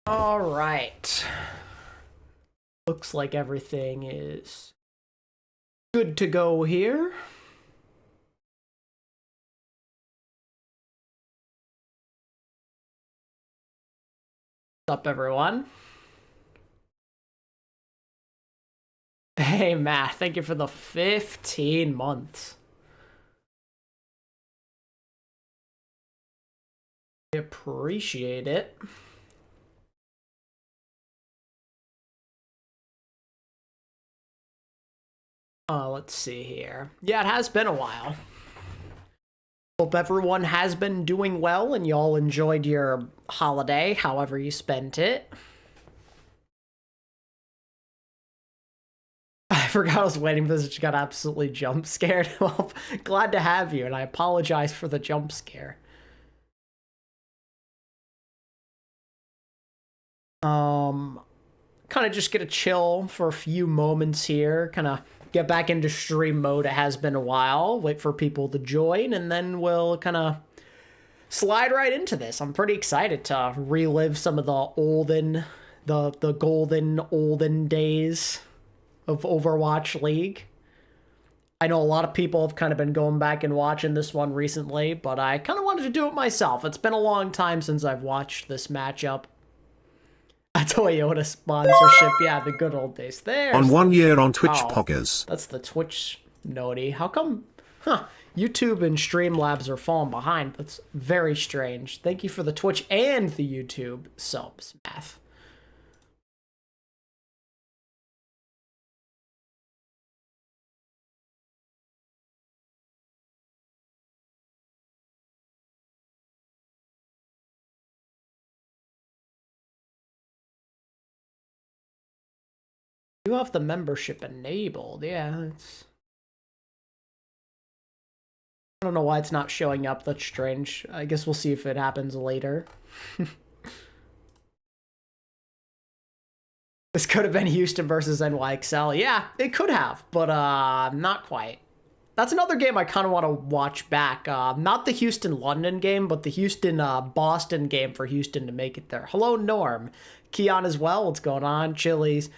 All right. Looks like everything is good to go here. What's up, everyone? Hey, Matt, thank you for the 15 months. I appreciate it. Let's see here. Yeah, it has been a while. Hope everyone has been doing well and y'all enjoyed your holiday, however you spent it. I forgot I was waiting for this. Just got absolutely jump scared. Well, glad to have you, and I apologize for the jump scare. Kind of just gonna chill for a few moments here, kind of get back into stream mode. It has been a while, wait for people to join, and then we'll kind of slide right into this. I'm pretty excited to relive some of the golden olden days of Overwatch League. I know a lot of people have kind of been going back and watching this one recently, but I kind of wanted to do it myself. It's been a long time since I've watched this matchup. A Toyota sponsorship, yeah, the good old days. There. On 1 year on Twitch Poggers. That's the Twitch noti. How come, YouTube and Streamlabs are falling behind? That's very strange. Thank you for the Twitch and the YouTube subs, Math. You have the membership enabled. Yeah, it's... I don't know why it's not showing up. That's strange. I guess we'll see if it happens later. This could have been Houston versus NYXL. Yeah, it could have, but not quite. That's another game I kind of want to watch back. Not the Houston-London game, but the Houston-Boston game for Houston to make it there. Hello, Norm. Keon as well. What's going on? Chili's.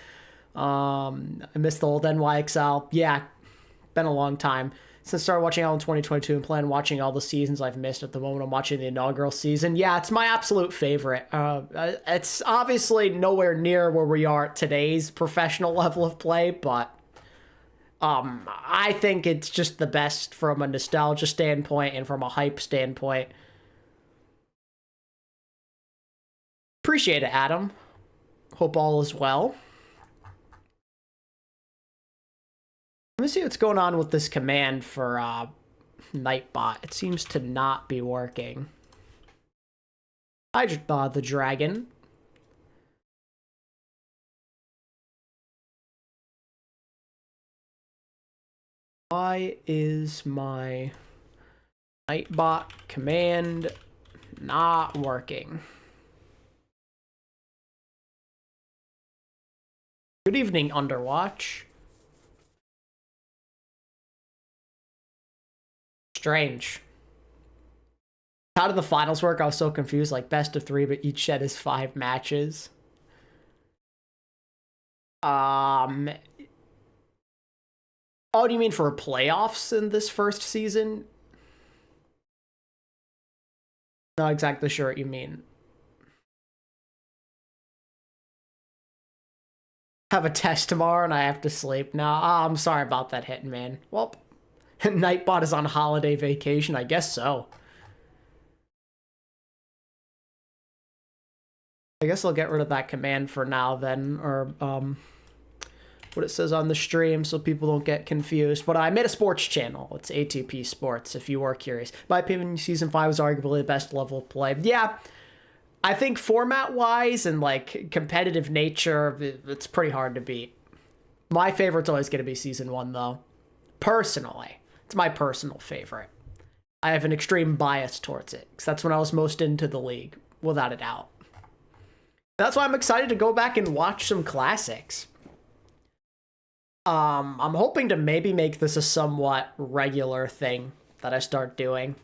I missed the old NYXL. Yeah, been a long time since I started watching out in 2022 and plan watching all the seasons I've missed. At the moment, I'm watching the inaugural season. Yeah, it's my absolute favorite. It's obviously nowhere near where we are at today's professional level of play, but I think it's just the best from a nostalgia standpoint and from a hype standpoint. Appreciate it, Adam. Hope all is well. Let me see what's going on with this command for Nightbot. It seems to not be working. Hi, the dragon. Why is my Nightbot command not working? Good evening, Underwatch. Strange. How did the finals work? I was so confused. Like best of 3, but each set is 5 matches. Oh, do you mean for playoffs in this first season? Not exactly sure what you mean. Have a test tomorrow and I have to sleep. No, I'm sorry about that, Hitman. Well, Nightbot is on holiday vacation. I guess so. I guess I'll get rid of that command for now then, or what it says on the stream so people don't get confused. But I made a sports channel. It's ATP Sports, if you are curious. In my opinion, Season 5 is arguably the best level of play. Yeah, I think format-wise and, like, competitive nature, it's pretty hard to beat. My favorite's always going to be Season 1, though. Personally. It's my personal favorite. I have an extreme bias towards it, because that's when I was most into the league, without a doubt. That's why I'm excited to go back and watch some classics. I'm hoping to maybe make this a somewhat regular thing that I start doing.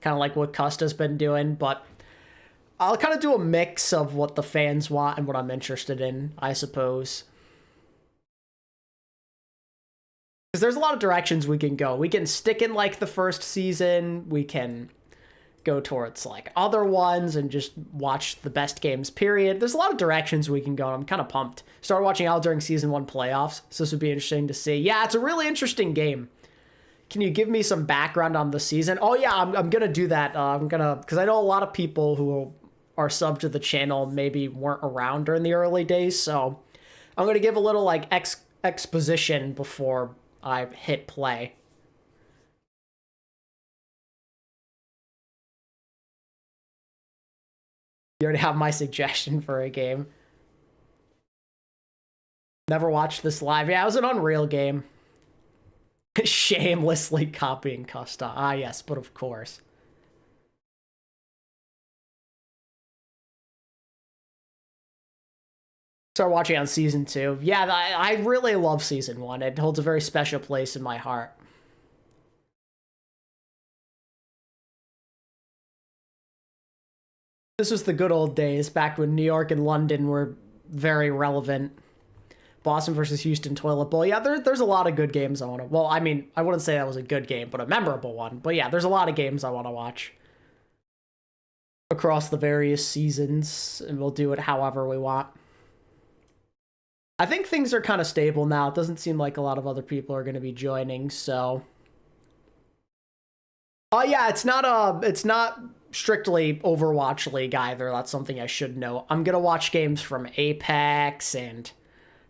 Kind of like what Custa's been doing, but I'll kind of do a mix of what the fans want and what I'm interested in, I suppose. Because there's a lot of directions we can go. We can stick in, like, the first season. We can go towards, like, other ones and just watch the best games, period. There's a lot of directions we can go, and I'm kind of pumped. Started watching out during Season 1 playoffs, so this would be interesting to see. Yeah, it's a really interesting game. Can you give me some background on the season? Oh, yeah, I'm going to do that. Because I know a lot of people who are subbed to the channel maybe weren't around during the early days, so I'm going to give a little, like, exposition before I hit play. You already have my suggestion for a game. Never watched this live. Yeah, it was an Unreal game. Shamelessly copying custom. Ah, yes, but of course. Start watching on Season 2. Yeah, I really love Season 1. It holds a very special place in my heart. This was the good old days, back when New York and London were very relevant. Boston versus Houston Toilet Bowl. Yeah, there's a lot of good games I want to... Well, I mean, I wouldn't say that was a good game, but a memorable one. But yeah, there's a lot of games I want to watch across the various seasons, and we'll do it however we want. I think things are kind of stable now. It doesn't seem like a lot of other people are going to be joining, so... Oh, yeah, it's not strictly Overwatch League either. That's something I should know. I'm going to watch games from Apex and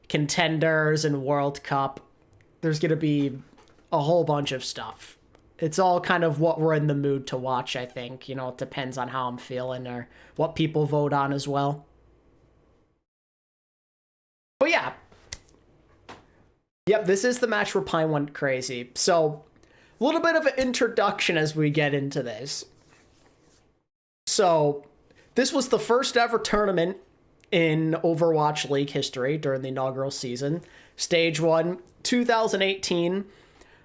Contenders and World Cup. There's going to be a whole bunch of stuff. It's all kind of what we're in the mood to watch, I think. You know, it depends on how I'm feeling or what people vote on as well. But yeah. Yep, this is the match where Pine went crazy. So, a little bit of an introduction as we get into this. So, this was the first ever tournament in Overwatch League history during the inaugural season. Stage 1, 2018.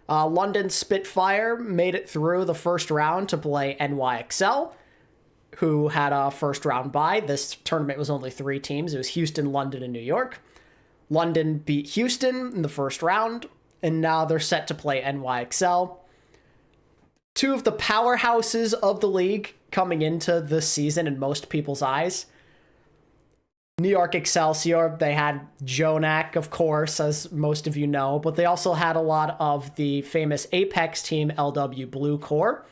London Spitfire made it through the first round to play NYXL, who had a first round bye. This tournament was only 3 teams. It was Houston, London, and New York. London beat Houston in the first round, and now they're set to play NYXL. 2 of the powerhouses of the league coming into this season in most people's eyes. New York Excelsior, they had Jonak, of course, as most of you know, but they also had a lot of the famous Apex team, LW Blue Corps,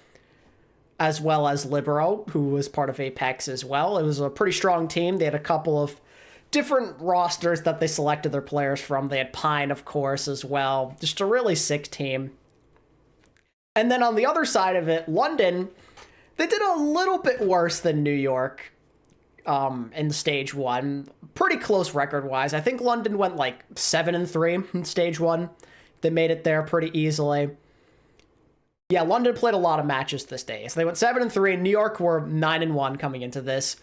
as well as Libero, who was part of Apex as well. It was a pretty strong team. They had a couple of different rosters that they selected their players from. They had Pine, of course, as well. Just a really sick team. And then on the other side of it, London, they did a little bit worse than New York in stage 1. Pretty close record-wise. I think London went like 7-3 in stage 1. They made it there pretty easily. Yeah, London played a lot of matches this day. So they went 7-3. New York were 9-1 coming into this.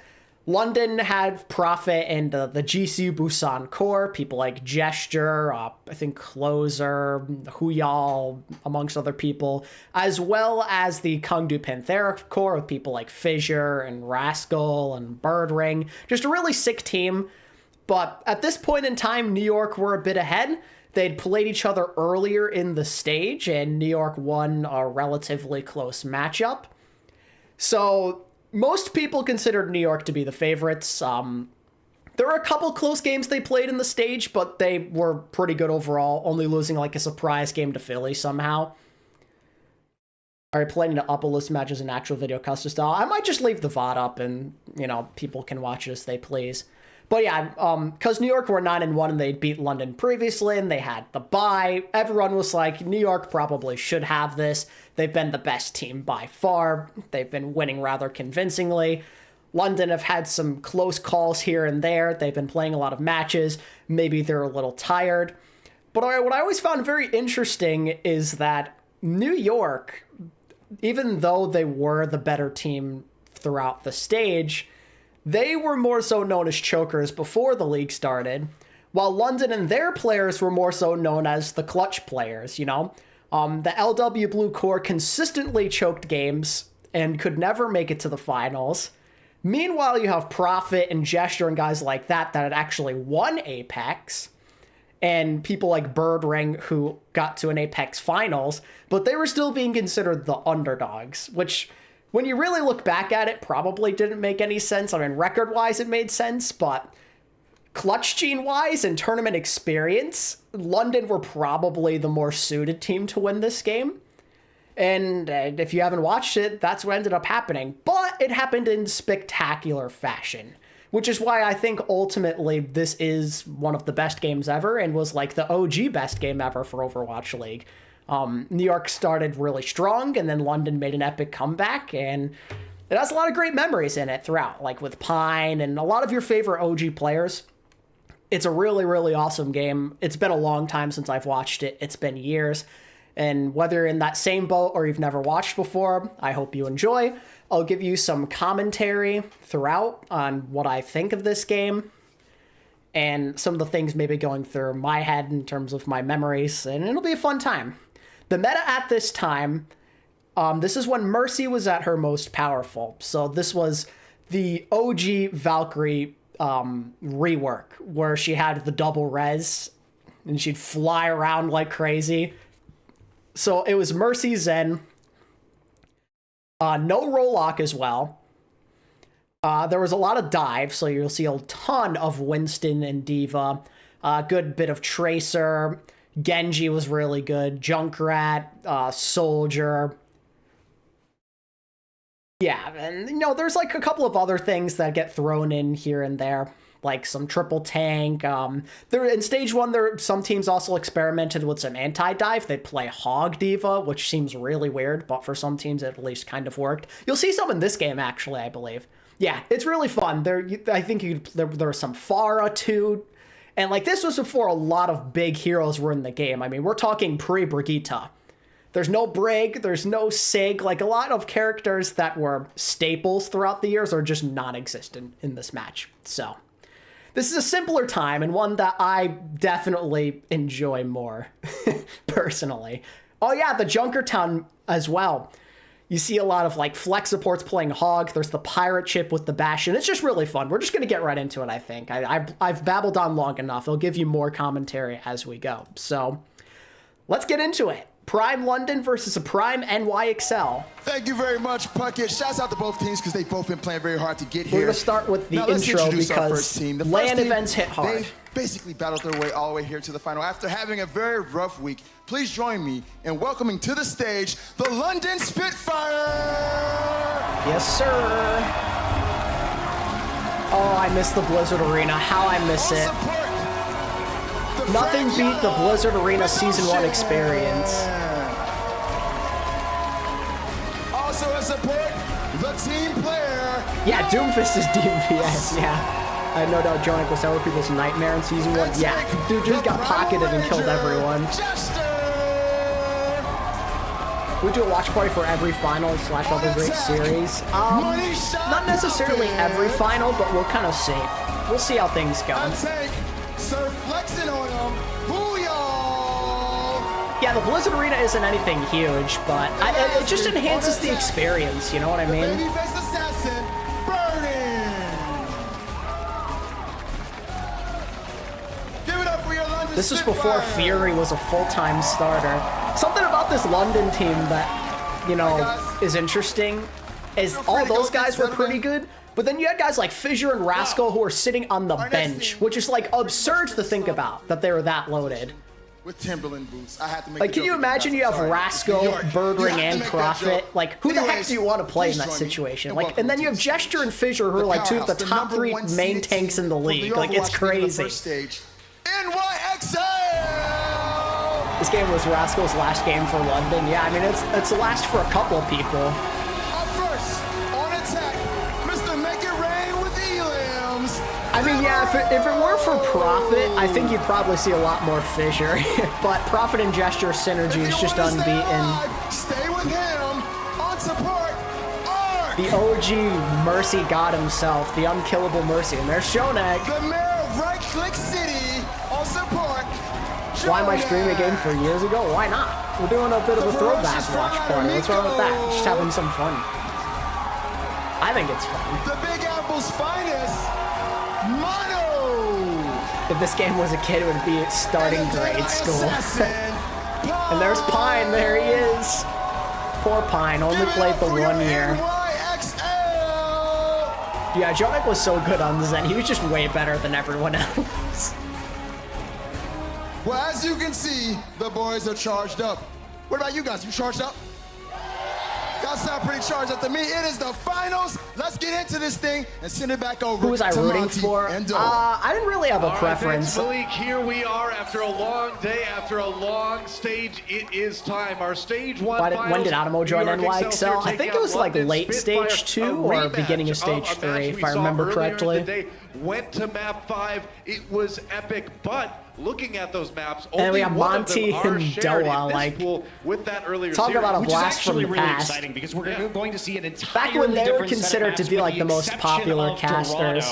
London had Prophet and the GCU Busan core, people like Gesture, I think Closer, Huyal, amongst other people, as well as the Kangdu Panthera core with people like Fissure and Rascal and Birdring. Just a really sick team. But at this point in time, New York were a bit ahead. They'd played each other earlier in the stage, and New York won a relatively close matchup. So most people considered New York to be the favorites. There were a couple close games they played in the stage, but they were pretty good overall, only losing like a surprise game to Philly somehow. Alright, playing the upper list matches in actual video custom style. I might just leave the VOD up and, you know, people can watch it as they please. But yeah, because New York were 9-1 and they'd beat London previously and they had the bye, everyone was like, New York probably should have this. They've been the best team by far. They've been winning rather convincingly. London have had some close calls here and there. They've been playing a lot of matches. Maybe they're a little tired. But what I always found very interesting is that New York, even though they were the better team throughout the stage, they were more so known as chokers before the league started, while London and their players were more so known as the clutch players, you know? The LW Blue Corps consistently choked games and could never make it to the finals. Meanwhile, you have Prophet and Gesture and guys like that had actually won Apex, and people like Birdring who got to an Apex finals, but they were still being considered the underdogs, which, when you really look back at it, probably didn't make any sense. I mean, record-wise, it made sense, but clutch gene-wise and tournament experience, London were probably the more suited team to win this game. And if you haven't watched it, that's what ended up happening. But it happened in spectacular fashion, which is why I think ultimately this is one of the best games ever and was like the OG best game ever for Overwatch League. New York started really strong, and then London made an epic comeback, and it has a lot of great memories in it throughout, like with Pine and a lot of your favorite OG players. It's a really, really awesome game. It's been a long time since I've watched it. It's been years. And whether you're in that same boat or you've never watched before, I hope you enjoy. I'll give you some commentary throughout on what I think of this game and some of the things maybe going through my head in terms of my memories, and it'll be a fun time. The meta at this time, this is when Mercy was at her most powerful. So this was the OG Valkyrie rework, where she had the double res and she'd fly around like crazy. So it was Mercy Zen, no Rollock as well. There was a lot of dive, so you'll see a ton of Winston and Diva. A good bit of Tracer. Genji was really good. Junkrat, Soldier. Yeah, and there's like a couple of other things that get thrown in here and there, like some triple tank. There in stage 1, some teams also experimented with some anti-dive. They'd play Hog Diva, which seems really weird, but for some teams it at least kind of worked. You'll see some in this game, actually, I believe. Yeah, it's really fun. I think there was some Pharah too, and like this was before a lot of big heroes were in the game. I mean, we're talking pre-Brigitte. There's no Brig, there's no Sig. Like, a lot of characters that were staples throughout the years are just non-existent in this match. So this is a simpler time, and one that I definitely enjoy more, personally. Oh yeah, the Junkertown as well. You see a lot of like flex supports playing Hog. There's the pirate ship with the Bastion. It's just really fun. We're just going to get right into it, I think. I've babbled on long enough. I'll give you more commentary as we go. So let's get into it. Prime London versus a Prime NYXL. Thank you very much, Puckett. Shouts out to both teams because they've both been playing very hard to get here. We're going to start with the intro because LAN events hit hard. They basically battled their way all the way here to the final. After having a very rough week, please join me in welcoming to the stage the London Spitfire. Yes, sir. Oh, I miss the Blizzard Arena. How I miss it. Nothing beat the Blizzard Arena Season 1 experience. Also a support, the team player. Yeah, Doomfist is DPS, yeah. I no doubt Jonic was several people's nightmare in Season 1. Yeah, dude just got pocketed and killed everyone. We do a watch party for every final / other great series. Not necessarily every final, but we'll kind of see. We'll see how things go. Sir flexing on them. Booyah! Yeah, the Blizzard Arena isn't anything huge, but it just enhances the experience, you know what I mean? Babyface assassin, burning! Give it up for your London This is Spitfire. before Fury was a full-time starter. Something about this London team that, is interesting is all those guys were pretty good. But then you had guys like Fissure and Rascal who are sitting on the bench, which is like absurd to think about that they were that loaded. With Timberland boots, I had to make. Like, can you imagine you have Rascal, Birdring, and Prophet? Like, who the heck do you want to play in that situation? Like, and then you have Gesture and Fissure who are like 2 of the top 3 main tanks in the league. Like, it's crazy. NYXL. This game was Rascal's last game for London. Yeah, I mean it's the last for a couple of people. I mean, yeah, if it were for Prophet, I think you'd probably see a lot more Fissure. But Prophet and Gesture synergy is just unbeaten. Stay with him on support. The OG Mercy god himself, the unkillable Mercy. And there's Shonek. The mayor of Right Click City on support. Why am I streaming a game for years ago? Why not? We're doing a bit of a throwback watch party. What's wrong with that? Just having some fun. I think it's fun. The big Seattle's finest, Mono. If this game was a kid, it would be starting grade school. And there's Pine. There he is. Poor Pine. Only played the 1 year. NYXL. Yeah, Jonik was so good on Zen. He was just way better than everyone else. Well, as you can see, the boys are charged up. What about you guys? You charged up? Y'all sound pretty charged up to me. It is the finals. Let's get into this thing and send it back over. Who was I to rooting Monty for? and Doe. I didn't really have a preference. Thanks, Malik. Here we are after a long day, after a long stage. It is time. Our stage one. When did Adamo join NYXL? I think it was like late stage 2 or beginning of stage 3, if I remember correctly. Went to map 5. It was epic, but looking at those maps, and we have Monty and Doa, like with that earlier talk series, about a blast from the really past. Exciting because we're going to see an entirely back when they were different set of considered to maps be with like the most popular casters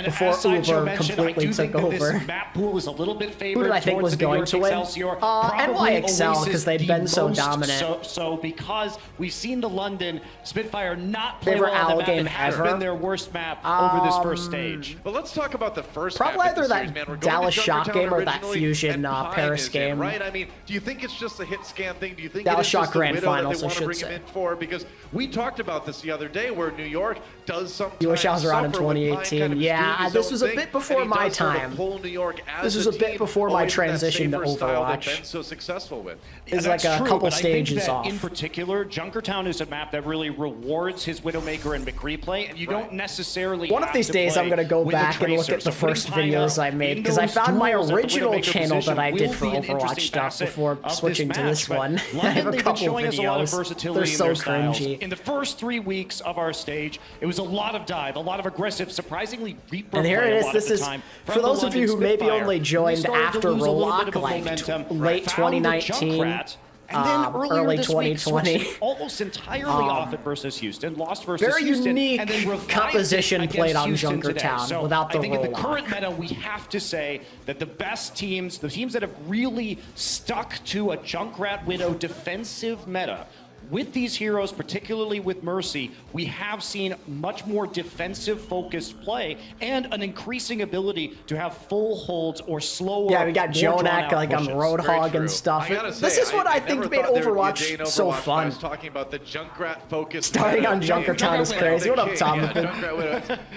before Uber completely took over. Map pool is a little bit Who did I think was going to win? NYXL, because they'd been so dominant. So because we've seen the London Spitfire not play favorite well on OWL the map, game it has ever. been their worst map over this first stage. But let's talk about the first probably map either series, that man. Dallas Shock game or that originally, Fusion Paris game. Right? I mean, do you think it's just a hit scan thing? Do you think Dallas it is Shock just the Grand widow Finals, that I they want to should bring say. him in for? Because we talked about this the other day, where New York does sometimes You wish I was around in suffer when Pine 2018. kind of is Yeah, doing his this own was a thing, bit before and he my does sort of time. pull New York as This was a bit team before my away from that transition to safer style they've Overwatch. been so successful with. It's That's like a true, couple but I think stages that off. in particular, Junkertown is a map that really rewards his Widowmaker and McCree play, and you don't necessarily One of have these to days play I'm going to go with a back and look tracer. at the So putting first Pine videos up I made, in because I those found my duels at the original Widowmaker channel that I position did for will be an Overwatch interesting stuff facet before of switching this to this match, one. but I have London, a they've been couple showing us a lot of videos. versatility They're in so their styles. cringy. In the first 3 weeks of our stage, it was a lot of dive, a lot of aggressive, surprisingly Reaper And here play it a is. lot This of the is time for from the those of you London who maybe Spitfire. only We joined started to after lose a little bit Rollock, of like momentum, late found the 2019. Junkrat, and then earlier early this week, 2020. switched almost entirely off it versus Houston, lost versus very Houston, unique and then revived composition it played on against Houston today. Junkertown So without the I think in the Rollock. current meta, we have to say that the best teams, the teams that have really stuck to a Junkrat Widow defensive meta, with these heroes, particularly with Mercy, we have seen much more defensive-focused play and an increasing ability to have full holds or slower. Yeah, we got more Jonak drawn-out like on pushes. Roadhog and stuff. I gotta say, This is what I think never made thought there would be a day in Overwatch so Overwatch fun. I was talking about the Junkrat focus. Starting on Junkertown is crazy. What up, Tom?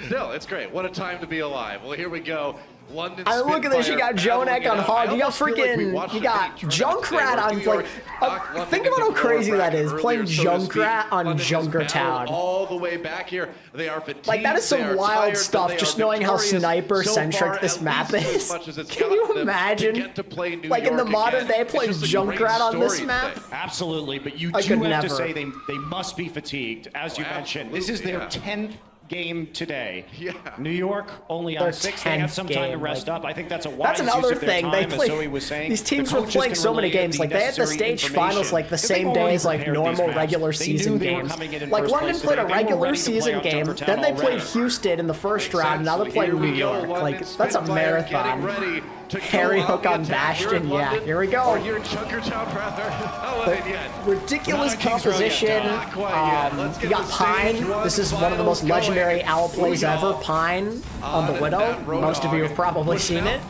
Still, it's great. What a time to be alive. Well, here we go. London I look at this. You got Jonak on Hog. You got freaking. You got Junkrat on. Like, think about how crazy that is. Playing Junkrat on Junkertown. All the way back here, they are fatigued. Like, that is some wild stuff. Just knowing how sniper-centric this map is. Can you imagine? Like in the modern day, playing Junkrat on this map. Absolutely, but you I do could have never. to say they must be fatigued, as you mentioned. This is their 10th game today. Yeah. New York only on Their 6. They have some 10th time to game, rest like- up. I think that's a wise That's another use of their thing. They time, as play. Zoe was saying. These teams The were coaches playing can so many relay games. the Like they had the necessary stage finals like the information. same They've day already as like prepared these normal maps. regular They season knew they were games. coming in Like first London place played a today. They were regular ready to play season on game, Junkertown then they played already. Houston in the first round, and now they're playing New York. Like that's a marathon. Harry Hook on Bastion, yeah. Here we go. Or here in Junkertown, rather. Not The it yet. ridiculous Not Kings Row yet, composition. Not quite yet. Let's You get got the Pine. stage one This is one of the most finals legendary going. OWL plays Booyah. ever. Pine on the On Widow. that Most of you have Roadhog. probably seen it.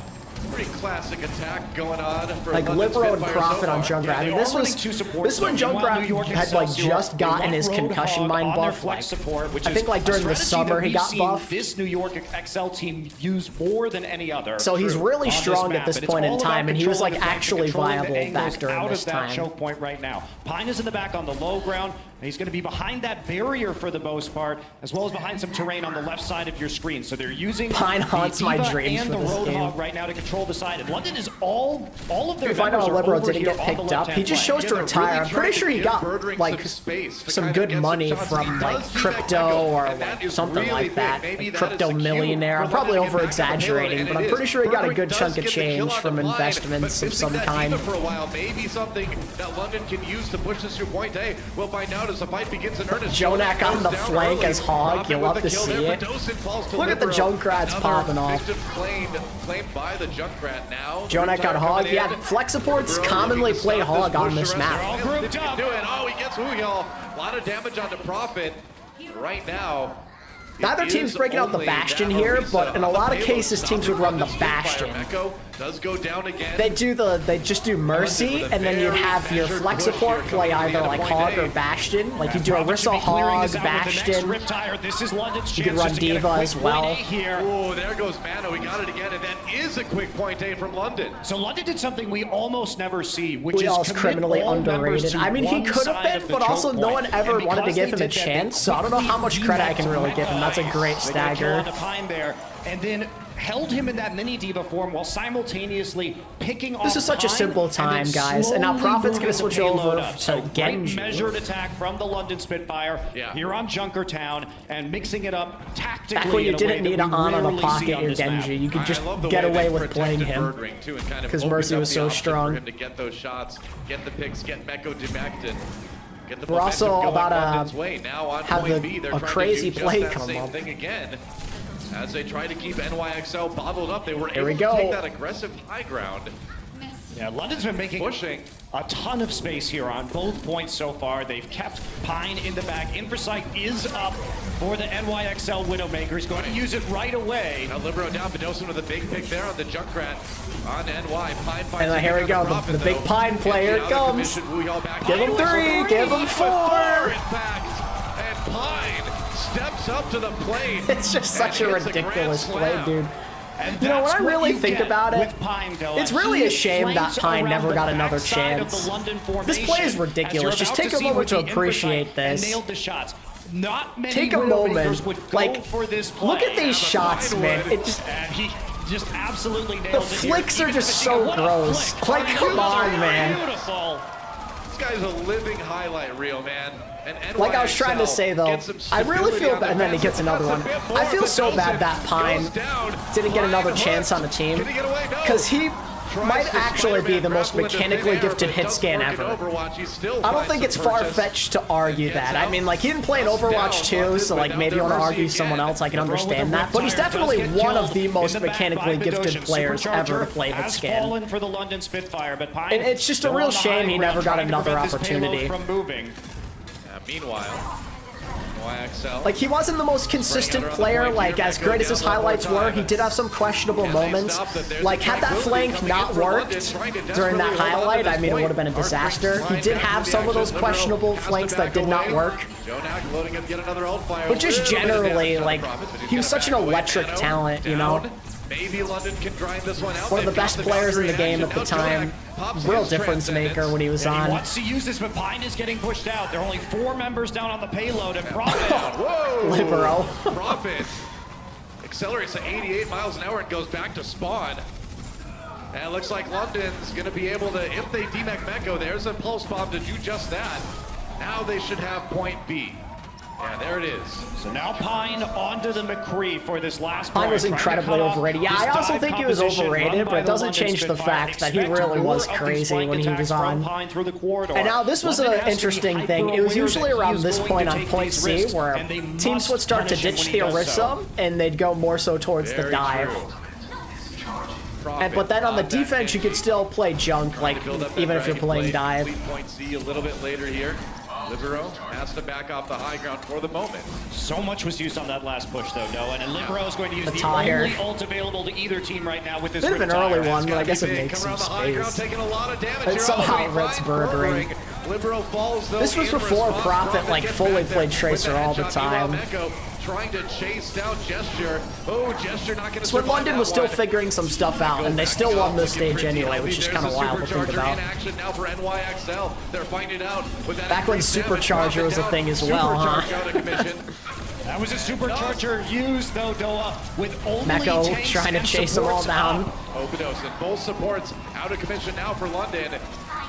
Pretty classic attack going on for Like London Libero and Spitfire so Profit on far. Junkrat. I mean, this was when Junkrat had like just gotten his concussion mine buff. Like, I think like during the summer he got buffed. This New York XL team used more than any other. So he's really on strong map. at this And it's point in all time, about and he was like controlling the flank, actually controlling the viable angles back during out this of that time. choke point right now. Pine is in the back on the low ground. And he's going to be behind that barrier for the most part, as well as behind some terrain on the left side of your screen. So they're using Pine haunts the my Diva dreams and for the this Roadhog game. right now to control the side. And London is all of their You find out members are Libero over didn't here get on the picked up. He left-hand just flank. chose to Yeah, retire. really I'm pretty sure he trying to got give Birdring like some space to some kind of good get some money shots. from He like does see that crypto echo, or and that like is something really like big. that. Maybe Like that is crypto the cue millionaire. for I'm probably London to over get back on the payload, exaggerating, and but it I'm is. pretty sure he got a Birdring good does chunk of get the kill change on from the blind, investments but of some missing that kind. Diva for a while, maybe something that London can use to push this to point A. We'll find out as the fight begins in earnest. Jonak on the goes down flank early. as Hog. Profit You'll with love the to kill see there, it. but Dosen falls to Look at the Libero. Junkrats Another popping off. victim claimed by the Junkrat now. Jonak on Hog. Yeah, flex supports commonly play Hog on this map. All grouped up. Oh, he gets Ooyal. A lot of damage onto Profit right now. Neither team's breaking out the Bastion here, but in a lot of cases, teams would run the Bastion. Does go down again. They just do Mercy, and then you'd have your flex support play either like Hog or Bastion. Like you do Orisa, Hog, Bastion. You could run Diva as well. Oh, there goes Mano. He got it again, and that is a quick point A from London. So London did something we almost never see, which is criminally underrated. I mean, he could have been, but also no one ever wanted to give him a chance. So I don't know how much credit I can really give him. That's a great stagger. And then held him in that mini diva form while simultaneously picking off. This is such a simple time, guys. And now Prophet's going to switch over to Genji. Measured attack from the London Spitfire here on Junkertown and mixing it up tactically. Back when you didn't need an on a pocket your Genji, you could just get away with playing him because Mercy was so strong. To get those shots, get the picks, get Meko demected. We're also about to have a crazy play come up. As they try to keep NYXL bottled up, they were able to take that aggressive high ground. Yeah, London's been pushing a ton of space here on both points so far. They've kept Pine in the back. Infrasight is up for the NYXL Widowmaker. He's going to use it right away. Now Libero down, Bedosin with a big pick there on the Junkrat on NY. Pine finds and here we go, the big Pine player comes. Give him 3, give him 4. And Pine steps up to the plate. It's just such a ridiculous play, dude. You know, when I really think about it, it's really a shame that Pine never got another chance. This play is ridiculous. Just take a moment to appreciate this. Take a moment. Like, look at these shots, man. It just absolutely nailed it. The flicks are just so gross. Like, come on, man. This guy's a living highlight reel, man. Like I was trying to say, though, I really feel bad, and then he gets another one. I feel so bad that Pine didn't get another chance on the team, because he might actually be the most mechanically gifted hit scan ever. I don't think it's far-fetched to argue that. I mean, like, he didn't play in Overwatch 2, so, like, maybe you want to argue someone else, I can understand that. But he's definitely one of the most mechanically gifted players ever to play hit scan. And it's just a real shame he never got another opportunity. Meanwhile, NYXL. Like, he wasn't the most consistent player, like, as great as his highlights were, he did have some questionable moments. Like, had that flank not worked during that highlight, I mean, it would have been a disaster. He did have some of those questionable flanks that did not work. But just generally, like, he was such an electric talent, you know? Maybe London can grind this one out. One of the best players in the game at the time. Real difference maker when he was on. He wants to use this, but Pine is getting pushed out. There are only 4 members down on the payload, and Prophet. Whoa! Libero. Prophet accelerates to 88 miles an hour and goes back to spawn. And it looks like London's going to be able to, if they demech Meko, there's a pulse bomb to do just that. Now they should have point B. Yeah, there it is. So now Pine onto the McCree for this last Pine was incredibly overrated. Yeah, I also think he was overrated, but it doesn't change the fact that he really was crazy when he was on. And now this was an interesting thing. It was usually around this point on point C where teams would start to ditch the Orisa and they'd go more so towards the dive. But then on the defense, you could still play junk, like even if you're playing dive. Point C a little bit later here. Libero has to back off the high ground for the moment. So much was used on that last push, though, Noah, and Libero is going to use the only ult available to either team right now with this Bit of an early one, but I guess it makes some space. It's somehow Red's burgering. This was before Prophet like fully played Tracer all the time. Trying to chase down Gesture. Oh, Gesture not going to survive. London was still figuring some stuff out, and they still won this stage anyway, which is kind of wild to think about. Now for NYXL. They're finding out with that back when Supercharger was a thing as well, huh? That was a Supercharger used, though, Doa, with only Meko trying to chase them all down. Bedosin, both supports out of commission now for London.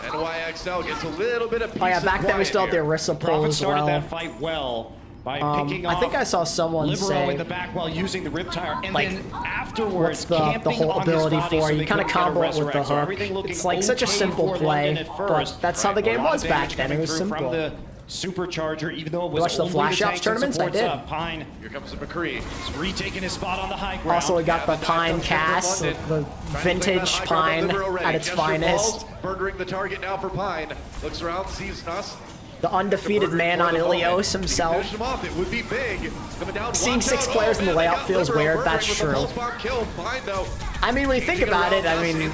NYXL gets a little bit of peace. Oh yeah, back then we still had the Orisa pull as well. That fight well. By picking I think I saw someone say in the back while using the Riptire, and like, then afterwards, what's the whole ability for? You kind of combo it with the hook. It's like such a simple play, but that's how the game was back then. It was simple. From the Supercharger, even though it was you watched the Flash Ops tournaments? I did. Pine. Here comes the McCree. He's retaking his spot on the high ground. Also, we got the Pine cast, the vintage Pine at its finest. Murdering the target now for Pine. Looks around, sees us. The undefeated man on Ilios himself. Finish him off. It would be big. Coming down, Seeing 6 out. players in the Man, layout they got feels Libero weird, murdering that's with the true. pulse bomb kill. Fine, though. I mean, when you think about it, I mean,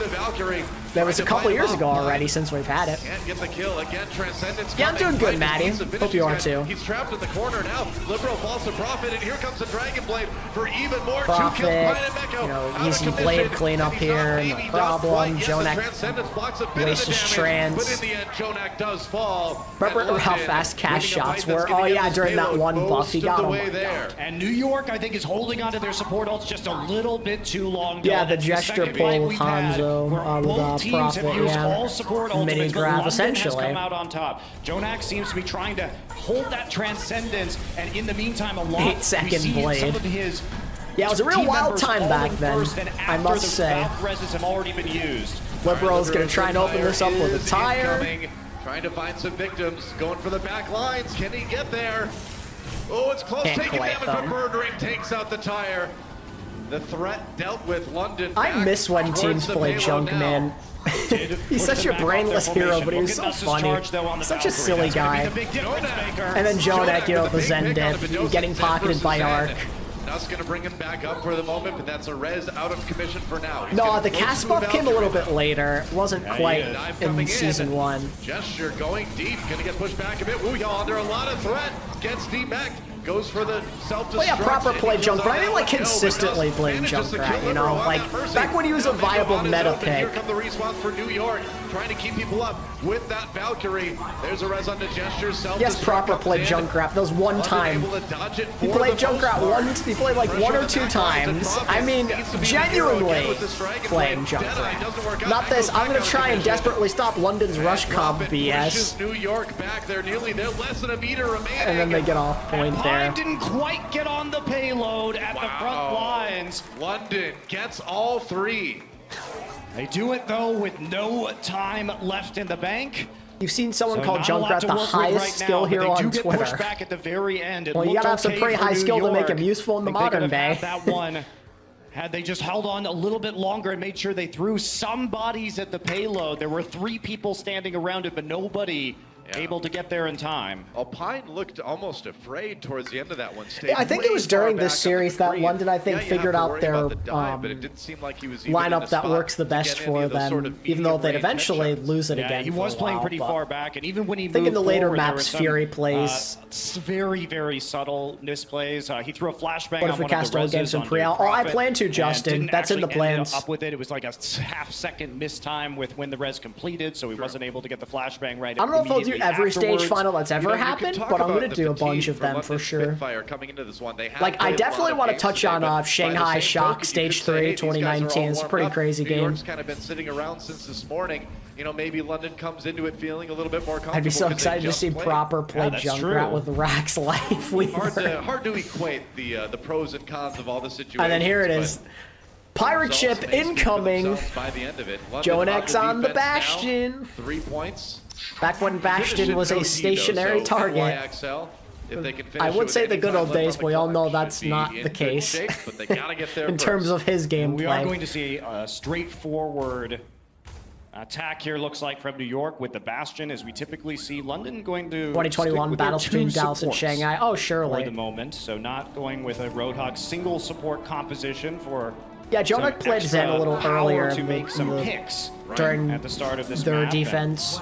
that was a couple years ago already since we've had it. Can't get the kill again. Transcendence. Yeah, I'm doing good, Maddie. Hope you are too. He's trapped in the corner now. Libero falls to Prophet, and here comes the Dragon Blade for even more. Prophet, 2 kills. Mecco, you know, out of easy commission, blade cleanup and he's not here, maybe no done problem. quite. Yes, the Jonak Transcendence blocks a bit of the wastes damage, trans. but in the end, Jonak does fall. Remember And how London fast cash winning a fight shots that's were? gonna Oh get yeah, this during that payload one buff, he most got of the him. way there. And New York, I think, is holding onto their support ults just a little bit too long. Yeah, the That's gesture second pull fight with we've had Hanzo, where with both teams have Prophet, used yeah. all support ultimates, Mini but grab, London essentially. has come out on top. Jonak seems to be trying to hold that transcendence, and in the meantime, a lot 8-second we see blade. some of his Yeah, it was a real team wild members time back falling then, first, and I after must the say. Valve reses have already been used. Libero's gonna try and open this up with a tire. Incoming, trying to find some victims, going for the back lines. Can he get there? Oh, it's close. Can't Taking quite, damage, but though. Murdering takes out the tire. The threat dealt with London. I back miss when towards teams the play payload Junk, now. man. He's such a brainless hero, but he was so funny. Such a silly guy. And then Jonak, you know, the Zen diff, getting pocketed by Arc. That's going to bring him back up for the moment, but that's a res out of commission for now. He's No, gonna the close cast to buff the came a little Valkyrie. bit later. It wasn't quite Dive coming in Season 1. Gesture going deep, going to get pushed back a bit. Ooh, y'all under a lot of threat. Gets demech, goes for the self-destruct. Well, yeah, proper and play he goes Junkrat. I on mean, that like, one. No, consistently because playing manages to Junkrat, kill you know? Libero on Like, that Mercy. back when he was a Now viable Mecco on his meta own, and Here pick. come the response for New York, trying to keep people up with that Valkyrie. There's a res on the gesture. Yes, proper play Junkrat. That was one time. He played Junkrat he played like 1 or 2 times. I mean, genuinely playing Junkrat. Not this, I'm gonna try and desperately stop London's rush comp BS. New York back. They're less than a meter remaining. And then they get off point there. Pine didn't quite get on the payload at the front lines. London gets all 3. They do it though with no time left in the bank. You've seen someone So call not a lot Junkrat to the work with highest right skill now, but hero they do on get pushed Twitter. back at the very end. It Well, you looked gotta have some okay pretty for high New skill to make York. him useful in the I think they modern could have day. had that one. Had they just held on a little bit longer and made sure they threw some bodies at the payload. There were 3 people standing around it, but nobody able to get there in time. Alpine looked almost afraid towards the end of that one. I think it was during this series that London, I think, figured out their lineup that works the best for them, even though they'd eventually lose it again. He was for a playing while, pretty but far back, and even when he I think in moved the later forward, there maps, was some, Fury plays. very, very subtle misplays. He threw a flashbang What if on we one of cast the all reses games from onto pre-al? Oh, I Prophet, plan to, and Justin. didn't That's in the actually end plans. up with it. It was like a half-second mistime with when the res completed, so he wasn't able to get the flashbang right. I don't know if I'll do immediately every stage afterwards. final that's ever happened, but I'm gonna do a bunch of them them for sure. Coming into this one. They have Like, I played a definitely lot of want to games touch today, on but by the Shanghai same Shock token, you Stage could say, 3 hey, these guys are all 2019. It's a warmed pretty up. crazy New game. York's kind of been sitting around since this morning. You know, maybe London comes into it feeling a little bit more comfortable. I'd be so 'cause they excited to just see played. proper play that's Junkrat true. with Rax Life Weaver. Hard to equate the pros and cons of all the situations. And then here it but is. Pirate results ship may speak for incoming. themselves by the end of it. London Jonex on the defense now, Bastion. 3 points. Back when Bastion was a stationary target. NYXL, if they can finish I it would with say any the good time old left days, on but we the all clock, know should that's be not in the good case. shape, but they gotta get there In terms first. of his We are going gameplay. to see a straightforward attack here, looks like, from New York with the Bastion, as we typically see London going to 2021 stick with their battles between 2 Dallas and supports Shanghai. Oh, for the surely. moment. So not going with a Roadhog single support composition for Yeah, some Jonek played extra Zen a little power earlier to in make some the- picks during at the start of this their map. defense.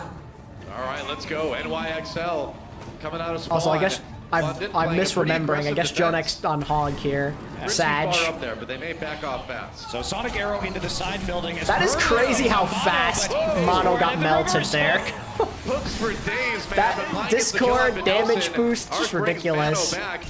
All right, let's go. NYXL coming out of spawn. Also, I guess London I'm playing a pretty misremembering. I aggressive guess defense. Jonex on Hog here. Pretty Sag. far up there, but they may back off fast. So Sonic Arrow into the side building. That is crazy how fast Mono got melted there. Hooks for days, man. That but Pine gets the kill Discord on Vidalson. damage boost, Arc just brings ridiculous. Mano back.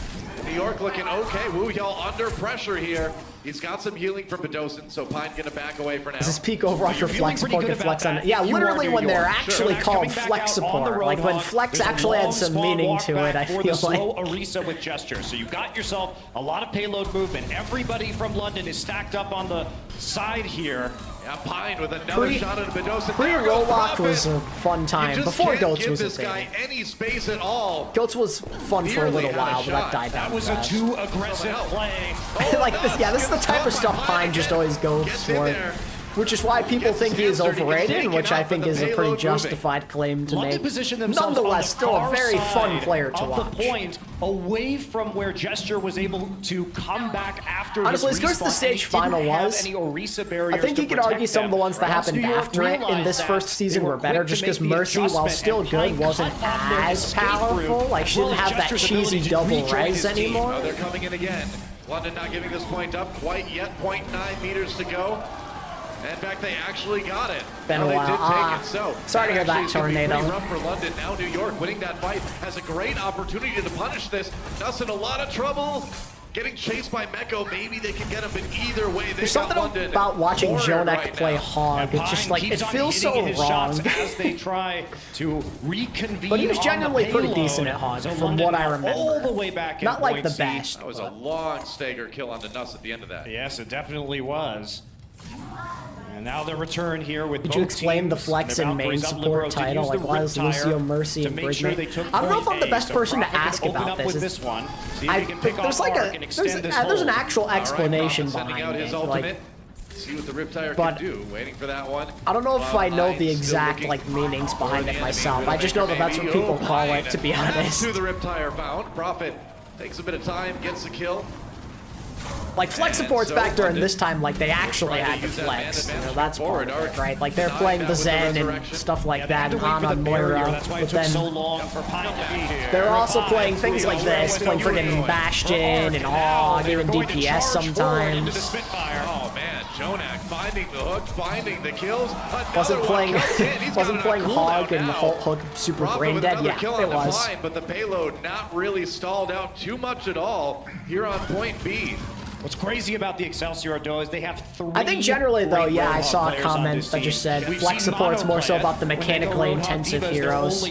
New York looking okay. Woo, y'all under pressure here. He's got some healing from Vidalson, so Pine gonna back away for now. This is peak Overwatch You're or feeling flex pretty support good and flex about on that. it. Yeah, You literally are when New they're York. actually Sure. called Coming back flex out on the support. Like when Roadhog, flex there's a actually had long some spawn meaning walk to it, back I for feel the slow like. Orisa with gesture. So you got yourself a lot of payload movement. Everybody from London is stacked up on the side here. Yeah, Pine with another shot at Vidalson. Pre-Rollock was a fun time. Before Goats was a this guy thing. any space at all. Goats was fun for a Nearly little had a while, but that shot. died down That was a fast. too aggressive play. Like this, yeah, this is the type of stuff Pine just always goes Gets in for. there. Which is why people think he is overrated, which I think is a pretty justified claim to make. Nonetheless, still a very fun player to watch. The point away from where Gesture was able to come back after. Honestly, as good as the stage final was, I think you could argue some of the ones that happened after it in this first season were better, just because Mercy, while still good, wasn't as powerful. Like, she didn't have that cheesy double res anymore. Oh, they're coming in again. London not giving this point up quite yet. 0.9 meters to go. In fact, they actually got it. Been a while. Sorry to hear that, Tornado. Pretty rough for London. Now New York winning that fight has a great opportunity to punish this. Nuss in a lot of trouble. Getting chased by Meko. Maybe they can get him, but either way, there's something about watching Jonak play Hog. It's just like, it feels so wrong. As they try to reconvene. But he was genuinely pretty decent at Hog, from what I remember. All the way back. Not like the best. That was a long stagger kill on the Nuss at the end of that. Yes, it definitely was. And now the return here with. Could you explain the flex and main support title? Like, why is Lucio, Mercy, and Brigman? I don't know if I'm the best person to ask about this. There's like there's an actual explanation behind it. Like, see what the Riptire can do. Waiting for that one. I don't know if I know the exact like meanings behind it myself. I just know that that's what people call it, to be honest. To the Riptire found. Prophet takes a bit of time, gets the kill. Like, flex supports back during this time, like, they actually had to flex. You know, that's part of it, right? Like, they're playing the Zen and stuff like that, and on Moira, but then they're also playing things like this, playing friggin' Bastion and Hog, even DPS sometimes. Oh, man, Jonak finding the hook, finding the kills. Wasn't playing Hog and the Hook super brain dead? Yeah, it was. But the payload not really stalled out too much at all here on point B. What's crazy about the Excelsior though is they have 3. I think generally though, yeah, I saw a comment that just said flex support's more so about the mechanically intensive heroes.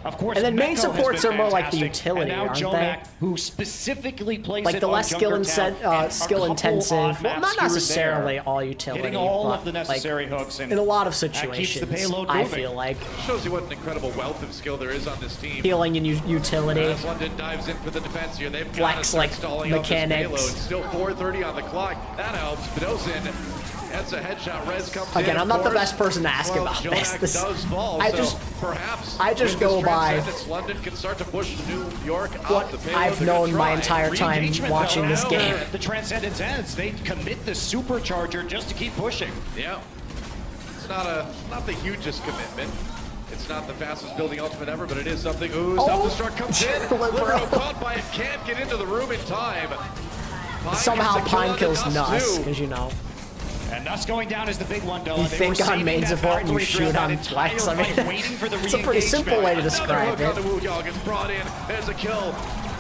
Of course, and then main supports are more like the utility, aren't they? Who specifically plays like the less skill intensive. Well, not necessarily all utility, getting all but of the necessary hooks in a lot of situations, I feel like. Shows you what an incredible wealth of skill there is on this team. Healing and utility. As London dives in for the defense here, they've flex like mechanics. Still 4:30 on the clock. That helps. Bedosian. That's a headshot. Res comes again, I'm not the best person to ask about this. I just go by London can start to push New York what I've known my entire time watching this game. The Transcendence ends. They commit the supercharger just to keep pushing. Yeah. It's not the hugest commitment. It's not the fastest building ultimate ever, but it is something. Ooh, self-destruct comes in. Libero caught by it, can't get into the room in time. Somehow Pine kills Nuss, because you know. And Nuss going down is the big one, though. You think on main support and you shoot on flex. I mean, it's a pretty simple way to describe it. Gets brought in. There's a kill.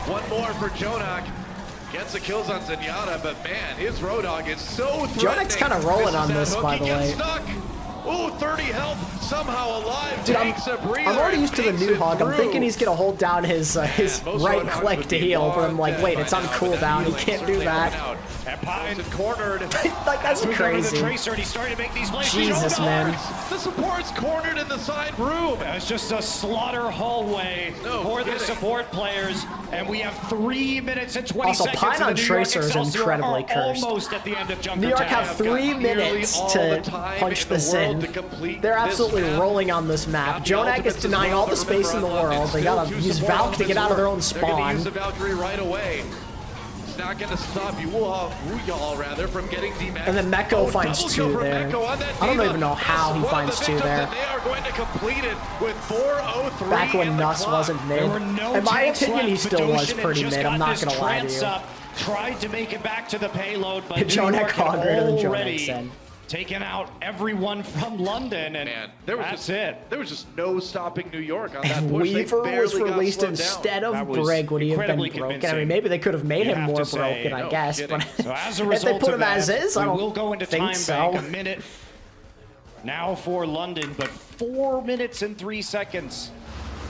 One more for Jonak. Gets the kills on Zenyatta, but man, his Road Dogg is so threatening. Jonak's kind of rolling on this, by the way. Ooh, 30 health, somehow alive. Dude, I'm already used to the new Hog. I'm thinking he's gonna hold down his right click to heal, but I'm like, wait, it's on cooldown. He can't do that. Cornered. Like, that's crazy. Jesus, man. The support's cornered in the side room. It's just a slaughter hallway for the support players, and we have 3 minutes and 20 seconds. Also, Pine on Tracer is incredibly cursed. Almost at the end of Junkertown. New York have 3 minutes to punch this in. They're absolutely rolling on this map. Jonak is denying all the space in the world. They gotta use Valk to get out of their own spawn. Use the Valkyrie right away. It's not gonna stop Wuyall rather from getting D-Max. And then Meko finds 2 there. I don't even know how he finds 2 there. They are going to complete it with 4:03. Back when Nuss wasn't mid. In my opinion, he still was pretty mid. I'm not gonna lie to you. Tried to make it back to the payload, but Jonak hog greater than Jonak said. Taking out everyone from London, and that's it. There was just no stopping New York on that and push. Weaver was released instead of Brig. Would he have been broken? I mean, maybe they could have made him more broken, I guess. But so as a result if they put him as is, I don't will go into think time so. bank a minute now for London, but 4 minutes and 3 seconds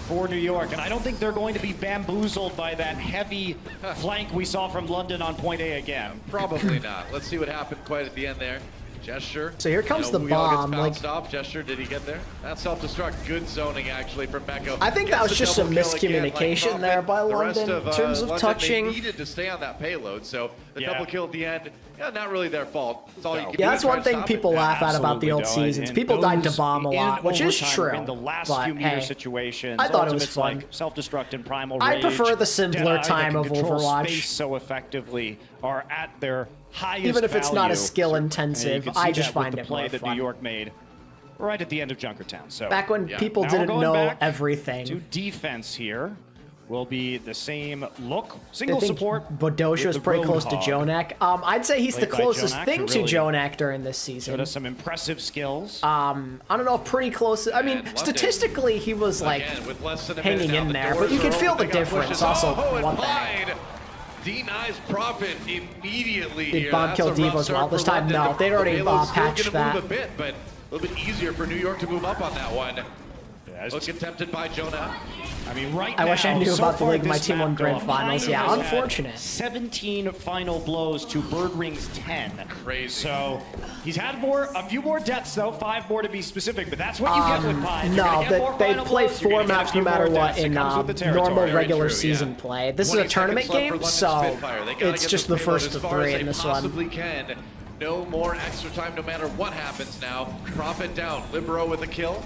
for New York, and I don't think they're going to be bamboozled by that heavy flank we saw from London on point A again. Probably not. Let's see what happened quite at the end there. Gesture. So here comes the bomb. Like, off. Gesture, did he get there? That self-destruct, good zoning actually from Meko. I think that was just some miscommunication there by London in terms of touching. They needed to stay on that payload, so the double kill at the end, Yeah, not really their fault. It's all you can do. Yeah, that's to try one to thing stop people it. laugh at about the old Absolutely, seasons. and People died to those bomb a lot, in which is overtime true. or in the last But few meter hey, situations, I thought it was ultimates fun. like self-destruct and primal I rage, prefer the simpler Deadeye time that of can control Overwatch. space so effectively are at their highest Even if it's not as value. skill And intensive, you can I see just that with find the it play more that fun. New York made right at the end of Junkertown. So Back when people now we're didn't going know back everything. to defense here will be the same look. I Single think support. Bodosha was with the pretty close to Roadhog. Jonak. I'd say he's the Played by closest Jonak, thing who to really Jonak during this season. Showed us some impressive skills. I don't know if pretty close. I mean, London, statistically, he was like Again, with less than a hanging minute now, in the there, doors but you are can feel open, the they got difference. pushes. Also, and one thing. Hyde denies Profit immediately Did here. Bomb That's kill a rough Devo as start well? This for time, London. no. They'd already Halo's still patched gonna move that. a bit, but a little bit easier for New York to move up on that one. Looking tempted by Jonah. I mean, right I wish I now, knew so about the far league. My this team won map, grand though, finals. Yeah, Pioneers had unfortunate. 17 final blows to Bird Ring's 10. Crazy. So he's had a few more deaths though, 5 more to be specific. But that's what you get with Pine. You're No, gonna get more they final play blows, you're 4 gonna get a maps no few matter more what deaths. It in comes with the territory. normal Very regular true, season yeah. play. This is a 20 tournament seconds left game, for London so Spitfire. They gotta it's get just this the payload first as of far as 3 they in this one. possibly can. No more extra time no matter what happens now. Profit down. Libero with a kill.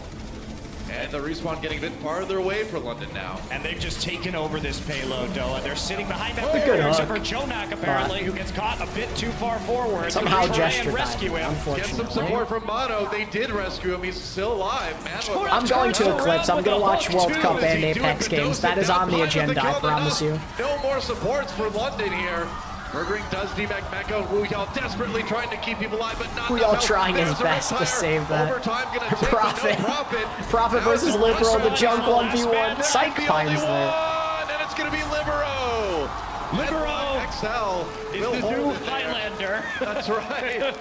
And the respawn getting a bit farther away for London now. And they've just taken over this payload, Doa. They're sitting behind that Good barrier, except hook. for Jonak, apparently, who gets caught a bit too far forward. Somehow Gonna try Gesture and died, rescue him. Get some unfortunately. support from Mono. They did rescue him. He's still alive. Man, I'm going to Eclipse. I'm going to watch World Cup and Apex games. That is on the agenda, I promise you. No more supports for London here. Murdering does DMAC Mecca. Wu Yao desperately trying to keep people alive, but not Wu Yao enough. trying his There's a best to retire. save that. Overtime gonna take, but Profit. no Profit. Profit Now versus it's Libero, the Last junk man, last 1v1. man, Psych the Pine's only there. one, and it's gonna be Libero. NYXL Is will the new hold it there. Highlander. That's right.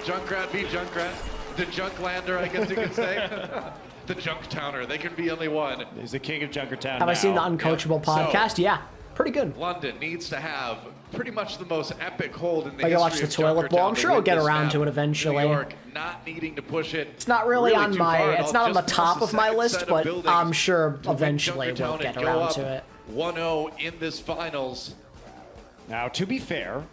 Junkrat beat Junkrat. The Junklander, I guess you could say. The Junktowner. They can be only one. He's the king of Junkertown. Have I seen the now. Uncoachable Yeah. podcast? Yeah, pretty good. London needs to have pretty much the most epic hold in the I history can watch the of toilet bowl. Junkertown I'm to sure I'll win get this around map. to it eventually. New York not needing to push it. It's not really on too my. far at It's all, not on the just top past of my the list, second set but of buildings I'm sure to win eventually we'll Junkertown get and go around up to it. 1-0 in this finals. Now, to be fair,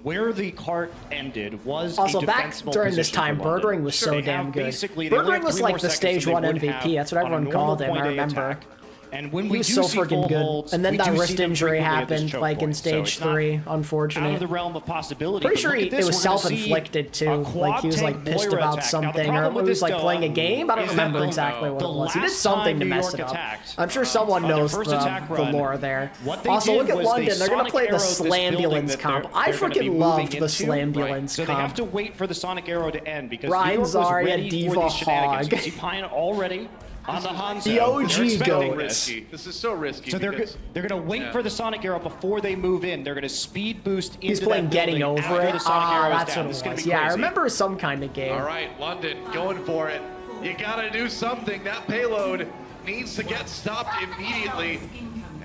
where the cart ended was Also, a back defensible during this position time, for London. Birdring was so They have damn good. basically- they only Birdring have was 3 like more the seconds stage than 1 they would MVP. have That's what on a everyone normal called him. point I A remember. attack. And when He we was do so see freaking full good. holds, And then we that do see wrist them injury frequently at this happened, choke like in point. So stage it's not 3. out of Unfortunate. the realm of possibility. Pretty but sure look at it this, was we're gonna see self-inflicted too. a Like he was like quad pissed tank about Moira attack. Now, the something, or problem with he was this, like Doa, playing a game. I don't is that remember exactly what the it was. He did last something time to New mess York it up. attacked, I'm sure someone on their knows first the attack run, lore there. what they Also, did look at was London. They're going to Sonic play the arrowed this building Slambulance that comp. they're I gonna be freaking moving loved the into. Slambulance So they have comp. to wait for the Sonic arrow to end because Ryan New York was Zarya, ready Diva for these shenanigans. Hog. You see Pine already on the Hanzo. The OG They're expecting goat. this. Risky. This is so risky. So they're because- going to wait Yeah. for the Sonic arrow before they move in. They're going to speed boost into He's playing that Getting building Over after it. the Sonic arrow is That's down. what This is it gonna was. be Yeah, I crazy. remember some kind of game. All right, London going for it. You gotta do something. That payload needs to get stopped immediately.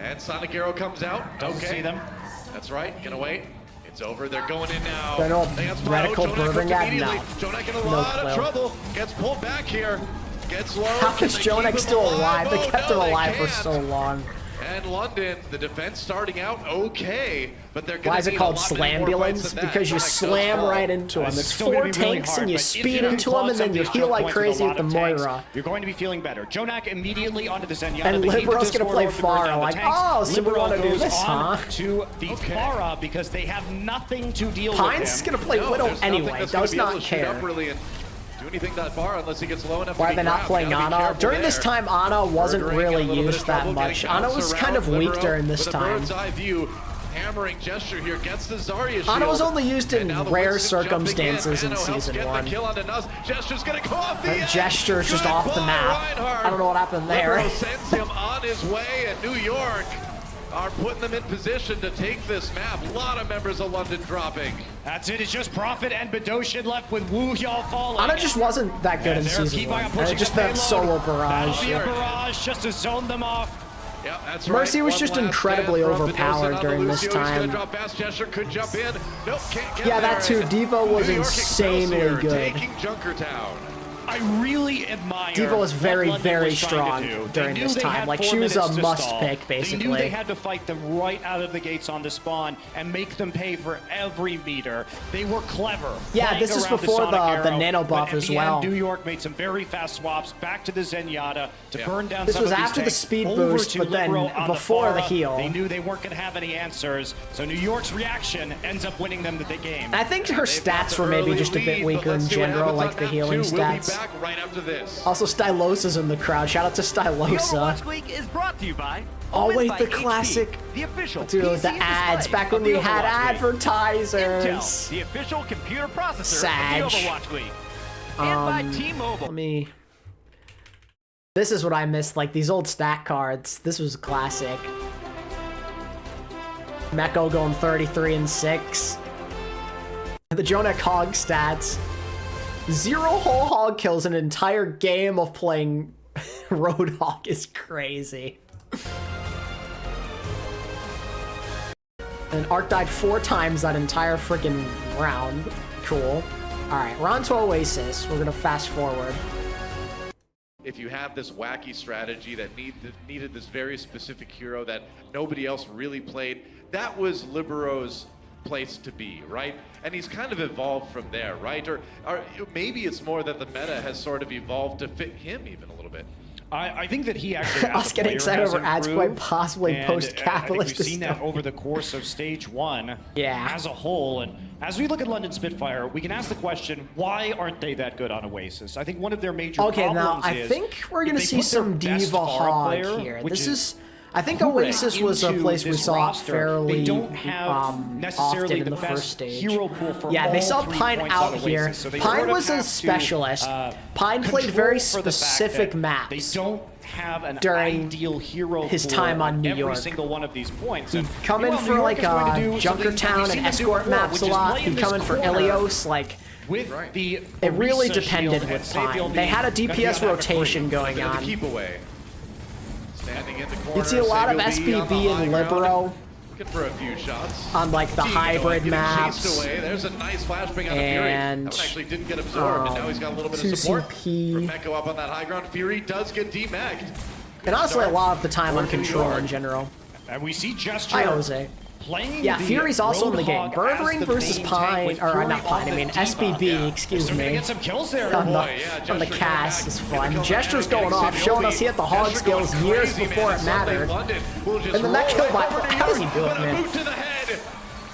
And Sonic Arrow comes out. Doesn't Okay. see them. That's right. Gonna wait. It's over. They're going in now. Don't know They got spot. reticle Jonak Birdring looked at? immediately. No. Jonak in a No lot clue. of trouble. Gets pulled back here. Gets low. How Can is they keep Jonak him still alive? They Oh, kept no, him they alive for can't. so long. And London, the defense starting out okay, but they're going Why is it called Slambulance? Because you slam right into him. It's It's still gonna 4 be really tanks hard, and you but if speed can into claw him and some then of you these heal choke like points with a crazy lot with the of tanks, Moira. You're going to be feeling better. Jonak immediately onto the Zenyatta. And the heat Libero's Discord gonna play over to burn Pharah, down the like, tanks. oh, so we Libero wanna do goes this, on huh? to the Okay. Pharah because they have nothing to deal Pines with is him. going to play Widow anyway. Does not care. Do anything that far unless he gets low enough. Why to are they be not grabbed. playing Gotta be Ana? careful During this there. time, Ana wasn't Birdring really in a little bit used of that trouble, much. getting Ana bounced was kind of around. weak Libero during this with a time. bird's eye view, hammering gesture here gets the Zarya shield. Ana was only used in And now the rare Winston jumping circumstances in Mano helps Season get the 1. kill onto Nuz. Gesture's gonna go off the Her edge. gesture's just Good off the ball, map. Reinhardt. I don't know what happened there. Libero sends him on his way, and New York are putting them in position to take this map. A lot of members of London dropping. That's it. It's just Profit and Badoshin left with Wu Yao falling. Ana just wasn't that good in They're Season keep 1. on And pushing it just the that payload. solo That'll barrage. be a barrage just to zone them off. Yeah, that's Mercy right. was One just last incredibly stand from overpowered Mendoza on during the this Lucio. He's time. gonna drop fast. Gesture could jump in. Nope, can't get Yeah, there. that too. And Devo was New York insanely Excelsior good. Taking Junkertown. I really admire Diva was very, what London very was trying strong to do. during They knew this they time. had Like, 4 she was a minutes to must stall. pick, basically. They knew they had to fight them right out of the gates on the spawn and make them pay for every meter. They were clever. Yeah, this is playing before around the Sonic nano Arrow, buff but as at the well. end, New York made some very fast swaps back to the Zenyatta to burn down This some was of these after the tanks, speed over boost, to but then Libero on before the Pharah. heal. They knew they weren't going to have any answers, so New York's reaction ends up winning them the game. I think her stats were maybe just a bit weaker in general, like the healing We'll be stats. back right after this. Also, Stylosa's in the crowd. Shout out to The Stylosa. Overwatch League is brought to you by Oh Owned wait, by the HP, classic. the official Dude, PC the and ads display back when of the we had Overwatch League. advertisers. Intel, the official computer processor Sag. of the Overwatch League. And by T-Mobile. Let me. This is what I missed, like these old stat cards. This was a classic. Meko going 33 and 6. The Jonak Hog stats. 0 whole hog kills in an entire game of playing Roadhog is crazy. And Arc died 4 times that entire freaking round. Cool. Alright, we're on to Oasis. We're gonna fast forward. If you have this wacky strategy that needed this very specific hero that nobody else really played, that was Libero's place to be, right? And he's kind of evolved from there, right? Or maybe it's more that the meta has sort of evolved to fit him even a little bit. I think that he actually Us getting excited over ads quite possibly post-capitalist. We've seen that over the course of stage 1 Yeah. as a whole. And as we look at London Spitfire, we can ask the question, why aren't they that good on Oasis? I think one of their major problems now I is think we're going to if see they put their some best Diva Pharah Hog player, here. which This is is... I think Correct. Oasis was a Into place we this saw roster, fairly they don't have necessarily often in the the best first stage. hero pool for Yeah, they all saw 3 Pine points out on here. Oasis, so they Pine sort of was a have to, specialist. Pine played very control for the fact specific that maps. They don't have an during ideal hero his pool time on New every York. single one of these points. And Come in New for York like is going to do something we've Junkertown seen and them do escort before, maps which a is lot. play He'd in come this in for corner Ilios, like... with the It really Orisa depended shield with and save Pine. They had a DPS rotation going The on. keep away. Standing in the corner. You'd see a lot of Savior on the SBB high and ground, Libero looking for a few shots. on like the hybrid Getting maps. chased away. There's a nice flashbang on the Fury. And, That one actually didn't get absorbed, and now he's got a little bit of support 2CP. from Meko up on that high ground. Fury does get demagged. And honestly, a lot of the time on control in general. And we see Gesture Hi, Jose. playing Yeah, the Fury's also in the game. Roadhog as Birdring the versus main Pine, tank with or Fury not Pine, I on mean the SBB, Diva. excuse They're gonna me. get some kills there. On the, Boy, yeah, on the Gesture cast going is back. fun. Going Gesture's back, going off, getting showing us he had the hog Gesture going skills years crazy, before man. it mattered. London will just And then that roll kill right by... over to How does he York, do it, but a man? boot to the head.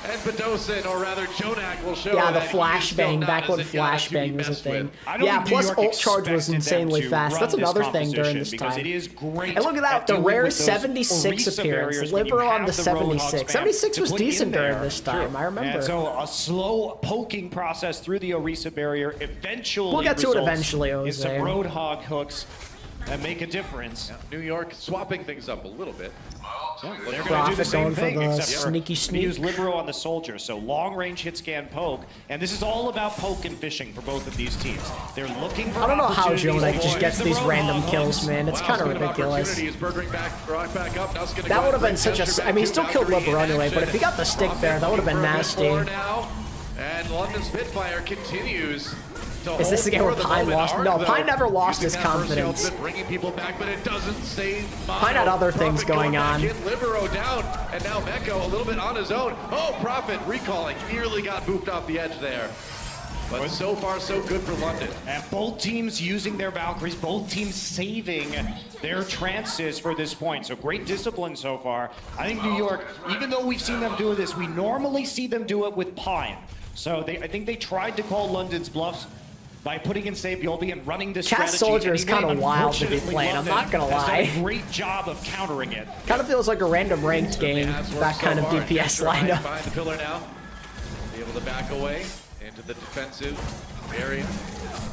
And Badosin, or rather Jonak, will show Yeah, the that he is still flashbang, not back as when a guy to be flashbang was a messed thing. with. I don't Yeah, think New plus York ult charge was expected them insanely to fast. run That's this another thing during composition this because time. it is great And look at that, at the dealing rare with those 76 Orisa appearance. barriers when you Libero on have the the Roadhog 76. spam 76 to was put in decent during there. this time, I remember. And so a slow poking process through the Orisa barrier eventually We'll get to it results eventually, in some Jose. Roadhog hooks that make a difference. New York swapping things up a little bit. Yeah, they're going to do the Prophet same going for thing, the except for sneaky they sneak. use Libero on the soldier, so long range hit scan poke, and this is all about poke and fishing for both of these teams. They're looking for I don't know how opportunities. Jonak just gets The these Roadhog random hooks. kills, man. It's kind of speaking ridiculous. opportunities, Birdring brought back up. Now it's gonna That go would have bring been such Gesture a... I back mean, he to still killed Valkyrie Libero in anyway, but if he got the stick there, that would have been nasty. Now, and London Spitfire continues to Is this the game where Pine lost? No, Pine never lost his confidence. Bringing people back, but it doesn't save Mono. Pine had other things Prophet going back on. in, Libero down, and now Meko a little bit on his own. Oh, Prophet recalling, nearly got booped off the edge there. But so far, so good for London. And both teams using their Valkyries, both teams saving their trances for this point. So great discipline so far. I think New York, even though we've seen them do this, we normally see them do it with Pine. So I think they tried to call London's bluffs by putting in Savioli and running this Cast strategy. Soldier is Anyway, kinda wild to be unfortunately, playing, I'm London not gonna has done lie. a great job of countering it. Kind of feels like a random ranked game, Has worked that so kind of far. DPS Gesture hiding lineup. behind the pillar now. Be able to back away into the defensive area.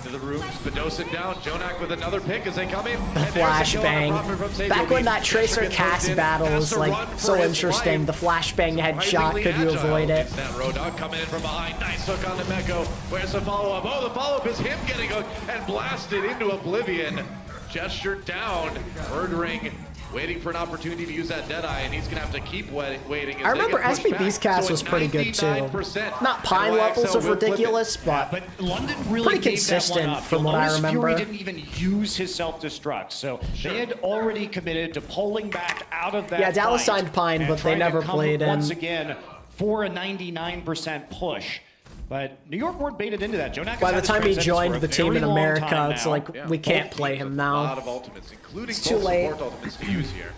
To the rooms, Badosin down, Jonak with another pick as they come in. The flashbang. Back when that Tracer cast battle was like so interesting, the flashbang headshot, could you avoid it? That Roadhog coming in from behind, nice hook on the Meko. Where's the follow-up? Oh, the follow-up is him getting hooked and blasted into oblivion. Gesture down, murdering waiting for an opportunity to use that Deadeye, and he's going to have to keep waiting. I remember SBB's cast was pretty good too. Not Pine levels of ridiculous, but London really pretty consistent from what I remember. Fury didn't even use his self-destruct, so they had already committed to pulling back out of that. Yeah, Dallas fight signed Pine, but they trying to never come played him. once again for a 99% push. But New York weren't baited into that. Jonak By the time he joined the team in America, it's like, we can't play him now. A lot of ultimates, including It's too late. support ultimates to use here.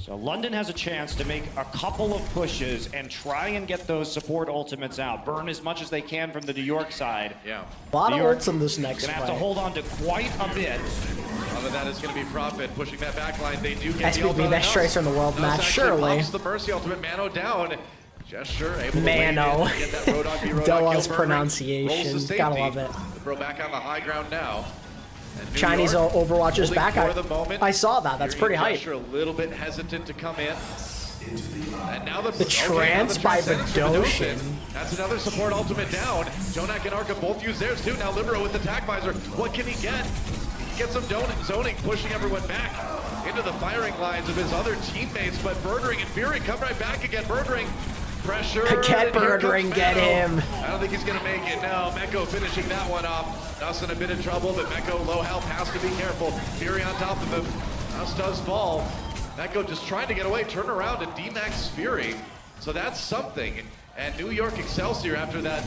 So London has a chance to make a couple of pushes and try and get those support ultimates out. Burn as much as they can from the New York side. Yeah. A lot New of York ults in this next gonna have fight. to hold on to quite a bit. A lot of that is going to be Profit pushing that back line. They do get the SBB, ultimate. best tracer in the world match, surely. The Mercy ultimate, Mano down. Gesture able to Mano. wait in, get that Roadhog v Roadhog Doa's kill. pronunciation. Rolls to Gotta safety. love it. Throw back on the high ground now. And New Chinese York Overwatch is holding back. for the moment. I saw that. That's pretty hype. Gesture a little bit hesitant to come in. And now the trance by Vidoshin. That's another support ultimate down. Jonak and Arca both use theirs too. Now Libero with the tag visor. What can he get? He gets some zoning, pushing everyone back into the firing lines of his other teammates. But Birdring and Fury come right back again. Birdring, pressure. Get and here Birdring, comes get Mecco. him. I don't think he's gonna make it. No, Mecco finishing that one off. Nuss in a bit of trouble, but Mecco low health has to be careful. Fury on top of him. Nuss does fall. Mecco just trying to get away, turn around and D-Max Fury. So that's something. And New York Excelsior, after that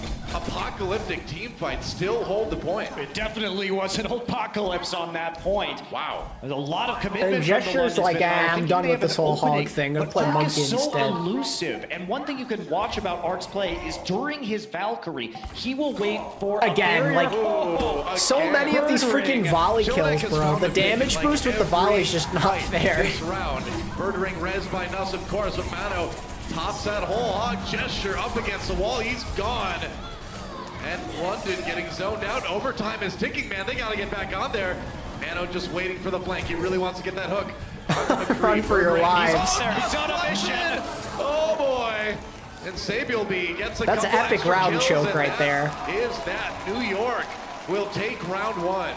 apocalyptic team fight, still hold the point. It definitely was an apocalypse on that point. Wow. There's a lot of commitment. And from the Gesture's London like, Spitfire. I'm Thinking done they with have this an whole hog opening, thing. I'm gonna but play Arc Monkey is so instead. elusive. And one thing you can watch about Arc's play is during his Valkyrie, he will wait for Again, a like, barrier. so many of these freaking volley kills, bro. The damage boost with the volley is just not fair. This round, murdering res by Nuss, of course, but Mano pops that whole hog. Gesture up against the wall. He's gone. And London getting zoned out. Overtime is ticking, man. They got to get back on there. Mano just waiting for the flank. He really wants to get that hook. Run for your lives. He's on a mission. Oh boy. And Sabielby gets a That's an couple epic extra round kills, choke and right there. Is that New York will take round one.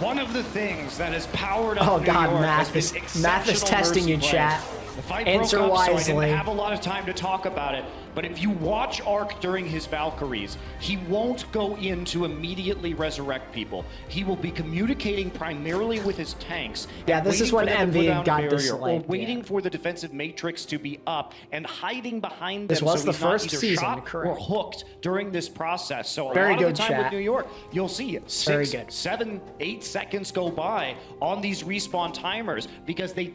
One of the things that has powered up Oh New God, York Math has is been exceptional testing you, mercy chat. plays. The fight Answer broke up, so I wisely. didn't have a lot of time to talk about it. But if you watch Arc during his Valkyries, he won't go in to immediately resurrect people. He will be communicating primarily with his tanks. Yeah, and this is waiting when for them to MV put down a got barrier, disliked, or waiting yeah. for the defensive matrix to be up and hiding behind This them was so the he's not first either season, shot correct. or hooked during this process. So a Very lot good, of the time chat. with New York, you'll see Very 6, good. 7, 8 seconds go by on these respawn timers because they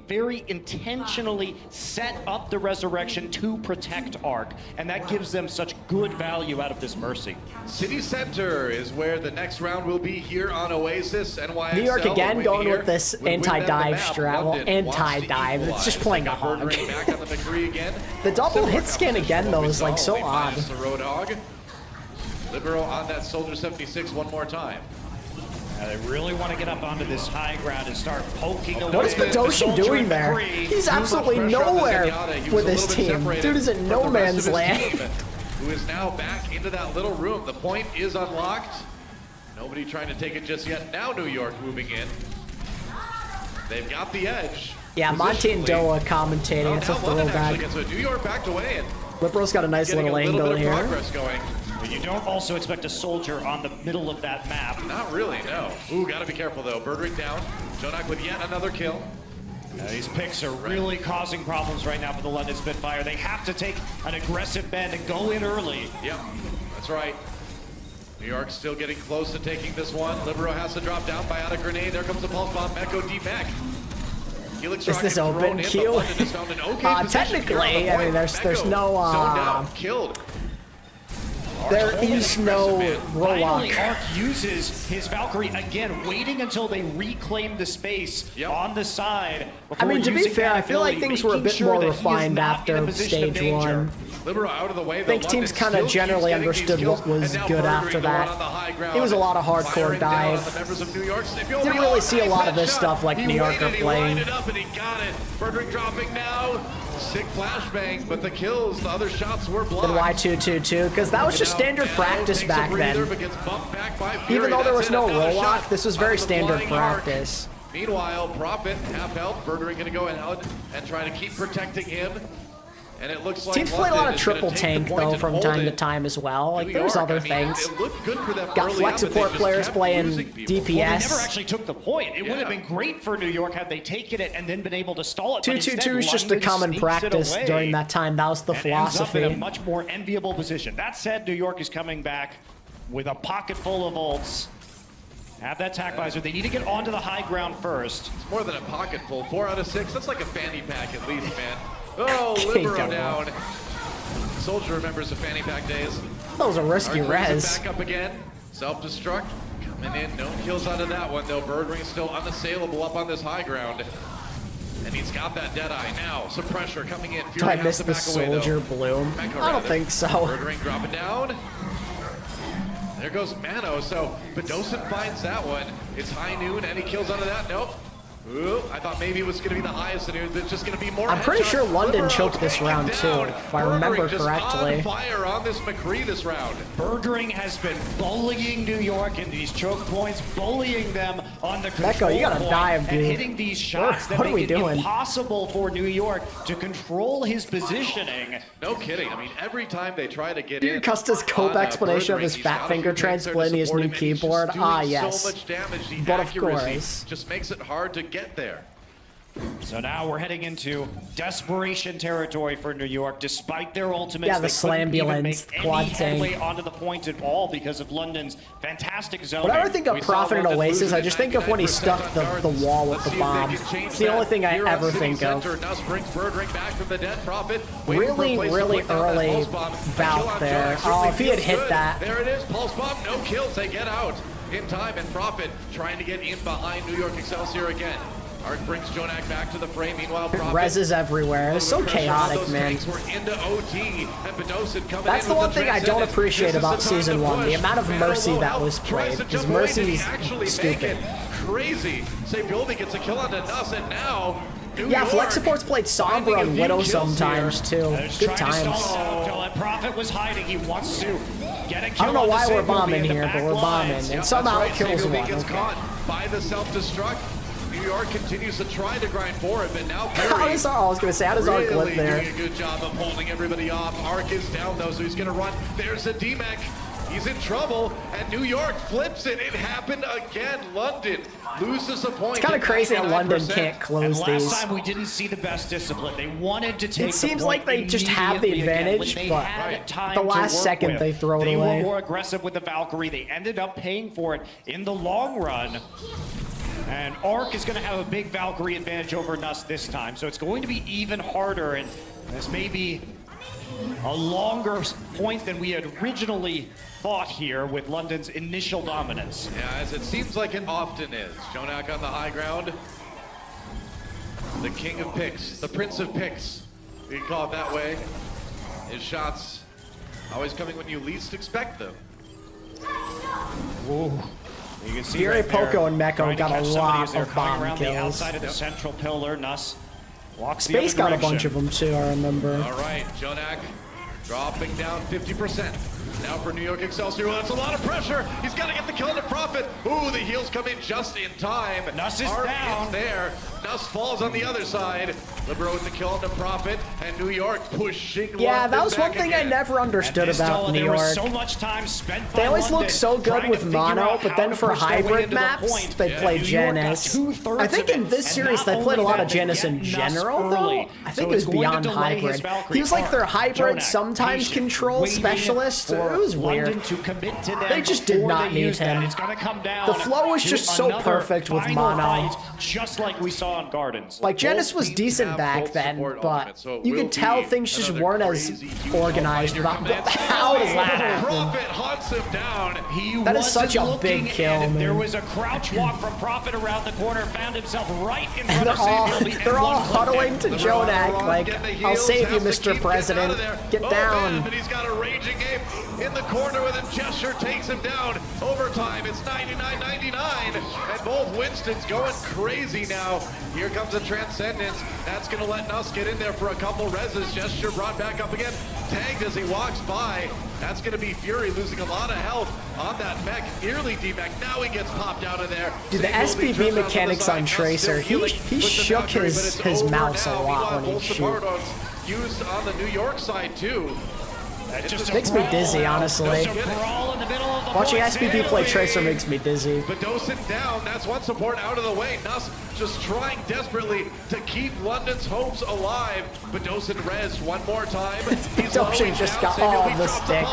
very intentionally set up the resurrection to protect Arc, and that gives them such good value out of this Mercy. City Center is where the next round will be here on Oasis. NYXL. New York again going with this win them the anti-dive map. strat. Well, London wants to anti-dive. It's just equalize. playing a Got hog. Birdring back on the McCree again. The double Similar hit scan composition again, to though, what we is like saw. so They odd. minus the Roadhog. Libero on that Soldier 76 one more time. They really want to get up onto this high ground and start poking away. What is at the Vidoshin Soldier doing and there? McCree. He's Too much absolutely pressure on the nowhere Zenyatta. He was with a his little bit team. separated Dude is in from no the rest man's of his land. team, who is now back into that little room. The point is unlocked. Nobody trying to take it just yet. Now New York moving in. They've got the edge. Yeah, Monty and Positionally. Doa commentating. Oh, It's a now London actually throwback. gets it. New York backed away and Liberal's got a nice getting little a little angle bit of here. progress going. But you don't also expect a soldier on the middle of that map. Not really, no. Ooh, gotta be careful though. Birdring down. Jonak with yet another kill. These picks are really causing problems right now for the London Spitfire. They have to take an aggressive bend and go in early. Yep, that's right. New York still getting close to taking this one. Libero has to drop down by out a grenade. There comes the pulse bomb. Mecco D-Mac. Helix Is this rocket open? thrown in, Q? but London has found an okay position Technically, here on the I mean, point. there's Mecco no, zoned out, killed. There is no Finally, rollock. Arc uses his Valkyrie again, waiting until they reclaim the space Yep. on the side. I mean, to be using fair, that I feel like ability, things were a making bit sure more that he is refined not in a after position of stage danger. one. Libero out of the way. I think teams kind of generally understood what was good after that. It was a lot of hardcore dive. Didn't really see a lot of this stuff like New York are playing. He lined it up and he got it. Birdring dropping now. Sick flashbang, but the kills, the other shots were blocked. Then Y222, because that was just standard practice back then. But gets bumped back by Even though there was Fury. no That's it. Another rollock, shot this was very onto the standard flying arc. practice. Meanwhile, Prophet, half health. Birdering gonna go out and try to keep protecting him. And it looks like Teams play a lot of London is gonna triple take tank the point though and from hold time to it. time as well. Like New there's York, other I mean, things. It looked good for them Got early flex on, but they support just players kept playing losing people. DPS. Well, they never actually took the point. It would have Yeah. been great for New York had they taken it and then been able to stall it. But 2-2-2 instead, is just a London common sneaks it practice away during that time. That was the and ends up in philosophy. a much more enviable position. That said, New York is coming back with a pocket full of ults. Have that tack visor. They need to get onto the high ground first. It's more than a pocket full. 4 out of 6. That's like a fanny pack at least, man. Oh, Okay, Libero come down. Soldier remembers the fanny pack days. That was a risky res. Back up again. Self-destruct. Coming in. No kills out of that one, though. Birdring still unassailable up on this high ground. And he's got that Deadeye now. Some pressure coming in. Do I Fury miss has to the back away, though. soldier bloom? Mecha I don't rather. think so. Birdring dropping down. There goes Mano. So Bedosin finds that one. It's high noon. Any kills out of that? Nope. Ooh, I thought maybe it was going to be the highest, and it's just going to be more. I'm pretty headshots. sure London Libero choked this taken round, too, down. if I remember Birdring just correctly. on fire on this McCree this round. Birdring has been bullying New York in these choke points, bullying them on the control you gotta point, dive, and dude. hitting these shots that What are we make it doing? impossible for New York to control his positioning. No kidding. I mean, every time they try to get in. Dude, Custer's cope on, explanation of Birdring, his he's fat got a finger few tanks there to transplanting his support new him, and he's just keyboard. doing Ah, yes. So much damage. The But of accuracy course. just makes it hard to get there. So now we're heading into desperation territory for New York. Despite their ultimates, Yeah, the they couldn't even Slambulance, make the quad any headway tank. onto the point at all because of London's fantastic zoning. Whenever I think of We saw Prophet and London Oasis, losing I just think of when he 99% stuck on the Gardens. wall with Let's the see if they bomb. can change It's the only that thing I here on ever City think of. Center. Nuss brings Birdring back from the dead. Prophet Really, really early Valk there. Oh, if he had hit that. There it is. Pulse bomb. No kills. They get out in time. And Prophet trying to get in behind New York Excelsior again. Arc brings Jonak back to the frame. Meanwhile, Prophet. Res is everywhere. It's so chaotic, man. We're into OT and Bedosin coming That's in the with one thing I don't transcendence. appreciate This is about the time Season to 1. The push. amount of Mano Mercy low that health, was tries played. to Because jump away. Did he Mercy's actually make stupid. it? Crazy. Sabioldi gets a kill onto Nuss, and now New Yeah, York Flex Support's played Sombra finding a on few Widow kills sometimes, too. There's Good trying to times. stall it out. Prophet was hiding. He wants to get a kill. I don't know on the why we're Sabioldi bombing in the here, back but we're bombing. lines. And Yep, somehow that's it right. kills Sabioldi one. gets Okay. caught by the self-destruct. New York continues to try to grind for it, but now I Fury was gonna say, how does Arc really live there? doing a good job of holding everybody off. Arc is down though, so he's gonna run. There's a D-Mech. He's in trouble, and New York flips it. It happened again. London loses a point. It's kind of crazy that London 99%. can't And close last these. time we didn't see the best discipline. They wanted to take. It seems the like point they just have the immediately again. advantage, When they but had time the to last work second with, they throw it they away. were more aggressive with the Valkyrie. They ended up paying for it in the long run. And Arc is going to have a big Valkyrie advantage over Nuss this time, so it's going to be even harder. And this may be a longer point than we had originally thought here with London's initial dominance. Yeah, as it seems like it often is. Jonak on the high ground. The king of picks, the prince of picks. We can call it that way. His shots always coming when you least expect them. Ooh. You can see Fury, right there, Poco, and Meko trying to got a catch somebody lot as they're of coming bomb around the kills. outside of the central pillar. Nuss walks Space the other got a bunch direction. of them too, I remember. All right, Jonak dropping down 50%. Now for New York Excelsior, well, that's a lot of pressure. He's got to get the kill to Prophet. Ooh, the heals come in just in time. Nuss is Arc down. there. Nuss falls on the other side. Libero with the kill to Prophet, and New York pushing. Yeah, London that was one back thing I again. never understood And this about duel, New there was York. so much time spent by They always look London so good trying with to figure mono, out but how then to for push their way hybrid into the maps, point. they play New York got Janus. 2/3 I think of in it, this and series not they played a only lot that, of they Janus get in Nuss general, though. early. I think So it was it's going to beyond delay his hybrid. Valkyrie He was like arc. their hybrid, Jonak, sometimes patient, control waiting specialist. for It was London weird. to commit to them They just did before not they need use that. him. It's going to come down The flow was to just so another perfect with final mono. fight, just like we saw in Gardens. Like, Janus was teams decent have back both then, support but ultimates, so it you will could tell be things just another weren't as crazy huge organized. fight. How does that happen? Prophet hunts him down. He That is wasn't such a looking, big kill, and There man. was a crouch walk from Prophet around the corner, found himself right in And front of Sabioldi, and they're all one clipped huddling him. to Libero Jonak, on, like, getting the I'll heals, save you, has to Mr. keep President. getting out of Get there. down. But he's got a raging game in the corner with him. Gesture takes him down. Overtime, it's 99-99. And both Winstons going crazy now. Here comes a Transcendence. That's going to let Nuss get in there for a couple reses. Gesture brought back up again. Tagged as he walks by. That's going to be Fury losing a lot of health on that mech. Nearly D-mech. Now he gets popped out of there. Dude, the SPB mechanics on Tracer, he shook his mouse a lot when he shoot. Used on the New York side too. Makes me dizzy, honestly. Watching SPB play Tracer makes me dizzy. Badosin down. That's one support out of the way. Nuss just trying desperately to keep London's hopes alive. Badosin res one more time. Badosin just got the stick.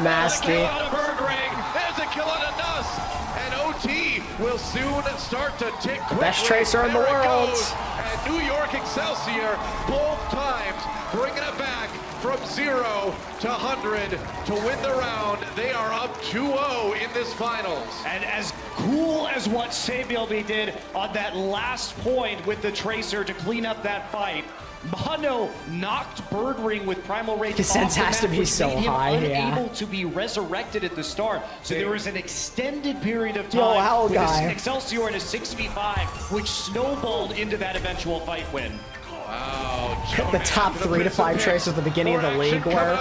Nasty. There's a kill on a Nuss. And OT will soon start to tick quickly. Best Tracer in the world. And New York Excelsior both times bringing it back from 0 to 100 to win the round. They are up 2-0 in this finals. And as cool as what Sabielby did on that last point with the Tracer to clean up that fight, Mono knocked Birdring with Primal Rage. His sense has to be so high, unable to be resurrected at the start. So there was an extended period of time with Excelsior in a 6v5, which snowballed into that eventual fight win. Wow. The top 3 to 5 Tracers at the beginning of the league were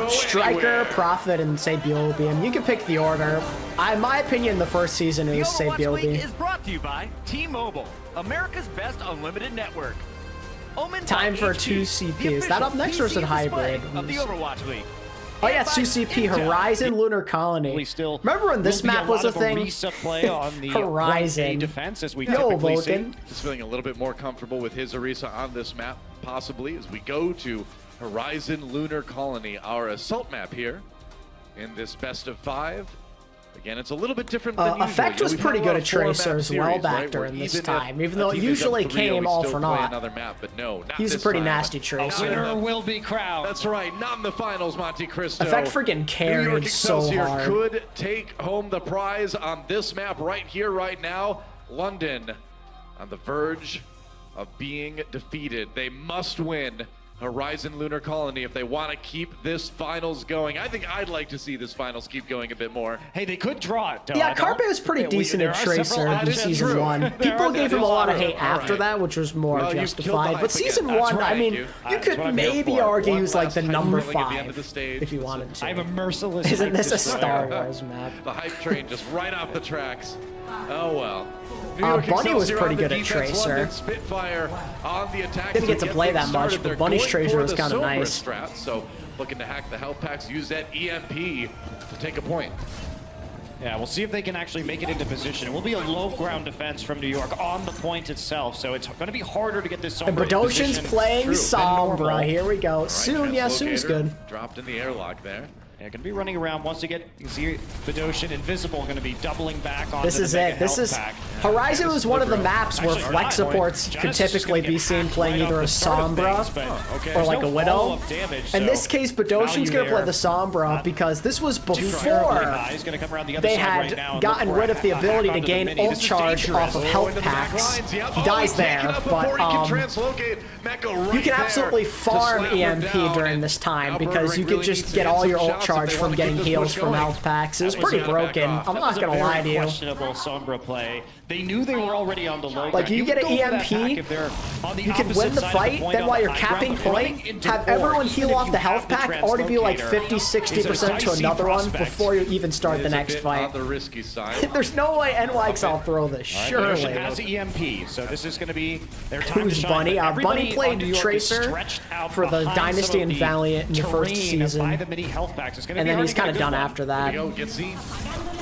Striker, Prophet, and Sabielby. You can pick the order. In my opinion, the first season is Sabielby. The Overwatch League is brought to you by T-Mobile, America's best unlimited network. Time for 2CP. Is that up next or is it hybrid? Of the Overwatch League. Oh yeah, 2CP, Horizon Lunar Colony. Remember when this map was a thing? Horizon. Defense, as we Yo, Vulcan. Just feeling a little bit more comfortable with his Orisa on this map, possibly, as we go to Horizon Lunar Colony, our assault map here in this best of 5. Again, it's a little bit different than usual. Effect was pretty good at Tracer as well back during this time, even though it usually came all for naught. But no, not He's a pretty nasty Tracer. Winner will be crowned. That's right, not in the finals, Monte Cristo. Effect freaking carried so hard. Could take home the prize on this map right here, right now. London on the verge of being defeated. They must win Horizon Lunar Colony if they want to keep this finals going. I think I'd like to see this finals keep going a bit more. Hey, they could draw it. Yeah, Carpe was pretty decent at Tracer in season 1. People gave him a lot of hate after that, which was more justified. But season 1, I mean, you could maybe argue he was like the number 5 if you wanted to. I'm a merciless. Isn't this a Star Wars map? The hype train just right off the tracks. Oh well. Bunny was pretty good at Tracer. Spitfire on the attack. Didn't get to play that much, but Bunny's Tracer was kind of nice. So looking to hack the health packs, use that EMP to take a point. Yeah, we'll see if they can actually make it into position. It will be a low ground defense from New York on the point itself, so it's going to be harder to get this Sombra. And Badoshin's playing Sombra. Here we go. Soon, yeah, Soon's good. Dropped in the airlock there. Yeah, going to be running around. Once you can see Badoshin Invisible going to be doubling back on. This is it. This is Horizon was one of the maps where flex supports could typically be seen playing either a Sombra or like a Widow. In this case, Badoshin's going to play the Sombra because this was before they had gotten rid of the ability to gain ult charge off of health packs. He dies there, but you can absolutely farm EMP during this time because you could just get all your ult charge from getting heals from health packs. It was pretty broken. I'm not gonna lie to you. Questionable Sombra play. They knew they were already on the low. Like you get an EMP, you can win the fight. Then while you're capping point, have everyone heal off the health pack. Already be like 50-60% to another one before you even start the next fight. The risky side. There's no way NYXL throw this. Surely. Has EMP, so this is going to be their time to shine. Bunny? Bunny played Tracer for the Dynasty and Valiant in the first season. And then he's kind of done after that.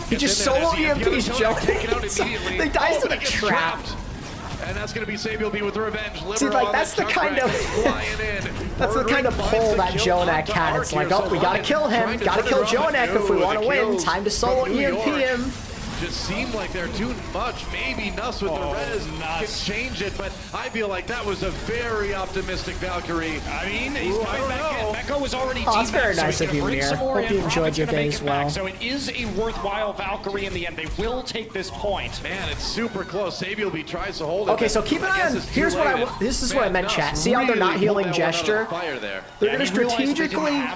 He just solo EMPs Joe. They dies to the trap. And that's going to be Sabielby with revenge. See, like that's the kind of pull that Jonak had. It's like, oh, we gotta kill him. Gotta kill Jonak if we want to win. Time to solo EMP him. just seem like they're too much. Maybe Nuss with the res can change it, but I feel like that was a very optimistic Valkyrie. I mean, he's coming back in. Mecco was already it's very nice of you, Mir. Hope you enjoyed your day as well. So it is a worthwhile Valkyrie in the end. They will take this point. Man, it's super close. Sabielby tries to hold it. Okay, so keep an eye on. Here's what this is what I meant, chat. See how they're not healing gesture? They're gonna strategically, I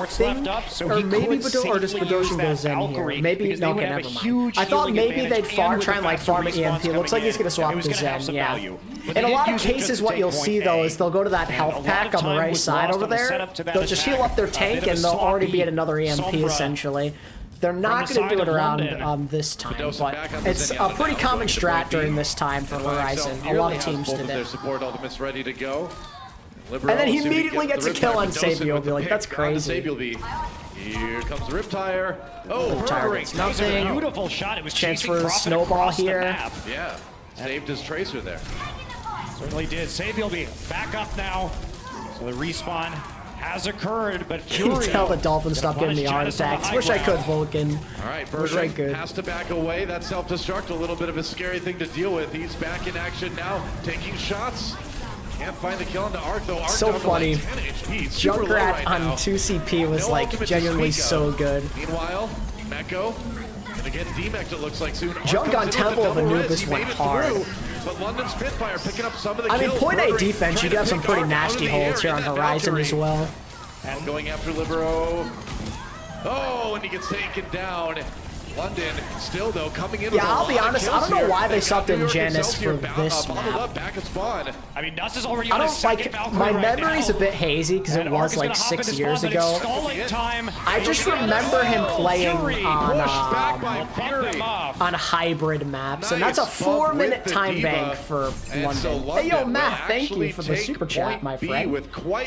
think, or maybe Badoshin goes in here. Maybe no, okay, never mind. I thought maybe they'd try and like farm an EMP. Looks like he's gonna swap to Zen. Yeah. In a lot of cases, what you'll see though is they'll go to that health pack on the right side over there. They'll just heal up their tank and they'll already be at another EMP essentially. They're not going to do it around this time, but it's a pretty common strat during this time for Horizon. A lot of teams did their it. support ultimates ready to go. And then he immediately gets a kill on Sabielby. Like, that's crazy. Here comes Riptire. Oh, Riptire gets nothing. Beautiful shot. It was chance for a snowball here. Yeah, saved his tracer there. Certainly did. Sabielby back up now. So the respawn has occurred, but you can tell the Dolphins stopped getting the heart attacks. Wish I could, Vulcan. All right, Birdring has to back away. That self-destruct, a little bit of a scary thing to deal with. He's back in action now, taking shots. Can't find the kill into Arc, though. Arc so funny. Like 10 HP. Junkrat on 2CP was like genuinely so good. Meanwhile, Mecco gonna get DMEC'd, it looks like soon. Junk on Temple of Anubis went hard. But London Spitfire picking up some of the kills. I mean, point A defense, you do have some pretty nasty nasty holds here on Horizon as well. And going after Libero. Oh, and he gets taken down. London still though coming in. Yeah, I'll be honest. I don't know why they subbed in Janus for this map. Back at spawn. I mean, Nuss is already I don't like. My memory's a bit hazy because it was like 6 years ago. I just remember him playing on hybrid maps, and that's a 4-minute time bank for London. Hey, yo, Matt, thank you for the super chat, my friend.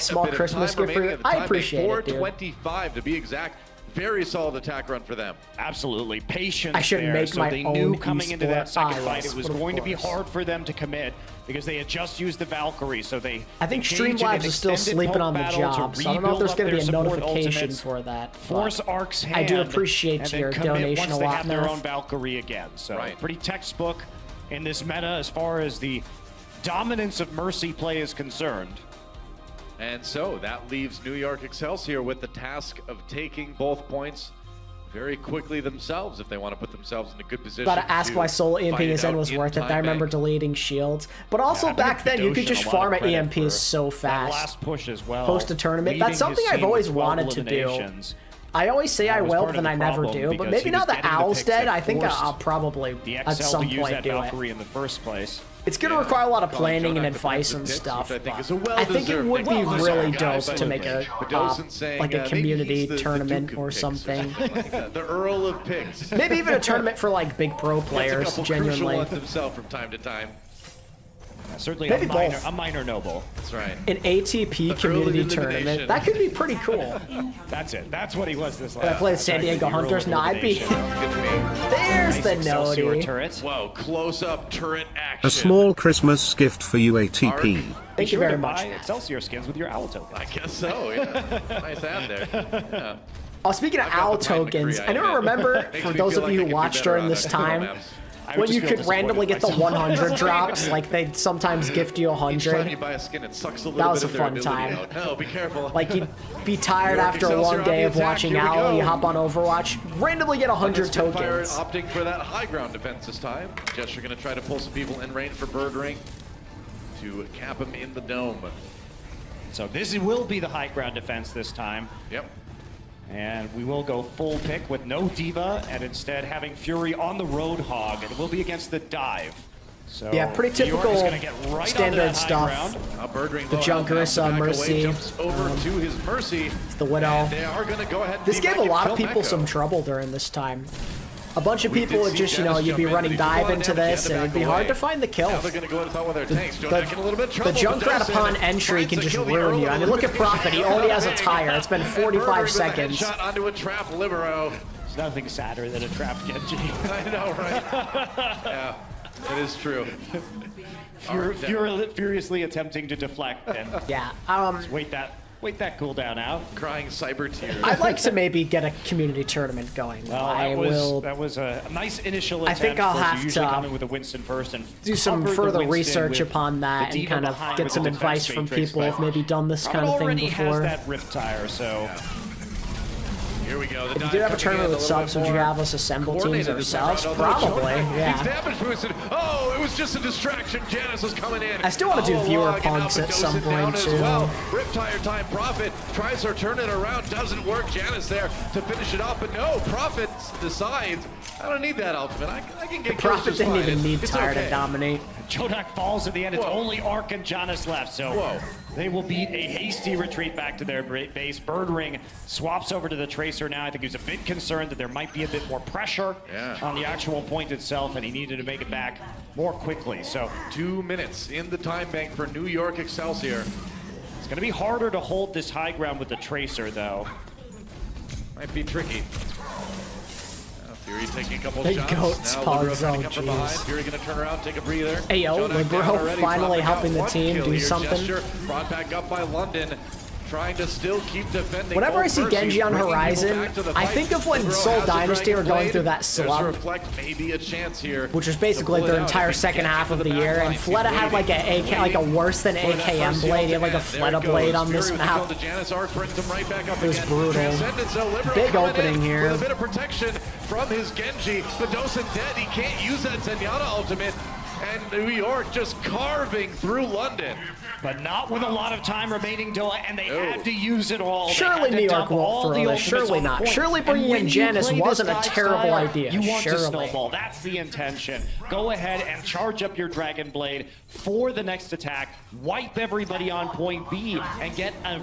Small Christmas gift for you. I appreciate it, dude. 4:25 to be exact. Very solid attack run for them. Absolutely. Patience. I should make my they own knew coming into that second fight it was of going to be course. hard for them to commit because they had just used the Valkyrie, so they I think Streamlabs is still sleeping on the job, so I don't know if there's going to be a notification for that. Force Arc's hand, I do appreciate your donation a lot, once they have their Murph. own Valkyrie again. So right. Pretty textbook in this meta as far as the dominance of Mercy play is concerned. And so that leaves New York Excelsior with the task of taking both points very quickly themselves if they want to put themselves in a good position. Gotta ask why solo EMPing his end was worth it. I remember deleting shields. But also back then, you could just farm at EMPs so fast. Last push as well. Post a tournament. That's something I've always wanted to do. I always say I will, but then I never do. But maybe now that Owl's dead, I think I'll probably at some point do it. In the first place. It's going to require a lot of planning and advice and stuff. I think it would be really dope to make a like a community tournament or something. The Earl of Pigs. Maybe even a tournament for like big pro players, genuinely. Himself from time to time. Certainly maybe a minor noble. That's right. An ATP community tournament. That could be pretty cool. That's it. That's what he was this last. I played San Diego Hunters. No, I'd be. There's the Nodi. Whoa, close up turret action. A small Christmas gift for you, ATP. Thank you very much. Excelsior skins with your owl token. I guess so, yeah. Nice ad there. Yeah. Oh, speaking of owl tokens, I never remember, for those of you who watched during this time, when you could randomly get the 100 drops, like they'd sometimes gift you 100. You buy a skin, it sucks a little that was bit a fun time. No, be careful. Like you'd be tired after a long day of watching Owl, you hop on Overwatch, randomly get 100 tokens. Opting for that high ground defense this time. Jester gonna try to pull some people in range for Birdring to cap him in the dome. So this will be the high ground defense this time. Yep. And we will go full pick with no Diva and instead having Fury on the Roadhog. And it will be against the dive. So yeah, pretty typical right standard stuff. The Junkertown on Mercy. Jumps over to his Mercy. It's the Widow. They are gonna go ahead. This gave a lot of people some trouble during this time. A bunch of people would just, you know, you'd be running dive into this, and it'd be hard to find the kill. The Junkrat upon entry can just ruin you. I mean, look at Prophet. He only has a tire. It's been 45 seconds. Shot onto a trap, Libero. There's nothing sadder than a trap Genji. I know, right? Yeah, it is true. Furiously attempting to deflect and yeah. wait that Wait that cooldown out. Crying cyber tears. I'd like to maybe get a community tournament going. Well, that was a nice initial attempt. I think I'll have usually to come in with a Winston first and do some cover the further Winston research with upon that the and diva kind of behind get with some the advice defense from matrix, people but who've maybe done this kind Robin of thing already before. has that Rift Tire, so Here we go. The If you dive did have a coming tournament in with little subs, bit would you more have us assemble teams coordinated this time ourselves? around, although Probably, Jordan yeah. keeps damage boosted. Oh, it was just a distraction. Janice was coming in. I still wanna do all viewer along, and punks now at some Bedosen down point, as too. Well. Riptire time. Prophet tries to turn it around. Doesn't work. Janice there to finish it off, but no. Prophet decides, I don't need that ultimate. I can get kills Prophet just didn't fine. even need It's Tire okay. to dominate. Jonak falls at the end. It's Whoa. only Ark and Jonas left, so Whoa. they will beat a hasty retreat back to their base. Birdring swaps over to the Tracer now. I think he was a bit concerned that there might be a bit more pressure on the actual point itself, and he needed to make it back more quickly. So 2 minutes in the time bank for New York Excelsior. it's going to be harder to hold this high ground with the Tracer, though. Might be tricky. Fury taking a couple Big shots. goats, Now Pog Libero zone, coming up from behind. jeez. Fury gonna turn around, take a breather. Hey, yo, Jonak down Libero already, finally Prophet helping got the one team kill do here. something. Gesture brought back up by London. Trying to still keep defending. Whenever I Both see Mercies Genji on bringing people Horizon, back to the I fight. think of when Libero Seoul has a Dynasty were Dragon going through Blade. that There's slump, a Reflect, maybe a chance here. which was basically to pull their it out. entire If they second get half to of the back year, line, and Fleta had like a worse than for that AKM first blade. He had kill like a to end. There Fleta it blade goes. on this Fury with the map. kill to Janice. Arc brings him right back up It was again. brutal. Transcendence, so Libero Big coming opening in here. with a bit of protection from his Genji. Bedosen dead. He can't use that Zenyatta ultimate. And New York just carving through London. But not with a lot of time remaining, Doa, and they had to use it all. They Surely had to New York dump all won't the throw this. ultimates Surely on the not. point. Surely And bringing when in you Janice play wasn't this a dive terrible style, idea. You want to Surely. snowball. That's the intention. Go ahead and charge up your Dragon Blade for the next attack. Wipe everybody on point B and get a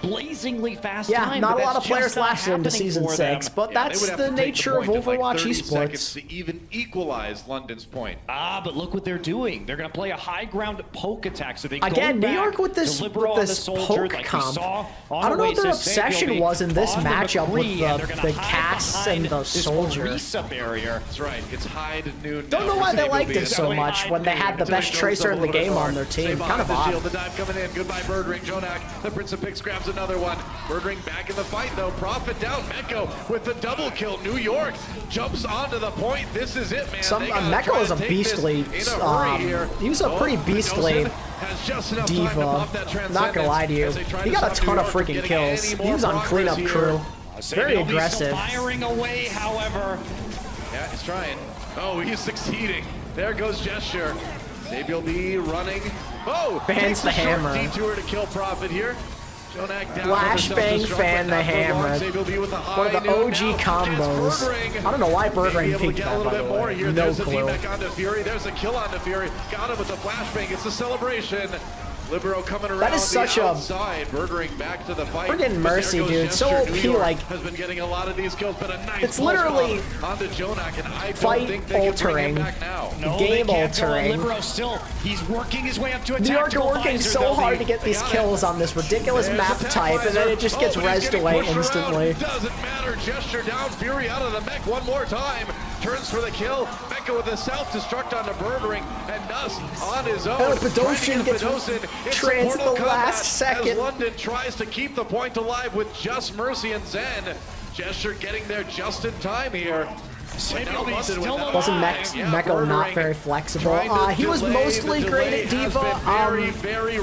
blazingly fast Yeah, time. not but a lot that's of players just not lasted into happening Season for 6, them. but Yeah, they that's would have the to take nature of point in, like, Overwatch 30 esports. seconds to even equalize London's point. But look what they're doing. They're going to play a high ground poke attack. So they Again, go New back York with to this Libero on the soldier, poke like we comp. saw on I don't know what their Oasis. They'll obsession be was in this on the matchup with McCree, and they're gonna the hide casts behind and the this soldier. Orisa barrier. That's right. It's Hyde noon. Don't know why they liked it so much when they had the best tracer in the game on their team. Kind of The odd. shield, the dive coming in. Goodbye, Birdring. Jonak, the Prince of Picks grabs another one. Birdring back in the fight, though. Prophet down. Meko with the double kill. New York jumps onto the point. This is it, man. They gotta Meko try was a and take this beastly. in a hurry here. He was a pretty beastly Bedosen has just enough time to diva. pop that Not Transcendence gonna lie to you, as they try he to got a stop New ton of York from freaking getting kills. any He more was on progress cleanup here. crew. Very Sabielby aggressive. Still firing away, however. Yeah, he's trying. Oh, he's succeeding. There goes Gesture. Sabielby running. Oh! Bans takes the a short hammer. detour to kill Prophet here. Jonak down. Flashbang fan the hammer. One of the OG combos. I don't know why Birdring picked that, by the way. No There's a clue. D-Mech onto Fury. There's a kill onto Fury. Got him with the flashbang. It's a celebration. Libero coming around is such the a- outside. Birdring back to the fight. Friggin' But there Mercy, goes dude. So Gesture. OP, New York like- has been getting a lot of these kills, but a nice It's pulse literally bomb onto Jonak, and I don't fight think they can bring altering. him back now. No, Game they can't go on altering. Libero still. He's working his way up to a New York are tactical working visor, so though. hard to get these kills on this ridiculous There's map the tech type, and then visor. it just gets Oh, but he's rezzed getting away pushed around. instantly. Doesn't matter. Gesture down. Fury out of the mech one more time. Turns for the kill. Mecca with a self-destruct onto Birdring, and Nuss on his own. Oh, Trying to Bedosen get gets Bedosen. It's a trans Mortal the last Kombat second. As London tries to keep the point alive with just Mercy and Zen. Gesture getting there just in time here. Sabielby still alive. Wasn't Meko not very flexible? He was mostly great at Diva.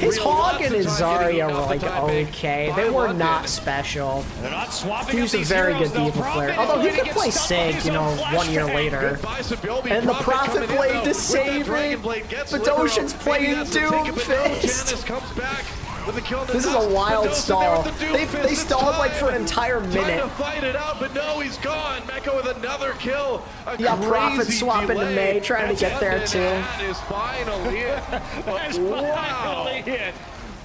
His Hog and his Zarya were like okay. They were not special. They're not swapping He up was a these very heroes, good though. Diva Prophet player. is Although he going to could get play stuck on Sync, his you know, own 1 year flashbang. later. Goodbye, Sabielby. And the Prophet Prophet coming in, blade though, to with that save Dragon it. Blade gets Bedosen's Libero. playing Maybe that's the ticket, but no, Doomfist. Janice comes back with the kill. This is a wild stall. They stalled like for an entire Trying minute. to fight it out, but no, he's gone. Mecca with another kill. A Yeah, Prophet crazy swapping to delay. May, trying to get there, London, too. That is finally it. That's Wow. finally it.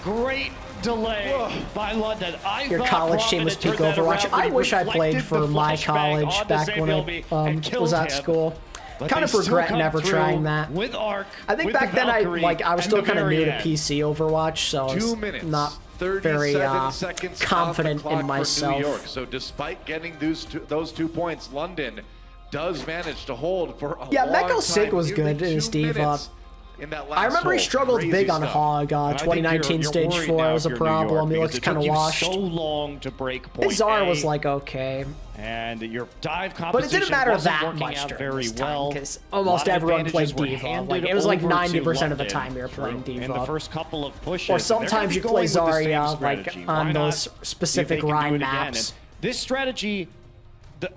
Great delay by London. Your college team was peak Overwatch. I wish I played for my college back when I was at school. Kind of regret never trying that. With Arc, I think with back the then Valkyrie, I was and still the kind of very new to end. PC Overwatch, so I 2 was minutes. not 37 very seconds confident off the clock in myself. For New York. So despite getting those 2 points, London does manage to hold for a Yeah, long Meko Sig time, was nearly good in his 2 Diva. minutes. in that last I remember he hole. struggled Crazy big on stuff. Hog. I think 2019 you're stage worried 4 now was if a you're New York problem. He because looked it kind of took you washed. so long to break point Bizarre A, was like okay. and your dive But it composition didn't matter wasn't that working much out during very this time well. because A almost lot of everyone played advantages were Diva. handed Like it was like over to 90% of the London time you're playing in the Diva. first couple of pushes. Or and they're gonna sometimes be you going play with the same Zarya like strategy. on Why those not specific see if they can do Rhine it again? maps. And this strategy,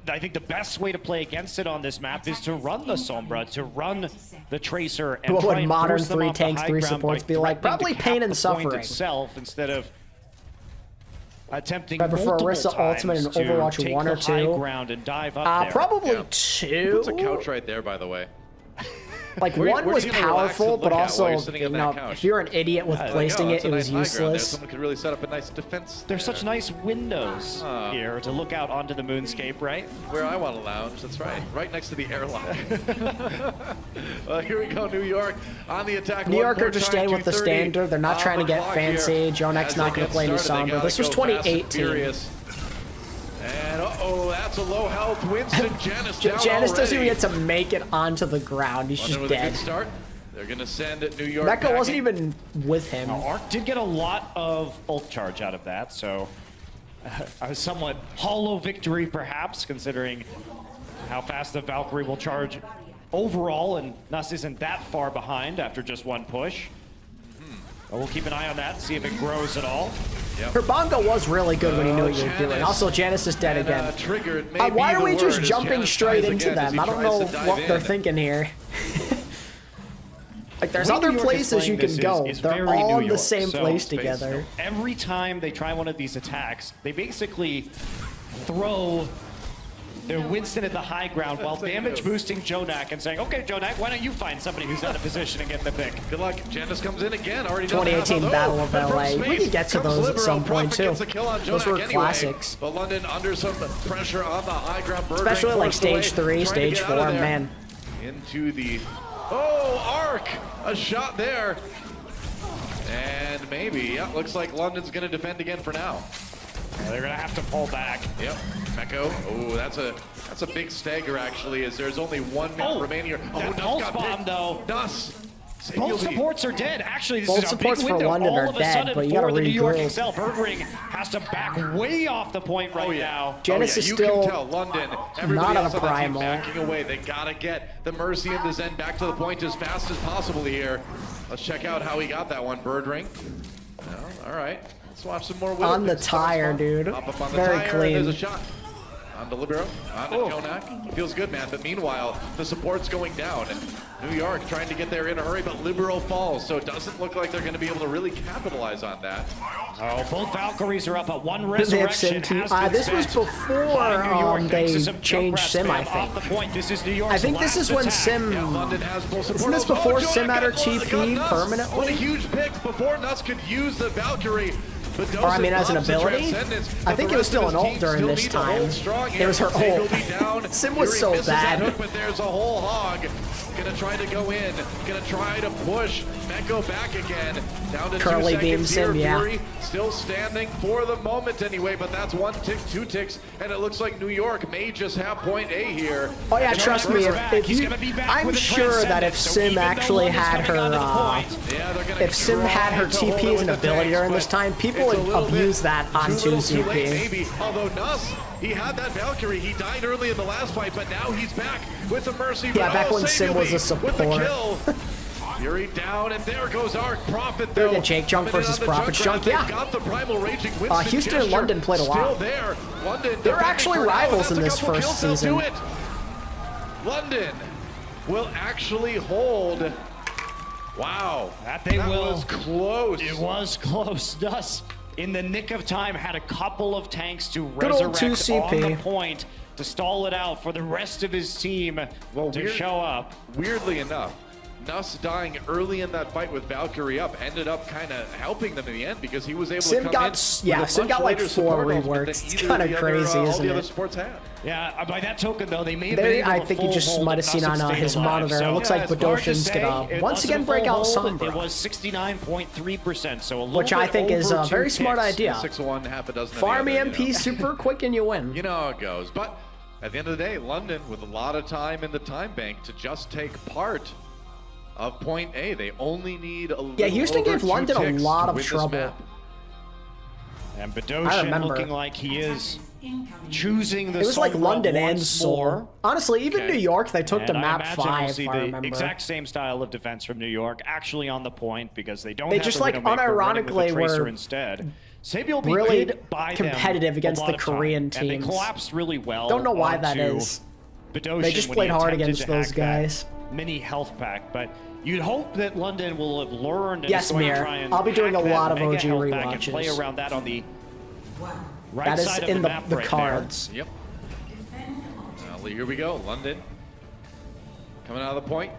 I think the best way to play against it on this map is to run the Sombra, to run the Tracer, and What try would and modern force them 3 off the tanks, high 3 ground supports by be like? threatening Probably to pain cap and the point suffering. itself instead of attempting I prefer multiple Orisa Ultimate in times to Overwatch take 1 or the high 2. ground and dive up there. Probably Yeah. 2. It's a couch right there, by the way. Like Where- 1 where was do you relax powerful, and but look at also, while you're sitting on you that know, couch? if you're an idiot with Like, placing oh, it, it's a it nice was high ground there. useless. Someone could really set up a nice defense. There's such nice windows Oh. here to look out onto the moonscape, right? Where I want to lounge, that's right. Right next to the airlock. Here we go, New York on the attack. New One York more are just time, staying with the 2:30 standard. They're not on trying to the get clock fancy. here. Jonek's As not they going to get play any started, they Sombra. gotta This was go fast and 2018. furious. And uh-oh, that's a low health Winston. Janice down Janice doesn't even already. get to make it onto the ground. He's London just with a dead. good start. They're going to send it New York. Mecha wasn't packing. even with him. Now, Arc did get a lot of ult charge out of that, so a somewhat hollow victory perhaps, considering how fast the Valkyrie will charge overall, and Nuss isn't that far behind after just one push. But we'll keep an eye on that, see if it grows at all. Her bongo was really good when he knew what you were doing. Janice. Also, Janice is dead And, again. triggered may Why be are the we word just as jumping Janice straight tries into again as them? he I don't tries know to dive what they're in. thinking here. Like, there's The way other New York is places you playing can this go. is They're very all New in the York, same so place space. together. Every time they try one of these attacks, they basically throw their Winston at the high ground while they damage do. boosting Jonak and saying, okay, Jonak, why don't you find somebody who's out of position and get the pick? Good luck. Janice comes in again. Already done 2018 half Battle of but from LA. We space can get to comes those at Libero. some point, Prophet too. gets a kill on Those Jonak were anyway. classics. But London under some pressure on the high ground. Bird Especially ring like forced away, stage 3, trying to stage get 4, out of there. man. Into the... Oh, Arc! A shot there. And maybe, yeah, looks like London's going to defend again for now. They're gonna have to pull back. Yep, Meko. Oh, that's a big stagger actually, as there's only 1 minute remaining here. Oh, That Nuss pulse got bomb picked. though. Nuss. Save Both your lead. supports are dead. Actually, this Both is a big supports for window. London All are of a dead, sudden, but you gotta for the New York regroup. XL, Birdring has to back way off the point right now. Janice Oh, yeah, is you still can tell London, everybody not on else a on that team primal. backing away. They gotta get the Mercy and the Zen back to the point as fast as possible here. Let's check out how he got that one. Bird ring. No, all right. Let's watch some more. On the tire, dude. Up on the Very tire, clean. and there's a shot. On the Libero, on to Jonak. Feels good, man. But meanwhile, the support's going down. And New York trying to get there in a hurry, but Libero falls. So it doesn't look like they're going to be able to really capitalize on that. Oh, both Valkyries are up at one Did they have resurrection. Sim has too? been This was spent before by New York, thanks to they some changed Junkrat Sim, I spam off think. the point. This is New York's I think this last is when attack. Sim... Yeah, London has full support. Isn't this Oh, before Jonak Sim had her got one. TP Got Nuss. permanently? What a huge pick before Nuss could use the Valkyrie. But Or, I mean, as an loves the ability? transcendence, I but think the it was rest still of an his ult team during still this need to hold time. strong It here. was her Zay will ult. be down. Sim was Fury so misses that bad. hook, but there's a whole hog. Gonna try to go in. Gonna try to push. Meko back again. Down to Curly 2 beam seconds here. Sim, yeah. Fury still standing for the moment anyway, but that's 1 tick, 2 ticks, and it looks like New York may just have point A here. Oh yeah, And trust Numbers me. are If, back. if He's you, gonna be back I'm with a sure that if transcendence, so Sim even though actually London's had coming her, onto the point, Yeah, they're gonna if Sim had her try to hold TP it as an with the ability tanks, during this but time, people it's a would little abuse bit that too onto little too late, ZP. maybe. Although Nuss, he had that Valkyrie. He died early in the last fight, but now he's back with the Mercy. Yeah, back when Save Sim was a with the support. kill. Fury down, and there goes Arc. Prophet, They're though. the Jake Jump coming in versus on the Prophet Junkrat. Junk, yeah. They've got the Primal Raging Winston Houston and gesture London played a lot. Still there. London They were defending actually for now. rivals in That's this a couple first kills. They'll season. do it. London will actually hold. Wow. That they will. was close. It was close. Nuss, in the nick of time, had a couple of tanks to Good old resurrect 2 on CP. the point to stall it out for the rest of his team to show up. Weirdly enough, Nuss dying early in that fight with Valkyrie up ended up kind of helping them in the end because he was able Sim to come got- in with yeah, a Sim much got, like, later 4 support ultimate than reworks. It's either kinda of the other, crazy, all isn't the other it? supports had. Yeah, by that token, though, they may have There, been able I to think you full just hold might have seen Nuss's on stay his alive. monitor. So, It looks yeah, like it's hard to Badoshin's say. gonna It once wasn't again a break full out hold. It Sombra, was 69.3%, so a little which I bit think is over a very 2 smart ticks. idea. 6-1, half a dozen. Farm of the other, EMP you know. super quick and you win. You know how it goes. But at the end of the day, London with a lot of time in the time bank to just take part of point A. They only need a little Yeah, Houston over gave 2 London a ticks lot to of win this trouble. map. And I Badoshin remember. looking like he is choosing the It was like somewhat London and once Seoul. more. Honestly, even Okay. New York, they took And to I map imagine 5, we'll see if I the remember. exact same style of defense from New York, actually on the point because they don't They have just, the like, Widowmaker running with the unironically Tracer were instead. Sabiel really did buy competitive them against a the lot of time, Korean and they teams. collapsed really well. Don't know why that onto is. Badoshin They just when played he hard attempted against to those hack that guys. mini health pack, but you'd hope that London will have learned and Yes, is going Mir. to try and I'll be doing hack a that lot of mega OG health pack and play rewatches. around that on the right That is side of in the map the right cards. Yep. Here we go. London coming out of the point.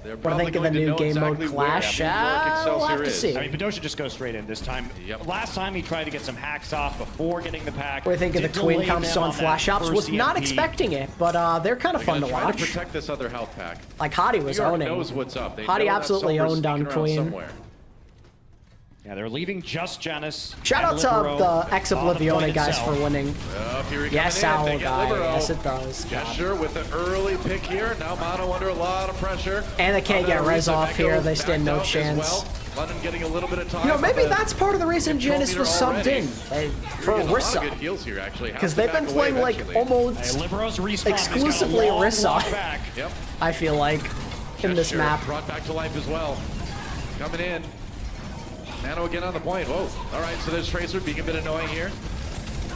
They're What I probably think of the going to new know game mode exactly where clash. New York We'll Excelsior have to is. see. there. I mean, Badoshin just goes straight in this time. Yep. Last time he tried to get some hacks off before getting the pack. What do you think of the Did Queen delay comps them on that flash ups? first Was not EMP. expecting it, but they're kind of They're fun gonna to try watch. to protect this other health pack. Like Hottie New was York owning. knows what's up. They Hottie know that absolutely Sober's owned on sneaking around Queen. somewhere. Yeah, they're leaving just Janice. Shout and out to Libero the Ex on the point Oblivione guys itself. for winning. Here he Yes, comes in. Owl They get guy. Libero. Yes, it does. God. Gesture with the early pick here. Now Mono under a lot of pressure. And they can't get res off here. They stand no chance. London getting a little bit of time. You know, maybe but that's part of the reason control Janice was meter subbed already. in for Getting a lot of good Rissa. heals here, actually. Because Has to they've been back away playing like eventually. almost Hey, Libero's respawn. exclusively He's got a long Rissa. walk back. Yep. I feel like, in this Gesture map. brought back to life as well. Coming in. Nano again on the point. Whoa. All right, so there's Tracer being a bit annoying here.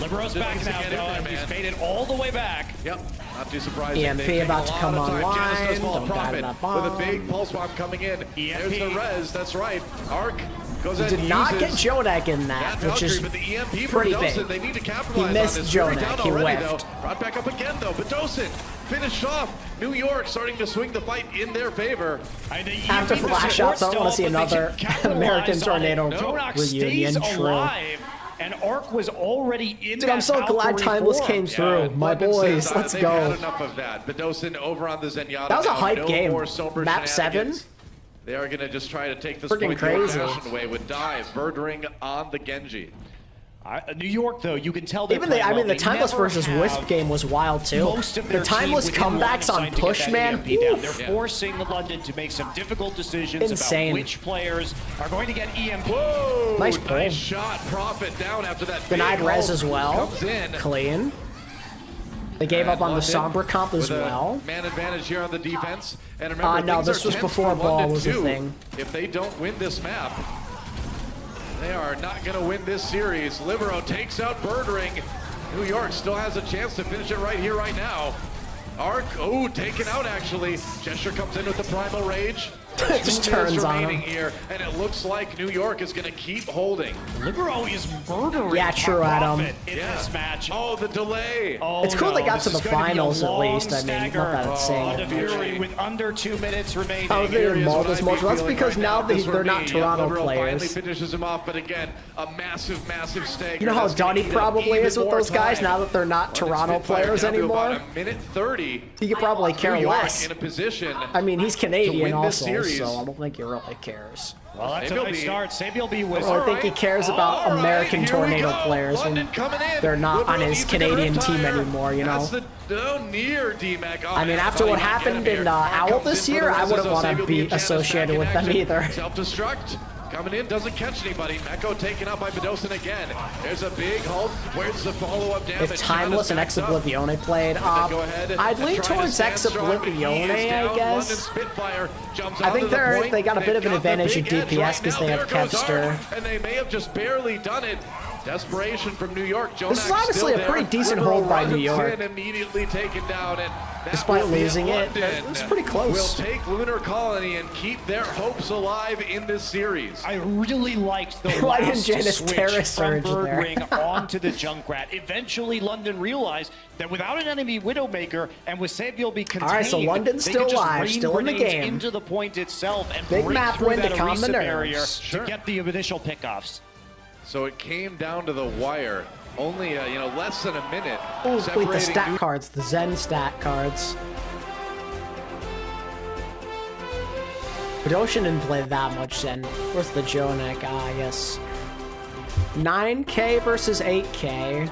Libero's back Needs to now, get in though, there, and he's man. made it all the way back. Yep, not too surprising. EMP They've taken about a to lot come of time. Janice online. does fall Don't die to profit that bomb. with a big pulse bomb coming in. There's the res, that's right. Arc goes in Did and not get uses Jonak in that, which Valkyrie, is but the EMP pretty from Badoshin, big. they need to capitalize He missed on this. Very Jonak. down He already, whiffed. though. Brought back up again, though. Badoshin finished off. New York starting to swing the fight in their favor. After flash ups, I want to see another American Tornado Jonak reunion. stays True. alive, and Arc was already in Dude, I'm that so glad Valkyrie Timeless form. came through. My London boys, says, let's they've go. had enough of that. Badoshin over on the Zenyatta. That was a now. hype No game. more sober Map 7? shenanigans. They are going to just try to take this Freaking point crazy. the old-fashioned way with dive, birdering on the Genji. New York, though, you can tell they're Even the, playing I mean, well. the They Timeless never versus have Wisp game was wild too. most of The their Timeless team within line of comebacks on sight to get push, that man. EMP down. Oof. They're forcing London to make some difficult decisions Insane. about which players are going to get EMP. Whoa! Nice pull. shot. Profit down after that. Denied big res ult as well. Comes in. Clean. They gave up on the Sombra comp as with a well. Man advantage here on the defense. And remember, No, things this are was tense before for ball London, was a too. thing. If they don't win this map, they are not going to win this series. Libero takes out Birdring. New York still has a chance to finish it right here, right now. Arc, taken out actually. Gesture comes in with the Primal Rage. Just 2 turns minutes on remaining him. here, and it looks like New York is going to keep holding. Libero is murdering Yeah, true, Adam. Profit in this match. Oh, the delay. Oh, It's cool they got this to the is gonna be a finals at long least. I mean, stagger. not that it's saying On it the much. Fury with under 2 minutes remaining. Oh, they Here is mauled what as I'd much. be That's feeling because right now This they're for not me. Toronto Libero finally players. finishes him off, but again, a massive stagger. You know how That's gonna Donnie eat up probably even is with more those guys time. now that they're not London Toronto Spitfire players down to anymore? about a minute 30. He could probably care New York less. in a position. I mean, he's win Canadian this also, series. so I don't think he really cares. Well, that's a Sabiel nice B. start. Sabiel B was. I think he cares about All right, American here we Tornado go. players London when coming in. they're not on Libero his needs to get Canadian enough team tire. anymore, you know? That's the near DMAC. I mean, after what happened in Owl this year, I wouldn't want to be associated with them either. Self-destruct. Coming in, doesn't catch anybody. Meko taken out by Badoshin again. There's a big halt. Where's the follow-up damage? If Timeless and Ex Oblivione played, Go ahead I'd and lean try to towards stand Ex strong, but he is Oblivione, I down. London guess. Spitfire jumps I think onto the point. they got a bit of an They've got the advantage at big edge DPS right because now. they have There goes Kevster. Arc, and they may have just barely done it. Desperation from New York. This is Jonak's honestly still a pretty there. decent Libero hold by runs New York. in, immediately taken down, and that Despite will be losing it, London. it's pretty close. Will take Lunar Colony and keep their hopes alive in this series. I really liked the Why didn't last Janice switch Terra from surge there? Birdring onto the Junkrat. Eventually, London realized that without an enemy Widowmaker and with Sabiel be contained, right, so London's they still could just alive, rain still in the grenades game. into the point itself and Big break map through win to that calm the Orisa nerves. barrier Sure. to get the initial pickoffs. So it came down to the wire. Only less than a minute. Oh, wait, the separating stat New- cards, the Zen stat cards. Badoshin didn't play that much Zen. Where's the Jonak? Ah, yes. 9K versus 8K.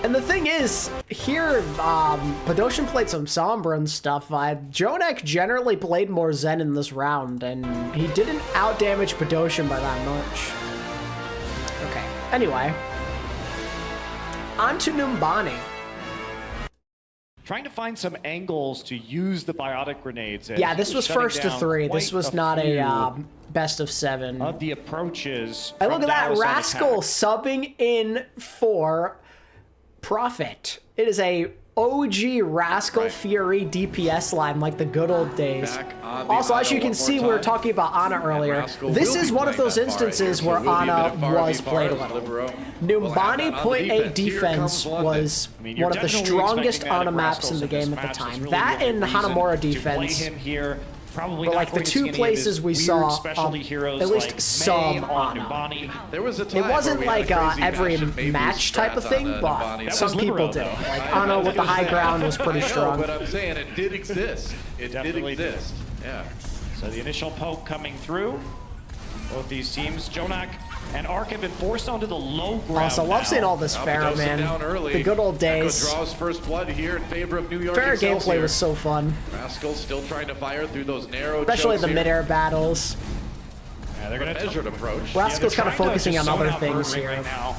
And the thing is, here, Padoshin played some Sombra and stuff. Jonak generally played more Zen in this round, and he didn't outdamage Padoshin by that much. Okay, anyway. On to Numbani. Trying to find some angles to use the biotic grenades. Yeah, this was first to 3. This was not a best of 7. Of the approaches. And look at that, Rascal subbing in for Prophet. It is a OG Rascal Fury DPS line like the good old days. Also, as you can see, we were talking about Ana earlier. This is one of those instances where Ana was played a little. Numbani point A defense was one of the strongest Ana maps in the game at the time. That and Hanamura defense. Probably but like the 2 places we saw, at least like some Ana. There was a time it wasn't like every match type of thing, but some people did. Like Ana with the high ground was pretty strong. But I'm saying it did exist. It did exist. Yeah. So the initial poke coming through. Both these teams, Jonak and Arc have been forced onto the low ground. Also, love seeing all this Pharah, man. The good old days. Draws first blood here in favor of New York. Pharah gameplay was so fun. Rascal still trying to fire through those narrow. Especially the mid-air battles. Yeah, they're going to measured approach. Rascal's kind of focusing on other things here. Right now.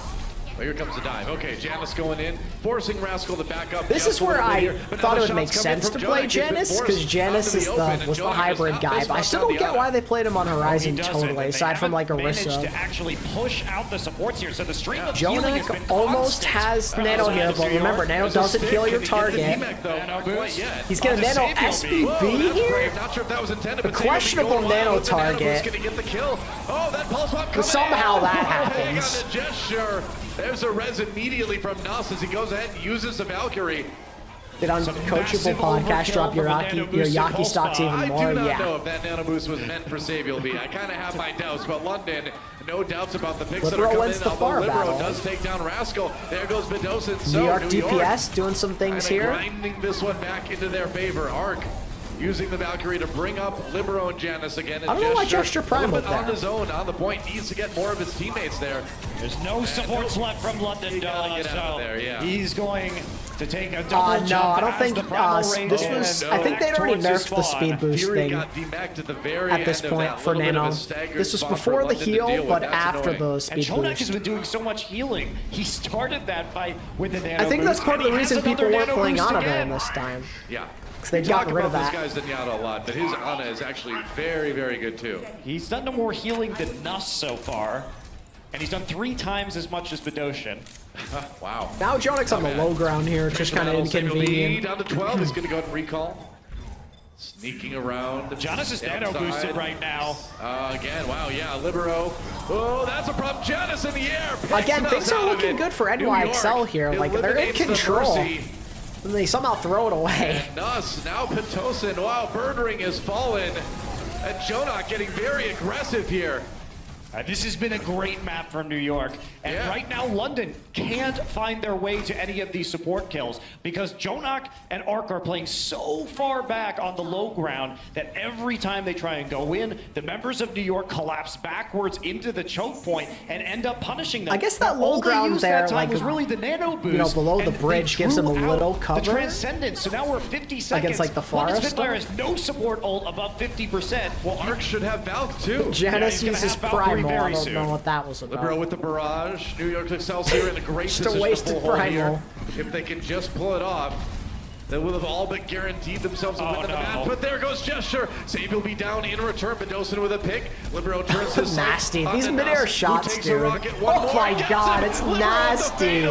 Well, here comes the dive. Okay, Janus going in, forcing Rascal to back up. This is where I thought it would make sense to play Janus, because Janus was the hybrid guy, but I still don't get why they played him on Horizon totally, aside from like Orisa. To actually push out the supports here, so the stream of Jonak almost has Nano here, but remember, Nano doesn't heal your target. He's gonna Nano SBB here? A questionable Nano target. But somehow that happens. There's a res immediately from Nuss as he goes ahead and uses the Valkyrie. Did Uncoachable Podcast drop your Yaki stocks even more? I do not yeah. know if that Nano Boost was meant for Savior B. I kind of have my doubts, but London, no doubts about the picks Libero that are coming wins in. the far Libero battle. does take down Rascal. There goes Medosin. So New York DPS doing some things here. Grinding this one back into their favor. Arc using the Valkyrie to bring up Libero and Janus again. And I don't know why Gesture Prime was there. On his own, on the point, needs to get more of his teammates there. There's no supports left from London, so there, yeah. He's going to take a double no, jump. I don't think this was. I think they'd already nerfed the speed boost thing at this point for Nano. This was before the heal, but after the speed Jonak boost. has been doing so much healing. He started that fight with the Nano. I think that's part of the boost, reason and he has people weren't another playing Nano Ana boost Villain again. this time. Yeah. They've gotten rid of that. This guy's Zenyatta a lot, but his Ana is actually very, very good too. He's done no more healing than Nuss so far, and he's done 3 times as much as Bedosian. Wow. Now Jonak's on the low ground here, just kind of inconvenient. Down to 12, he's going to go ahead and recall. Sneaking around. Janus is Nano boosted right now. Again, wow, yeah, Libero. Oh, that's a problem. Janus in the air. Again, things are looking good for NYXL here. Like, they're in control. And they somehow throw it away. And Nuss, now Pitocin. Wow, Birdring has fallen. And Jonak getting very aggressive here. This has been a great map for New York, and right now London can't find their way to any of these support kills because Jonak and Arc are playing so far back on the low ground that every time they try and go in, the members of New York collapse backwards into the choke point and end up punishing them. I guess that low ground there, like, was really the Nano boost, you know, below the bridge gives them a little cover. The Transcendence, so now we're 50 seconds. Against, like, the forest. Spitfire has no support ult above 50%. Well, Arc should have Valk too. Janus uses Primal. I don't know what that was about. Libero with the barrage. New York Excelsior in a great just position a wasted to pull hold Primal. here. If they can just pull it off, they will have all but guaranteed themselves a win in the match. But there goes Gesture. Save will be down in return. Bedosian with a pick. Libero turns his nasty. These mid-air shots, dude. Oh my god, it's nasty.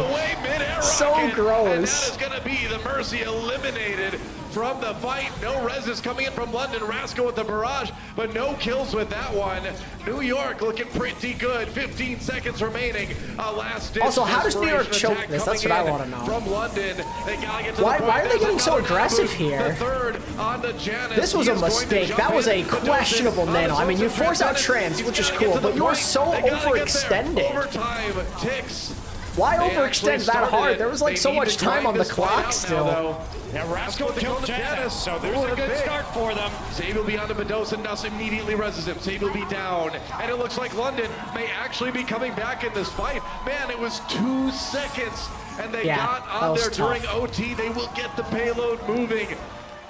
So gross. And that is going to be the Mercy eliminated from the fight. No res is coming in from London. Rascal with the barrage, but no kills with that one. New York looking pretty good. 15 seconds remaining. Last ditch. Also, how does New York choke this? That's what I want to know. From London, they gotta get to why are they getting so another aggressive boost. here? The third on the Janus. This was a mistake. That was a questionable Nano. I mean, you force out trans, which is cool, but you're so overextended. Overtime ticks. Why overextend that hard? There was like so much time on the clock still. Now Rascal killed Janus, so there's a good start for them. Save will be on to Bedosian. Nuss immediately reses him. Save will be down. And it looks like London may actually be coming back in this fight. Man, it was 2 seconds and they Yeah, got that on was there during tough. OT. They will get the payload moving,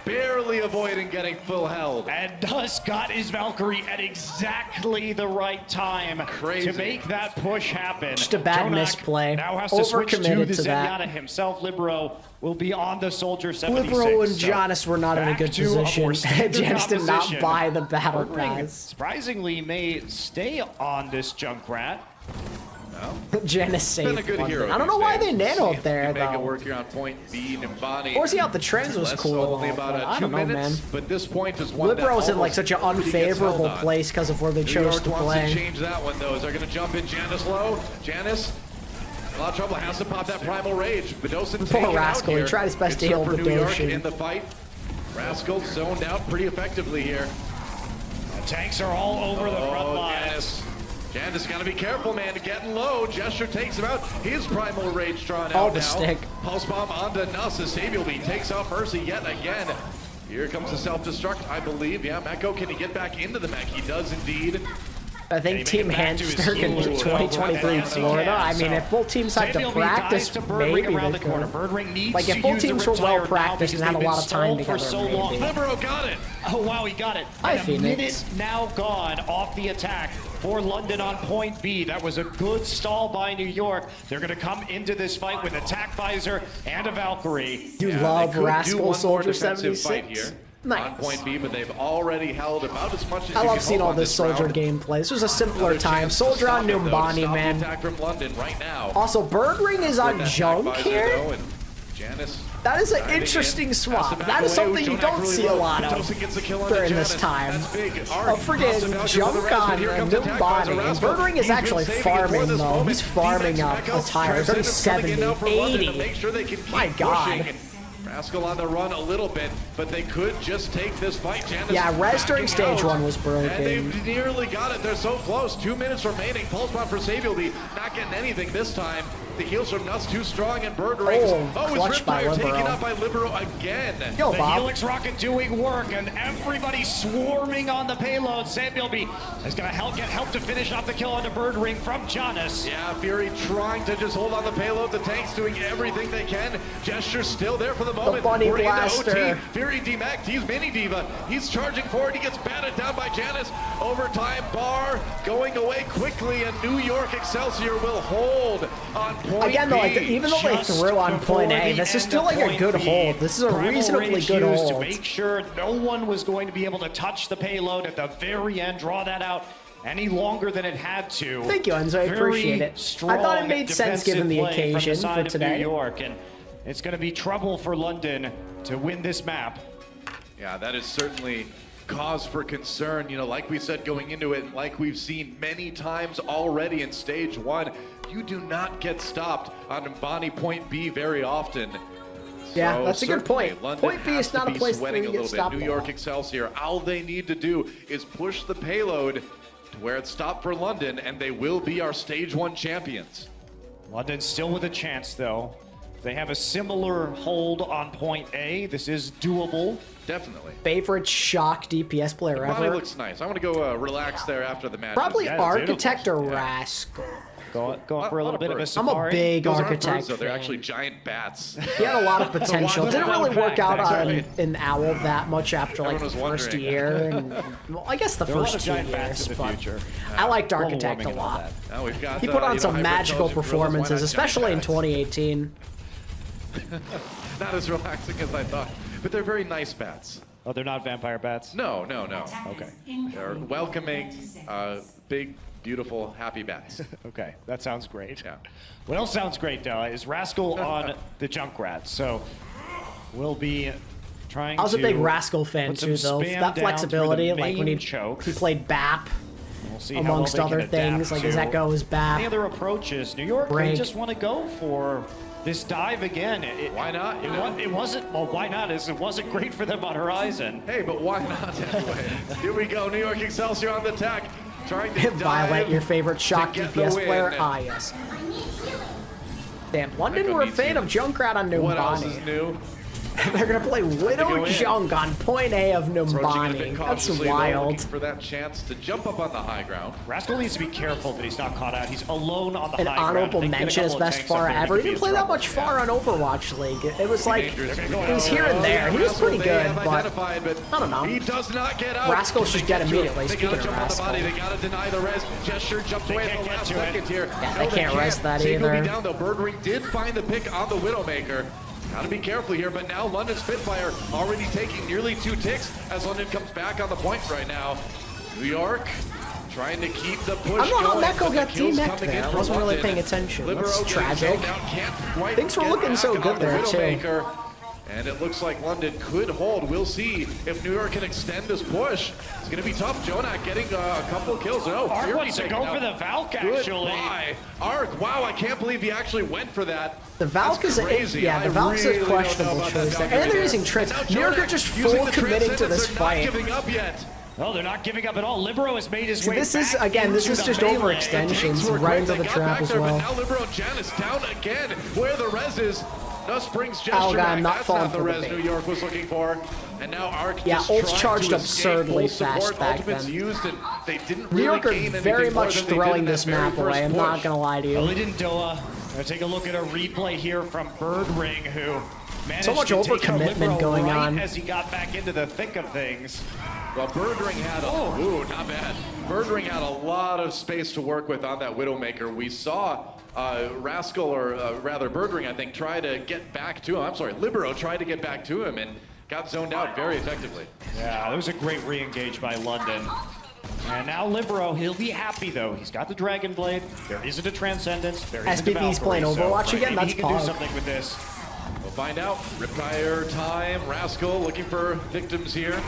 barely avoiding getting full held. And Nuss got his Valkyrie at exactly the right time Crazy. to make that push happen. Just a bad Jonak misplay. now has to switch to Overcommitted the to that. Zenyatta himself. Libero will be on the Soldier 76. Libero and So Giannis were not in a back good to more position. standard Giannis did not composition. buy the battle Birdring pass. surprisingly may stay on this Junkrat. Giannis saved Been a good one hero. thing. I don't know these why days. they nanoed See if there, we can make it though. work here on point B. Numbani. Or see how the trends was Less cool. only and all, about but I 2 don't know, minutes, man. but this point is one that Libero's in like almost such an pretty gets held unfavorable on. place because of where they New chose York to wants to play. change that one though. As they're going to jump in Janice low. Janice, a lot of trouble, has to pop that primal rage. Bedosin Poor taken out Rascal, he here. tried his best to Good heal start for New York Bedosin. in the fight. Rascal zoned out pretty effectively here. The tanks are all over the front lines. Janice got to be careful, man. Getting low. Gesture takes him out. His primal rage drawn out Oh, the now. stick. Pulse bomb onto Nuss as Sabielby takes out Mercy yet again. Here comes the self-destruct, I believe. Yeah, Mecco, can he get back into the mech? He does indeed. I think Team Hamster can get 2023 Florida. I mean, if both teams had to practice, maybe around they the corner. could. Birdring needs Like, if to both use the teams were Riptire well now practiced and because had a they've lot of time been stalled for together, so long. maybe. Libero got it. Oh wow, he got it. Hi, And a Phoenix. minute now gone off the attack for London on point B. That was a good stall by New York. They're going to come into this fight with attack visor and a Valkyrie. You Yeah, love they could do Rascal one more Soldier defensive 76. fight here on Nice. point B, but they've already held about as much as you I can love seeing hold all on this Soldier round. gameplay. This was a simpler Another time. chance to Soldier stop on it, though, to Numbani, stop the man. attack from London right now. Also, Birdring is on With that Junk back visor, here. though, and Janice That is an diving in. interesting Has to swap. back That is away. something you Jonak don't really see a low. lot of Bedosin gets the kill onto during this Janice. time. That's big. Oh, friggin' Junk on Numbani. And Birdring is actually farming, though. He's farming up a tire. 30-70, 80. My God. Rascal on the run a little bit, but they could just take this fight. Janice Yeah, res during backing stage out, 1 was broken. And they've nearly got it. They're so close. 2 minutes remaining. Pulse bomb for Sabielby. Not getting anything this time. The heals from Nuss too strong and Birdring. Oh, his clutched by Riptire taken Libero. out by Libero again. Yo, The Bob. Helix Rocket doing work, and everybody swarming on the payload. Sabielby is going to get help to finish off the kill on the Birdring from Giannis. Yeah, Fury trying to just hold on the payload. The tank's doing everything they can. Gesture's still there for the moment. bunny We're into blaster. OT. Fury demacked. He's Mini Diva. He's charging forward. He gets batted down by Janice. Overtime bar going away quickly, and New York Excelsior will hold on point Again, though, like, B. even though they Just threw on point before A, the this is end still of like a point good B, hold. This is a Primal reasonably Rage good used to hold. make sure no one was going to be able to touch the payload at the very end, draw that out any longer than it had to. Thank you, Enzo. I Very appreciate it. I thought it strong made sense given the defensive play from occasion the side for of today. New York, and it's going to be trouble for London to win this map. Yeah, that is certainly cause for concern, you know, like we said going into it, like we've seen many times already in stage 1, you do not get stopped on Numbani point B very often. Yeah, So that's a good certainly, point. London Point B has is to not a be place sweating where a you get little stopped bit. New a lot. York Excelsior, all they need to do is push the payload to where it's stopped for London, and they will be our stage 1 champions. London still with a chance, though. They have a similar hold on point A. This is doable. Definitely. Favorite shock DPS player Numbani ever? looks nice. I want to go relax there after the match. Probably Yeah, it's Architect or beautiful. Rascal. Going for a little bit of a birds. I'm safari. a big Those aren't Architect birds, though. They're fan. actually giant bats. He had a lot of potential. Why- Didn't really work out That's on right. an Owl that much after like Everyone the was first wondering. year. And, well, I guess the There are a lot first of 2 giant bats years, in the but future. I liked Global Architect a warming and all lot. that. Now we've got, He put on some hybrid magical intelligent gorillas. Why not performances, giant especially in bats? 2018. Not as relaxing as I thought, but they're very nice bats. Oh, they're not vampire bats? No. Okay. They're welcoming, big, beautiful, happy bats. Okay, that sounds great. Yeah. What else sounds great, though, is Rascal on the Junkrat. So we'll be trying to. I was a big Rascal fan put some too, though. spam That down flexibility, through the like when he main choke. played BAP, We'll see how amongst well they other can adapt things, like to his Echo's any BAP. other approaches. New York, they Break. just want to go for this dive again. Why not? It wasn't. Well, why not? It wasn't great for them on Horizon. Hey, but why not anyway? Here we go, New York Excelsior on the attack. Trying to Violet, dive your favorite shock to get the DPS win. player? Ah, yes. Damn, London Echo were a needs fan you. of Junkrat on What else is Numbani. new? They're gonna play Widow Junk on point A of Approaching it a Numbani. bit That's cautiously, though, wild. looking for that chance to jump up on the high ground. Rascal needs to be careful that he's not caught out. He's alone on the An high ground. honorable They can get a mention is couple of best tanks far up there, ever. he He could didn't be play in that trouble. much far on Overwatch League. It was like, Dangerous. it was here and there. He was pretty good, but I don't know. He does not get out. Rascal should get immediately, They speaking gotta of jump on the Rascal. body. They gotta deny the res. Gesture jumps away at the last second here. Yeah, they can't res that Safe will either. be down though. Birdring did find the pick on the Widowmaker. Gotta be careful here, but now London Spitfire already taking nearly 2 ticks as London comes back on the point right now. New York trying to keep the push I don't know how going, Mecco but the got kills D-Mech coming in there. I from wasn't really London. paying attention. Libero That's getting tragic. zoned out, can't quite Things were get looking back so on good the there, too. Widowmaker. And it looks like London could hold. We'll see if New York can extend this push. It's going to be tough. Jonak getting a couple of kills. No, Arc Fury wants to taken go out. for the Valk, actually. Goodbye. Arc, wow, I can't believe he actually went for that. The Valk That's is crazy. yeah, the I Valk's really a don't know questionable about that choice there. Valkyrie And they're there. using Trits. And now New York are Jonak just using full the committing to Transcendence. this They're fight. not giving up yet. No, they're not giving up at all. Libero has made his So way this is, back again, this into is the just melee. overextensions Were right into great. the They got trap back as there, well. But now Libero and Janice down again where the res is. Thus brings Gesture Oh, God, back. I'm not That's falling not the for the res bait. New York was looking for. And now Arc Yeah, just ults trying charged to escape. absurdly Full support, fast back ultimates then. used, and they didn't New really York are gain anything very more much than they did throwing in that this very map first away. I'm push. not gonna lie to you. Lead in Doa. Gonna take a look at a replay here from Birdring, who managed So much to take out overcommitment Libero going right on. as he got back into the thick of things. Well, Birdring had not bad. Birdring had a lot of space to work with on that Widowmaker. We saw Rascal, or rather Birdring, I think, try to get back to him. I'm sorry, Libero tried to get back to him and got zoned out very effectively. Yeah, that was a great re-engage by London. And now Libero, he'll be happy though. He's got the Dragon Blade. There isn't a Transcendence. There isn't a SBB's Valkyrie, playing so Overwatch again? maybe That's he can do pog. something with this. We'll find out. Riptire time. Rascal looking for victims here.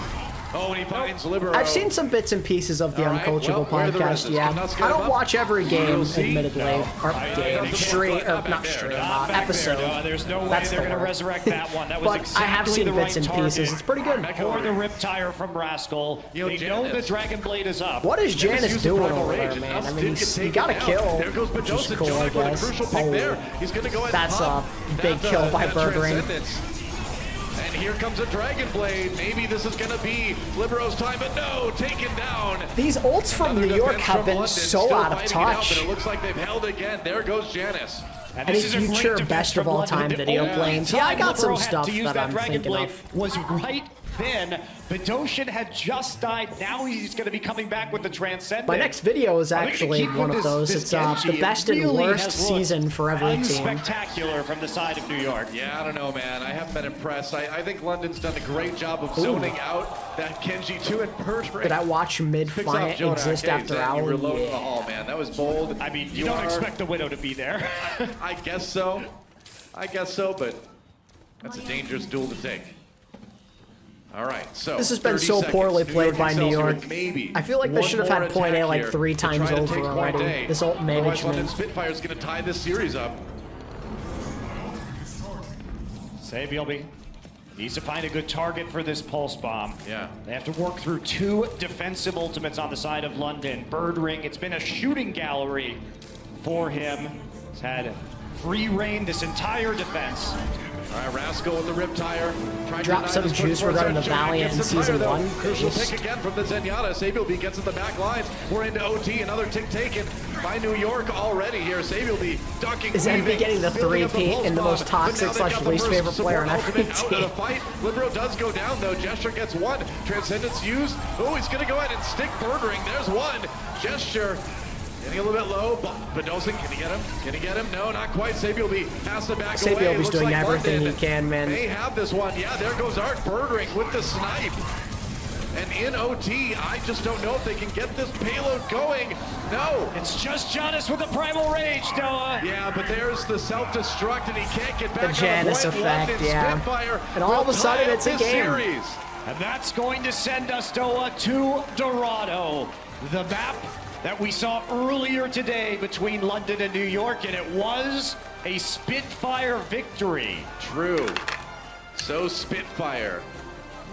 Oh, and he finds Libero. I've seen some bits and pieces of the All right, Uncoachable well, where are the podcast, reses? yeah. Can Nusk I get him don't up? watch every game, We'll see. admittedly. Or game, stream, or not stream, Not back episode. there, no, there's no way That's they're the going to word. resurrect that one. That was But exactly I have seen the bits right and target pieces. It's pretty good. for the Riptire from Rascal. Yo, They Janice. know the Dragon Blade is up. What is Janice Using doing Primal over Rage, there, and man? Nusk I did mean, get he taken got a down. kill, There goes which is Bedosa. cool, I Jonak with a guess. crucial pick there. He's going to go ahead That's and pop a big that, kill by that Birdring. Transcendence. And here comes a Dragon Blade. Maybe this is going to be Libero's time, but no, taken down. These ults from Another New York defense have from been London, so still out of fighting it out, touch. but it looks like they've held again. There goes Janice. Any this is a great future defense best of from all London. time The video only planes? time Yeah, I got Libero some had stuff to use that I'm Dragon thinking Blade of. was right then. Bedosian had just died. Now he's going to be coming back with the Transcendence. My next video is I think actually to keep one with of this- those. this It's Genji, the best it and really worst has looked season for every team. Unspectacular from the side of New York. Yeah, I don't know, man. I haven't been impressed. I think London's done a great job of zoning out that Genji 2 and Birdring. Did I watch mid Picks off fight Jonak. exist Hey, after Zen, you were Owl? low in the Yeah. hall, man. That was bold. I mean, you don't expect the Widow to be there. I guess so. I guess so, but that's a dangerous duel to take. All right, so This has been 30 so seconds. poorly played by New Excelsior York. with maybe I feel like they one should have more had point A attack like here 3 to times try to over take point already. A. This ult Otherwise, London management. Spitfire's going to tie this series up. Savielby needs to find a good target for this pulse bomb. Yeah. They have to work through 2 defensive ultimates on the side of London. Birdring, it's been a shooting gallery for him. He's had free reign this entire defense. All right, Rascal with the Riptire. Drop some juice regarding the Valiant in Season 1. Crucial Just- pick again from the Zenyatta. Savielby gets in the back lines. We're into OT. Another tick taken by New York already here. Savielby ducking. Is Envy weaving, getting the building up 3-peat pulse in the bomb. most toxic But now they've got / the least first favorite player on support every ultimate out of the team? fight. Libero does go down though. Gesture gets one. Transcendence used. Oh, he's going to go ahead and stick Birdring. There's one. Gesture. Getting a little bit low. Bedosa, can he get him? Can he get him? No, not quite. Savielby has to back away. Savielby's Looks doing like everything London he can, man. may have this one. Yeah, there goes Art Birdring with the snipe. And in OT, I just don't know if they can get this payload going. No. It's just Janus with the Primal Rage, Doa. Yeah, but there's the self-destruct, and he can't get back Janus on the point. effect, London yeah. Spitfire And all of a will sudden, tie up it's a this game. series. And that's going to send us, Doa, to Dorado. The map that we saw earlier today between London and New York, and it was a Spitfire victory. True. So Spitfire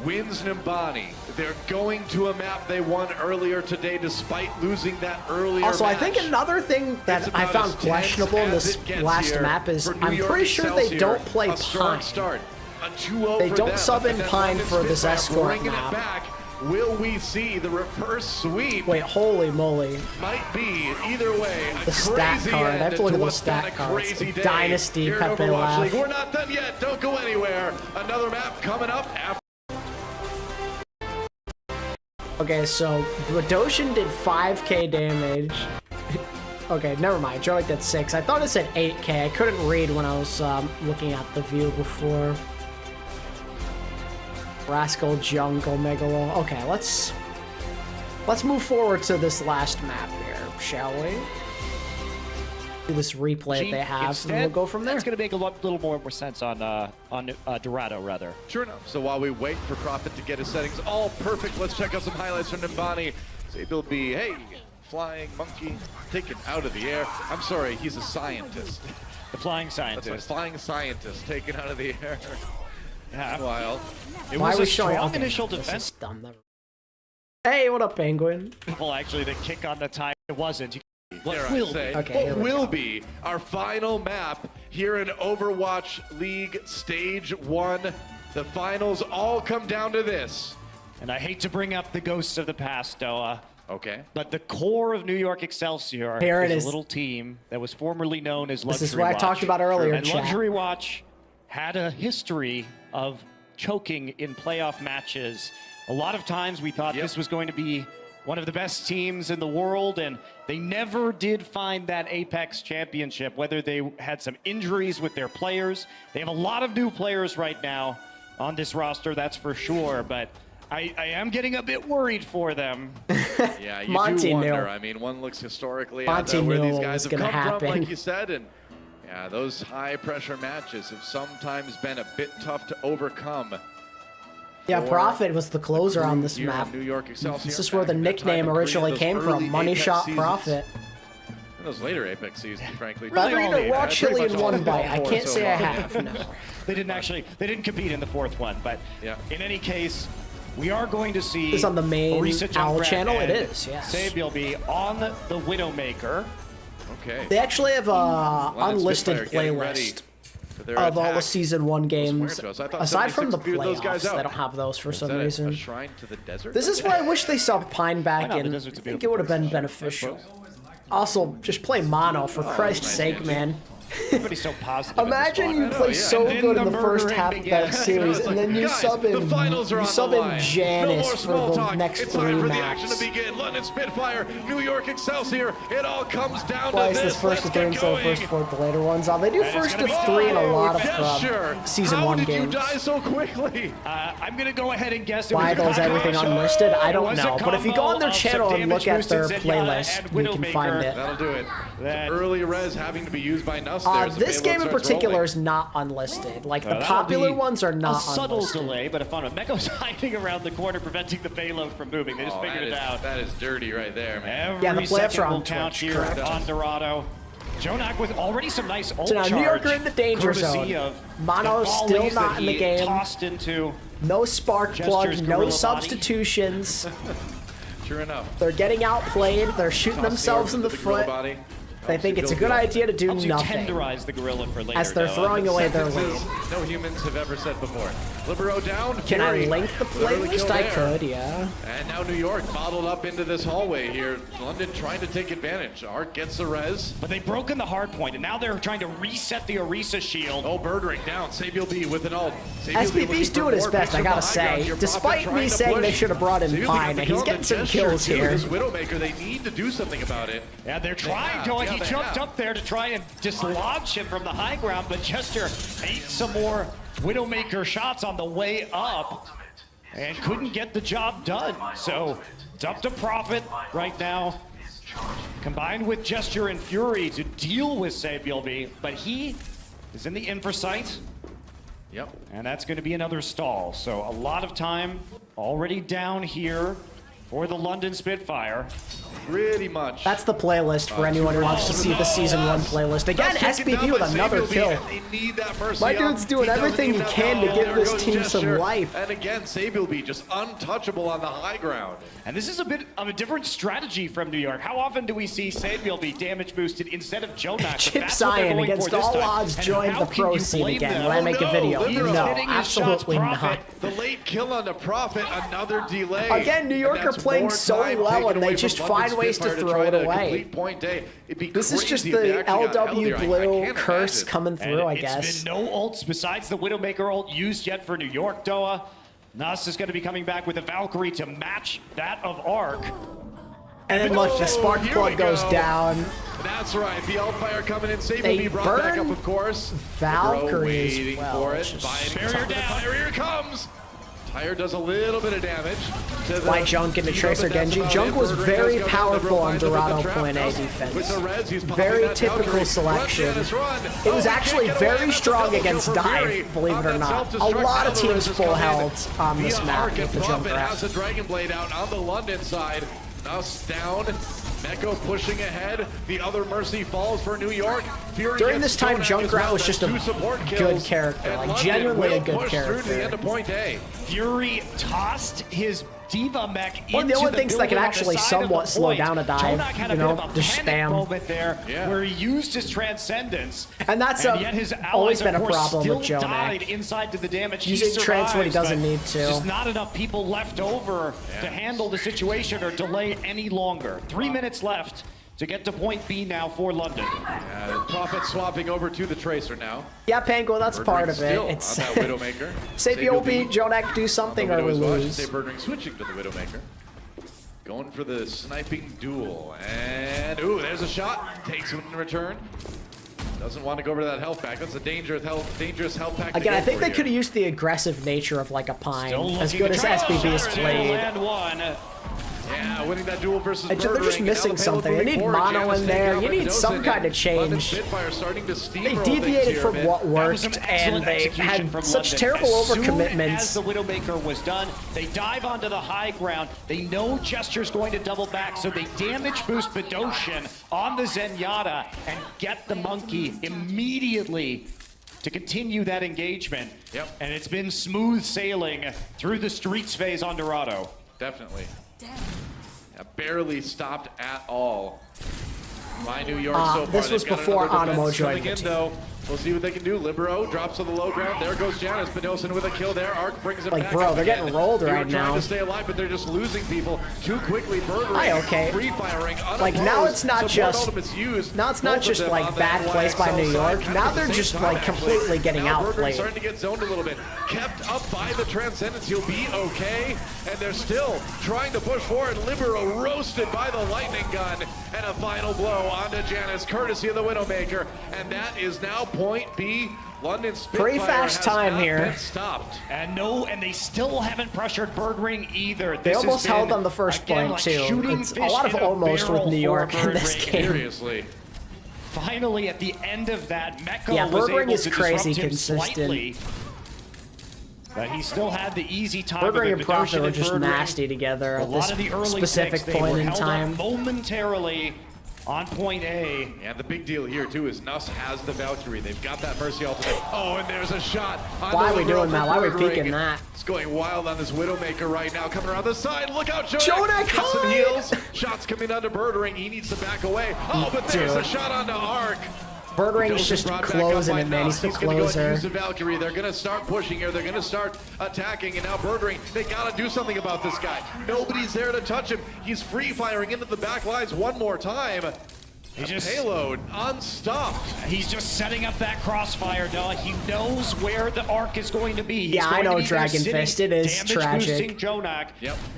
wins Numbani. They're going to a map they won earlier today despite losing that earlier Also, I match. think another thing It's that I about found as questionable in tense this as it gets last here map is for New I'm York pretty sure they Excelsior. don't play A strong Pine. start. A 2-0 They for don't them. sub in And then Pine London for this Spitfire escort bringing map. it back. Will we see the reverse sweep? Wait, holy moly. Might be either way. A The stat crazy card. I end have to look to at those what's been stat a cards. crazy day Dynasty, here in Pepe Overwatch laugh. League. We're not done yet. Don't go anywhere. Another map coming up after. Okay, so Radoshan did 5k damage. Okay, never mind. Jorik did 6. I thought it said 8k. I couldn't read when I was looking at the view before. Rascal Jungle Megalo. Okay, let's move forward to this last map here, shall we? Do this replay that they have, and we'll go from there. It's going to make a little more sense on Dorado, rather. Sure enough. So while we wait for Prophet to get his settings all perfect, let's check out some highlights from Numbani. It'll be, hey, flying monkey taken out of the air. I'm sorry, he's a scientist. The flying That's right, scientist. flying scientist taken out of the air. Yeah. Wild. It Why was are we a showing? strong Okay, initial this defense. is dumb. Never- Hey, what up, Penguin? Well, actually, the kick on the tie, it wasn't. What Dare I will say, be? Okay, here what we will be our final map here in Overwatch League Stage 1. The finals all come down to this. And I hate to bring up the ghosts of the past, Doa, Okay. but the core of New York Excelsior Here it is is. a little team that was formerly known as Luxury This is what I Watch. talked about earlier, And chat. Luxury Watch had a history of choking in playoff matches. A lot of times we thought this was going to be one of the best teams in the world, and they never did find that Apex championship, whether they had some injuries with their players. They have a lot of new players right now on this roster, that's for sure, but I am getting a bit worried for them. Yeah, you Monty do wonder. knew. I mean, one looks historically Monty at where knew these what guys was have gonna come from, happen. like you said, and yeah, those high-pressure matches have sometimes been a bit tough to overcome. Yeah, for Prophet was the closer on this here in map. New York Excelsior. This is where the Back in that time nickname and originally created came those from. early Money Apex Shot seasons. Prophet. And those later Apex seasons, frankly. Ballerina Raw Chili in one bite. I Four can't so say I far. have, no. They didn't compete in the fourth one, but Yeah. in any case, we are going to see This on the main Orisa OWL Junkrat channel? It and is, yes. Sabiel be on the Widowmaker. Okay. They actually have a London unlisted Spitfire getting ready playlist for their of all the attack. Season 1 games. Swear to us. I thought Aside from the 76 viewed those guys playoffs, out. they don't have those for Is some that a reason. shrine to the desert? This is where I wish they subbed Pine back know, the in. I desert's a think it beautiful would have been place. beneficial. Also, just play mono, for Christ's sake, man. Everybody's so positive. in this Imagine one. you play yeah. so And then good the in the first murdering half of began. that series, and then you Guys, sub in, the finals are you on sub the in line. Janice No more for small the talk. next It's 3 time for the action to maps. begin. London Spitfire, New York Excelsior. It all comes down Why to is this. this first Let's to 3 get instead of going. first to 4 the later ones? They do And it's first gonna to be- 3 in a lot of Gesture. Season How 1 did games. you die so quickly? I'm going to go ahead and guess it Why was a those everything combo. unlisted? I It don't was a know. But if you go on their combo of channel some and look at damage their boosted Zenyatta playlist, and you can find Widowmaker. it. That'll do it. That- Some early res having to be used by Nuss there. as the This payload game in starts particular rolling. is not unlisted. Like, the That'll popular be ones are not a subtle unlisted. delay, but a fun one. Mecho's hiding around the corner, preventing the payload from moving. They just Oh, figured that it is- out. That is dirty right there, man. Every Yeah, the playoffs second are on will count Twitch, here correct. on Dorado. Jonak with already some nice ult So now New charge, York are in the danger courtesy zone. of Mono's the still volleys not that in the he game. Tossed into No spark Gesture's plug, no gorilla body. substitutions. Sure enough. They're getting outplayed. They're shooting Toss themselves the in the orb into gorilla foot. body. They think it's a good idea to do helps you nothing tenderize the gorilla for later. as they're Noah. throwing away their lead. Sentences no humans have ever said before. Libero down. Can I Fury. link the Literally playlist? kill I there. could, yeah. And now New York bottled up into this hallway here. London trying to take advantage. Art gets the res. But they've broken the hard point, and now they're trying to reset the Orisa shield. Oh, Birdring down. Sabiel B with an ult. Sabiel B looking SPB's for doing his more. best, Picks I up gotta the high ground say. here. Despite Prophet me trying to saying they push. should have brought in Sabiel B Pine, got the he's kill on getting the some gesture, kills too. here. This Widowmaker, they need to do something about it. Yeah, they're trying have. to. Yeah, He they jumped have. up there to try and dislodge him from the high ground, but Chester ate some more Widowmaker shots on the way up and couldn't get the job done. So it's up to Prophet right now, combined with Gesture and Fury to deal with Sabiel B, but he is in the infra site, Yep. and that's going to be another stall. So a lot of time already down here for the London Spitfire. pretty much. That's the playlist for anyone who wants to see the Season 1 playlist. Again, SBB with another kill. My dude's doing everything he can to give this team some life. And again, Sabielby just untouchable on the high ground. And this is a bit of a different strategy from New York. How often do we see Sabielby damage boosted instead of Jonak? Chip Cyan against all odds joined the pro scene again when I make a video. No, absolutely not. The late kill on the Prophet, another delay. Again, New York are playing so well and they just find ways to throw it away. This is just the LW Blue curse coming through, I guess. It's been no ults besides the Widowmaker ult used yet for New York, Doa. Nuss is going to be coming back with a Valkyrie to match that of Arc. And then look, the spark plug goes down. That's right, the Hellfire coming in, Sabielby brought back up, of course. Valkyrie as well. Barrier down, here it comes. Tyre does a little bit of damage. By Junk into Tracer Genji. Junk was very powerful on Dorado point A defense. Very typical selection. It was actually very strong against Dive, believe it or not. A lot of teams full health on this map with the Junkertown. Has a Dragon Blade out on the London side. Nuss down. Meko pushing ahead. The other Mercy falls for New York. Fury during this time, Junkrat was just a good character, like genuinely a good character. Through the end of point A. Fury tossed his Diva mech into one of the only things that can actually somewhat slow down a dive, you know, just spam. Moment there where he used his transcendence, and that's always been a problem with Jonak. Inside to the damage, using trans when he doesn't need to. Just not enough people left over to handle the situation or delay any longer. 3 minutes left to get to point B now for London. Prophet swapping over to the Tracer now. Yeah, Pango, that's part of it. It's Widowmaker. Sabielby, Jonak do something or we lose. Birdring switching to the Widowmaker. Going for the sniping duel. And, ooh, there's a shot. Takes one in return. Doesn't want to go over to that health pack. That's a dangerous health pack. Again, I think they could have used the aggressive nature of like a Pine. As good as SBB has played. Yeah, winning that duel versus they're just missing something. They need mono in there. You need some kind of change. They deviated from what worked, and they had such terrible overcommitments. As the Widowmaker was done, they dive onto the high ground. They know Jester's going to double back, so they damage boost Bedosian on the Zenyatta and get the Monkey immediately to continue that engagement. Yep. And it's been smooth sailing through the streets phase on Dorado. Definitely. Barely stopped at all by New York so far. This was before Animo joined the team. We'll see what they can do. Libero drops to the low ground. There goes Janus. Bedosian with a kill there. Arc brings it back. Bro, they're getting rolled right now. Trying to stay alive, but they're just losing people too quickly. Birdring, free firing, unopposed. Like now it's not just like bad plays by New York. Now they're just like completely getting outplayed. Starting to get zoned a little bit. Kept up by the Transcendence. He'll be okay. And they're still trying to push forward. Libero roasted by the lightning gun. And a final blow onto Janus, courtesy of the Widowmaker. And that is now point B. London Spitfire pretty fast time here. Stopped. And they still haven't pressured Birdring either. They almost held on the first point too. It's a lot of almost with New York in this game. Seriously. Finally, at the end of that, Meko was able is to crazy disrupt him consistent. Slightly, but he still had the easy time. Birdring and Prophet were just nasty together at this specific point in time. Momentarily on point A. And the big deal here too is Nuss has the Valkyrie. They've got that Mercy ultimate. Oh, and there's a shot. Why are we doing that? Why are we peeking that? It's going wild on this Widowmaker right now. Coming around the side. Look out, Jonak. Jonak, got some heals. Shots coming onto Birdring. He needs to back away. Oh, but there's a shot onto Arc. Birdring's just closing it, man. He's the closer. Use the Valkyrie. They're going to start pushing here. They're going to start attacking. And now Birdring, they got to do something about this guy. Nobody's there to touch him. He's free firing into the back lines one more time. He's just payload unstopped. He's just setting up that crossfire, Doa. He knows where the Arc is going to be. Yeah, I know, Dragon Fist. It is tragic. Jonak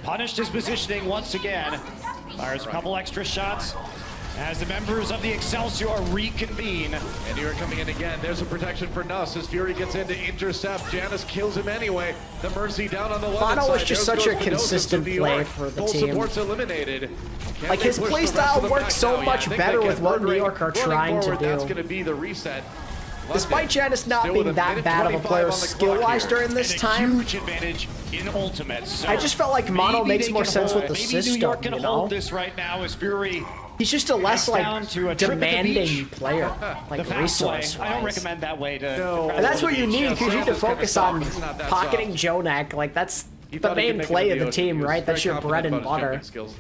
punished his positioning once again. Fires a couple extra shots as the members of the Excelsior reconvene. And here coming in again. There's a protection for Nuss as Fury gets in to intercept. Janus kills him anyway. The Mercy down on the left side. Mono was just such a consistent play for the team. Support's eliminated. Like his playstyle works so much better with what New York are trying to do. That's going to be the reset. Despite Janice not still being with a that minute bad of a 25 player on the clock skill-wise here. during this And time, a huge advantage in ultimate. So I just felt like Mono maybe makes they more can sense hold- with the maybe system, New York can you know? hold this right now as Fury. he's just a less like down to a trip at the demanding beach. player, like The fast way. resource-wise. I don't recommend that way to. No. And that's what you need, because you need to Soft is kinda focus on soft. It's not that pocketing soft. Jonak. Like, that's He the thought he could main make it play in of the ocean. team, He was right? That's very your bread confident and about his butter. jumping skills.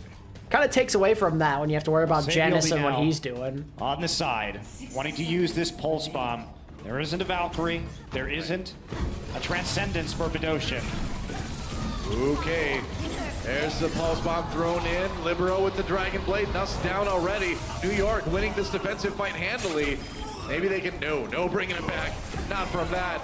Kind of takes away from that when you have to worry about Same Janice Yobi and what now. he's doing. On the side, wanting to use this pulse bomb. There isn't a Valkyrie. There isn't a Transcendence for Bedosian. Okay, there's the pulse bomb thrown in. Libero with the Dragon Blade, Nuss down already. New York winning this defensive fight handily. Maybe they can, no bringing it back. Not from that.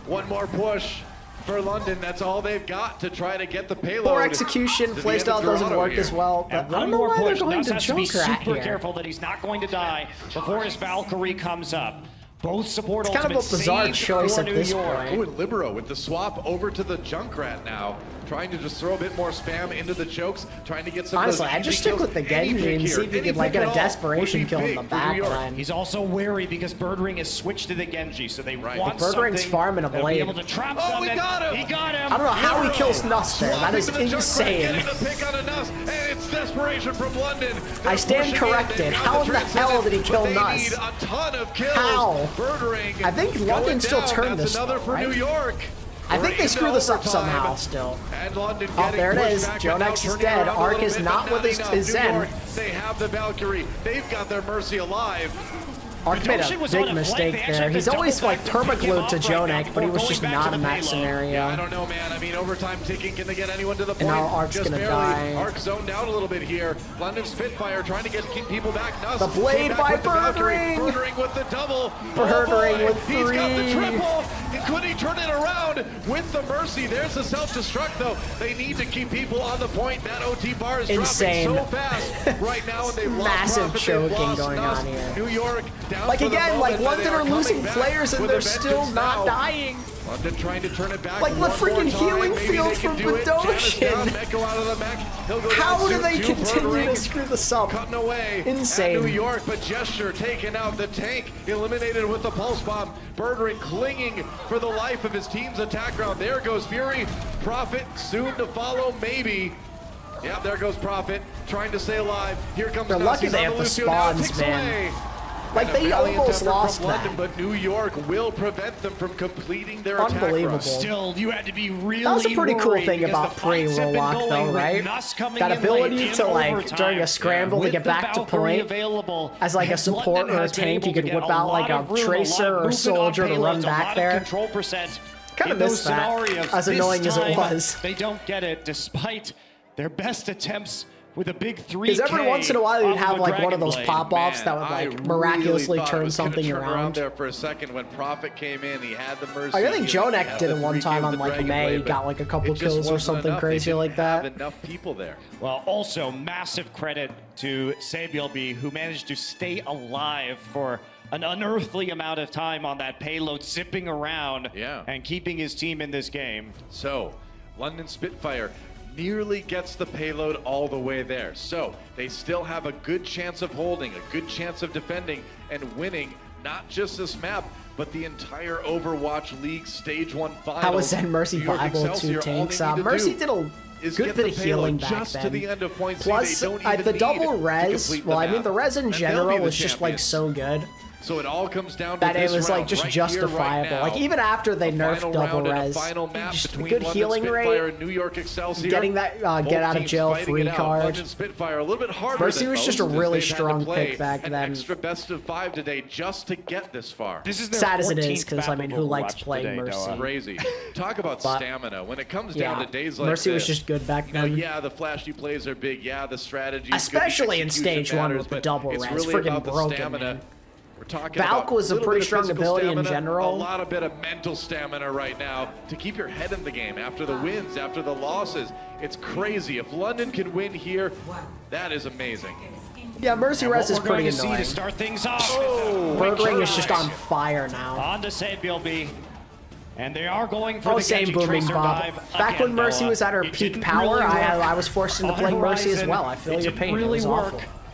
One more push for London. That's all they've got to try to get the payload. Poor execution, to the playstyle end of doesn't Dorado work here. as well. But And I don't one know more why they're push. going Nuss to has to be Junkrat super here. careful that he's not going to die before his Valkyrie comes up. Both support It's kind of a ultimates bizarre saved choice for at New this York. point. Ooh, and Libero with the swap over to the Junkrat now. Trying to just throw a bit more spam into the chokes, trying to get some Honestly, of those I'd just easy stick kills. with the Any Genji pick and here, see if you any could like pick get a at all desperation would be kill in big the for New back York. line. He's also wary because Birdring has switched to the Genji, so they want Birdring's something farming a that'll blade. Be able to trap Oh, something. he got him! He got him! I don't know how he Libero kills Nuss there. That swapping is to the Junkrat, insane. getting the pick on a Nuss, and it's desperation from London. I stand corrected. How in the hell did he kill Nuss? Nuss? They need a ton of kills. How? Birdring I think London going still down. turned That's this, another though, for right? New York. I think they We're screw into this up overtime. somehow still. And London Oh, getting there it pushed is. back, but now Jonex is turning dead. around a Arc little is bit, not but with his enough. New Zen. York, they have the Valkyrie. They've got their Mercy alive. Arc made Bedosian a was on big a mistake flank. They there. actually He's had to always double like back to pick him permaglued to up right now Jonek, but he was before just going back not to in the that payload. scenario. Yeah, I don't know, man. I mean, overtime ticking. Can they get anyone to the point? now Arc's Just gonna barely. die. Arc zoned out a little bit here. London Spitfire trying to keep people back. Nuss The blade came back by with the Valkyrie. Birdring. Birdring with the double. Birdring Oh boy, with He's got the 3. triple. Could he turn it around with the Mercy? There's the self-destruct, though. They need to keep people on the point. That OT bar is Insane. dropping so fast right now, and they've lost Massive Prophet, choking they've lost going Nuss. on here. New York down Like for the again, like moment, but they London are coming losing back players and with they're a still vengeance not now. dying. London trying to turn it back. Like the one more freaking time. healing Maybe field they can from do it. Janice Bedosian. down, Meko out of the mech. He'll go How down do they to continue Birdring. to screw this up? Cutting away Insane. at New York, but Gesture taking out the tank, eliminated with the pulse bomb. Birdring clinging for the life of his team's attack ground. There goes Fury. Prophet soon to follow, maybe. Yeah, there goes Prophet trying to stay alive. Here comes They're Nuss. lucky He's they on have the Lucio now. spawns, Ticks man. away. Like And a they valiant almost effort lost from London, that. but New York will prevent them from completing their attack Unbelievable. run. Still, you had to be really That was a pretty cool worried thing because about the fights have been pre-Warlock, going though, with right? Nuss coming That in ability late to, in like, overtime. during a scramble to With get the back to Valkyrie point, available, as like a and support London or a has been tank, able you could to get whip out like lot a of room, tracer lot of or movement soldier on to run payloads, a back lot there. of control percent. Kinda in those missed that, scenarios. as This annoying as it time, was. They don't get it despite their best attempts with a big 3K. Because every once in a while you'd off have a like one of those Dragon Blade. pop-offs that would I like miraculously really thought it turn was gonna something turn around. there for a second when Prophet came in. He had the Mercy. Like, I think he had Jonek the did it one 3K time of on the like Dragon May, Blade, got but like a couple it just kills or wasn't something enough. They crazy didn't like that. have enough people there. Well, also massive credit to Sabielby, who managed to stay alive for an unearthly amount of time on that payload, zipping around and keeping his team in this game. So, London Spitfire nearly gets the payload all the way there. So, they still have a good chance of holding, a good chance of defending and winning not just this map, but the entire Overwatch League Stage 1 Finals. How was Zen Mercy New York viable Excelsior, to all tanks? they need to Mercy do did a is good get bit the of healing payload back just then. to the end of point C. Plus, They don't even the need double to res, complete well, the I mean, map. the res in And they'll general be the was just like champions. so good So it all comes down to that it this was round like just right here, right justifiable. now. Like even after they A nerfed final double round and a res, final map just between good London healing Spitfire rate, and New York Excelsior. getting that Both get out of teams jail fighting free it out. card. London Spitfire a little bit harder Mercy than was just a most, as really they've had to strong play pick back an then. extra best of 5 today just to get this far. This is their Sad as it 14th is, because I mean, who map of likes Overwatch playing today, Mercy? Noah. Crazy. Talk about But, stamina. When it comes down Yeah, to days like Mercy was this, just good back you know, then. yeah, the flashy plays are big. Yeah, the strategy is good, the Especially in execution stage 1 matters, with the but double it's res. really Freaking about the broken, stamina. man. We're talking Valk about was a little pretty bit of strong physical ability in stamina, general. A lot of bit of mental stamina right now to keep your head in the game after the wins, after the losses. It's crazy. If London can win here, that is amazing. Yeah, Mercy And res what is we're going pretty to see annoying. to start things off. Bird Ring is just on fire now. On to Sabielby. And they are going for Oh, the same Genji booming Tracer Bob. dive Back again, when Mercy Noah. was at her It peak didn't power, really work I was forced into on playing Mercy as Horizon. well. I feel It your didn't pain. really It was work awful.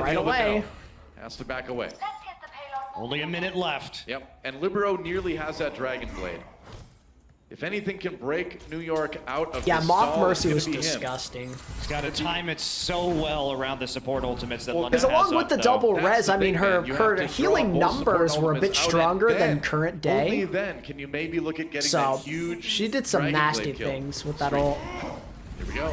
in right the open away. now. Has to back away. Only a minute left. Yep, and Libero nearly has that Dragon Blade. If anything can break New York out of Yeah, this Mock stall, Mercy it's was gonna be him. disgusting. He's got to time it so well around the support ultimates that London Because has along with up, the though. double That's res, the I mean, thing, her man. You have to healing draw both support numbers were a bit ultimates out, and stronger than then, current Only day. then can you maybe look at getting So that huge she did some Dragon nasty Blade kill. things with that ult. Here we go.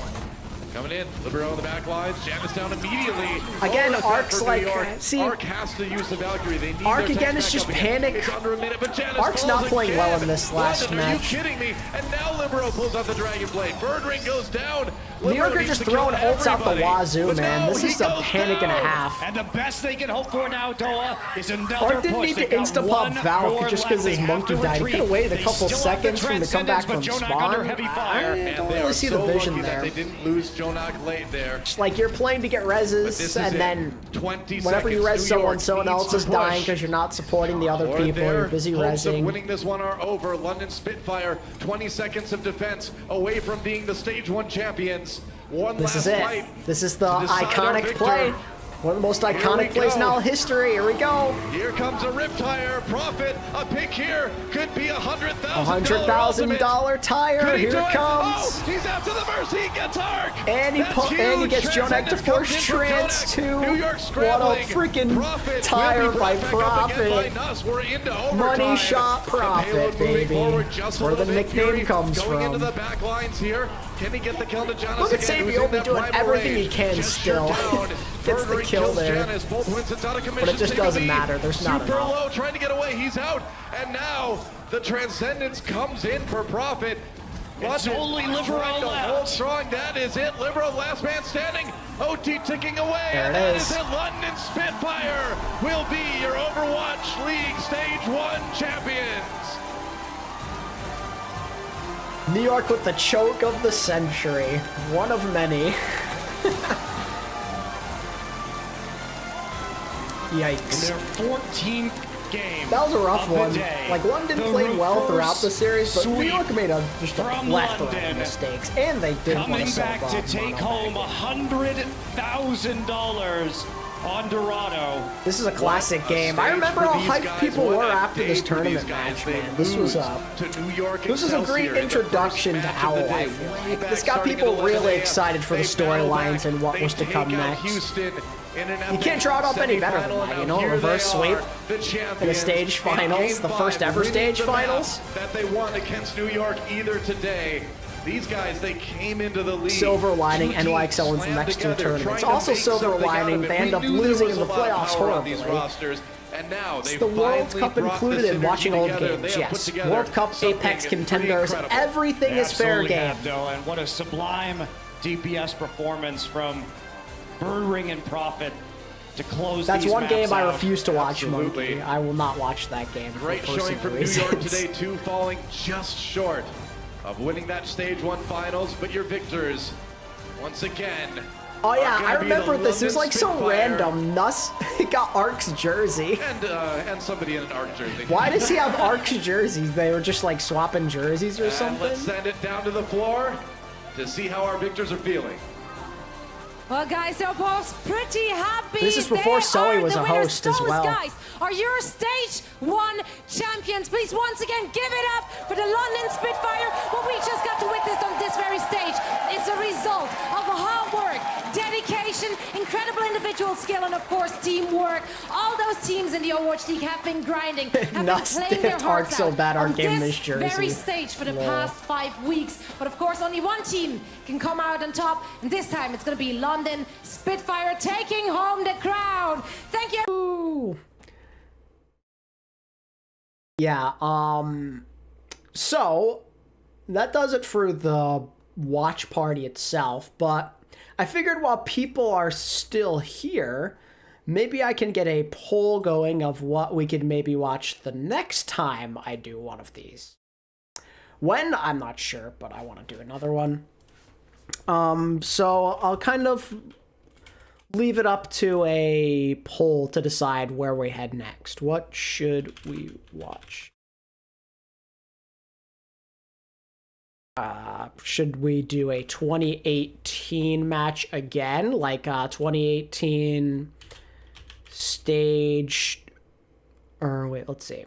Coming in, Libero on the back lines, Janice down immediately. Again, Oh, Ark's for like, New York. see, Arc has to use the Valkyrie. They need Arc their again tech is back just up again. panic. It's under a minute, but Janice Ark's falls not playing well again. in this last London, match. Are you kidding me? And now Libero pulls out the Dragon Blade. Bird Ring goes down. New York are needs just to kill throwing ults out the everybody. wazoo, But man. no, This he is a goes panic and a down. half. And the best they can hope for now, Doa, is another Arc didn't push. need They to got insta-pop one Valk more just because left. his They monkey have to died. He retreat. could have waited a They couple still have the seconds for him to come back from Transcendence, but Jonak under spawn. heavy fire. I Man, don't they really are see so the vision lucky that there. they didn't lose Jonak late there. It's like you're playing to get But this reses, is and it. then 20 whenever you seconds, res New York someone needs else to is dying push. because you're not supporting the other Or people, their you're busy hopes of resing. winning this one are over. London Spitfire, 20 seconds of defense away from being the stage 1 champions. One This last is it. fight. This is the to decide our iconic victor. play. One of the most iconic plays in go. all history. Here we go. Here comes a Riptire. Profit. A pick here could be $100,000. $100,000 tire. Could he Here do it comes. Oh, he's after the Mercy. He gets Arc. And he That's huge. gets Jonak to Transcendence force comes in from trans Jonak. too. New York What a scrambling. freaking Profit tire will be by brought back up again Profit. by Nuss. We're into overtime. Money shot The Profit, payload moving baby. forward just a Where the little bit. nickname Fury comes going into from. the back lines here. Can he get the kill to Janice Look at again, who's Sabio in that doing primal everything he rage? can Gesture still. down. Gets the Bird Ring kill kills there. Janice. Both Winston's out of commission. But it just Take a doesn't lead. matter. There's not Super enough. low, trying to get away. He's out. And now the Transcendence comes in for Profit. It's only Libero trying to left. hold strong. That is it. Libero, last man standing. OT ticking away. There and it that is. it. London Spitfire will be your Overwatch League Stage 1 champions. New York with the choke of the century. One of many. Yikes. Their 14th game. That was a rough of the one. day. Like, London The played well throughout the reverse series, but New sweep York made a from plethora of London. mistakes, and they didn't want Coming to sell back to take home $100,000 on Dorado. This is a classic What a game. I stage remember for how these hyped guys. people What were a after day this for tournament these guys. match, They man. This was lose a to New York this was a great Excelsior in the introduction first to match of the OWL, I day. feel Way like. back This got starting people at really 11 excited for the They battle storylines back. and what They was to take come out next. Houston in an You can't draw it up any better than semifinal, that, you and know? here Reverse they sweep are, the champions, in the stage in finals, Game the first 5, ever winning stage the map finals. that they won against New York either today. These guys, they came into the league. Silver lining, Two teams NYXL wins the slammed next two together, tournaments. trying to Also make silver something out lining, of it. they end We up knew there losing was in the a lot of playoffs power on these horribly. rosters, and now It's they the World finally Cup brought included this in watching energy old together. games, They have put yes. together World Cup, something Apex pretty contenders, incredible. everything They is fair absolutely game. have, though, and what a sublime DPS performance from Bird Ring and Profit to close That's these one maps game I out. refuse to watch, Absolutely. Monkey. I will not watch that game for Great personal showing from reasons. New York today, too, falling just short of winning that Stage 1 finals, but your victors, once again, Oh are yeah, gonna I be the remember this. It was London like so Spitfire random. Nuss got Ark's jersey. and somebody in an ARC jersey. Why does he have Ark's jerseys? They were just like swapping jerseys or And something? let's send it down to the floor to see how our victors are feeling. Well, guys, they're both pretty happy. This is before They Zoe are was the a winners. host as Those well. guys are your Stage 1 champions. Please, once again, give it up for the London Spitfire. What we just got to witness on this very stage is a result of hard work, dedication, incredible individual skill, and of course, teamwork. All those teams in the Overwatch League have been grinding, have been Nuss playing their dipped hearts Arc so out bad Arc on gave him this this jersey. very stage for the Lol. past 5 weeks. But of course, only one team can come out on top, and this time it's going to be London Spitfire taking home the crown. Thank you. Ooh. Yeah, so that does it for the watch party itself, but I figured while people are still here, maybe I can get a poll going of what we could maybe watch the next time I do one of these. When, I'm not sure, but I want to do another one. So I'll kind of leave it up to a poll to decide where we head next. What should we watch? Should we do a 2018 match again? Like 2018 stage... Or wait, let's see.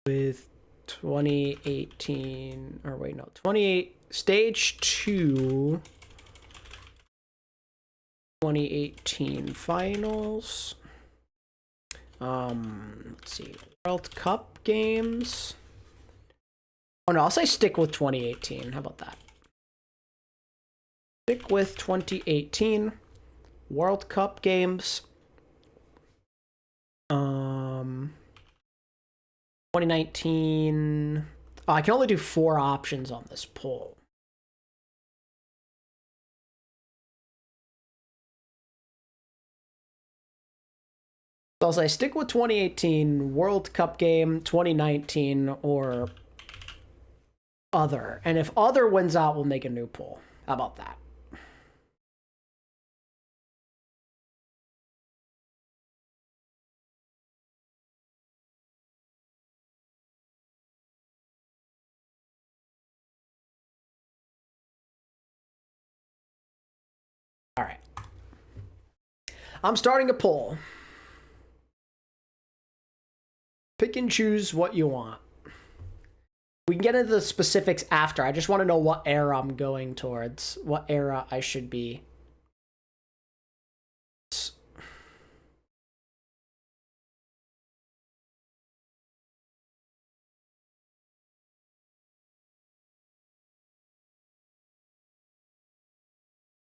with 2018, or wait, no, 28, stage 2, 2018 finals. Let's see, World Cup games. Oh no, I'll say stick with 2018. How about that? Stick with 2018 World Cup games. 2019. Oh, I can only do 4 options on this poll. So I'll say stick with 2018 World Cup game, 2019, or other. And if other wins out, we'll make a new poll. How about that? All right. I'm starting a poll. Pick and choose what you want. We can get into the specifics after. I just want to know what era I'm going towards. What era I should be.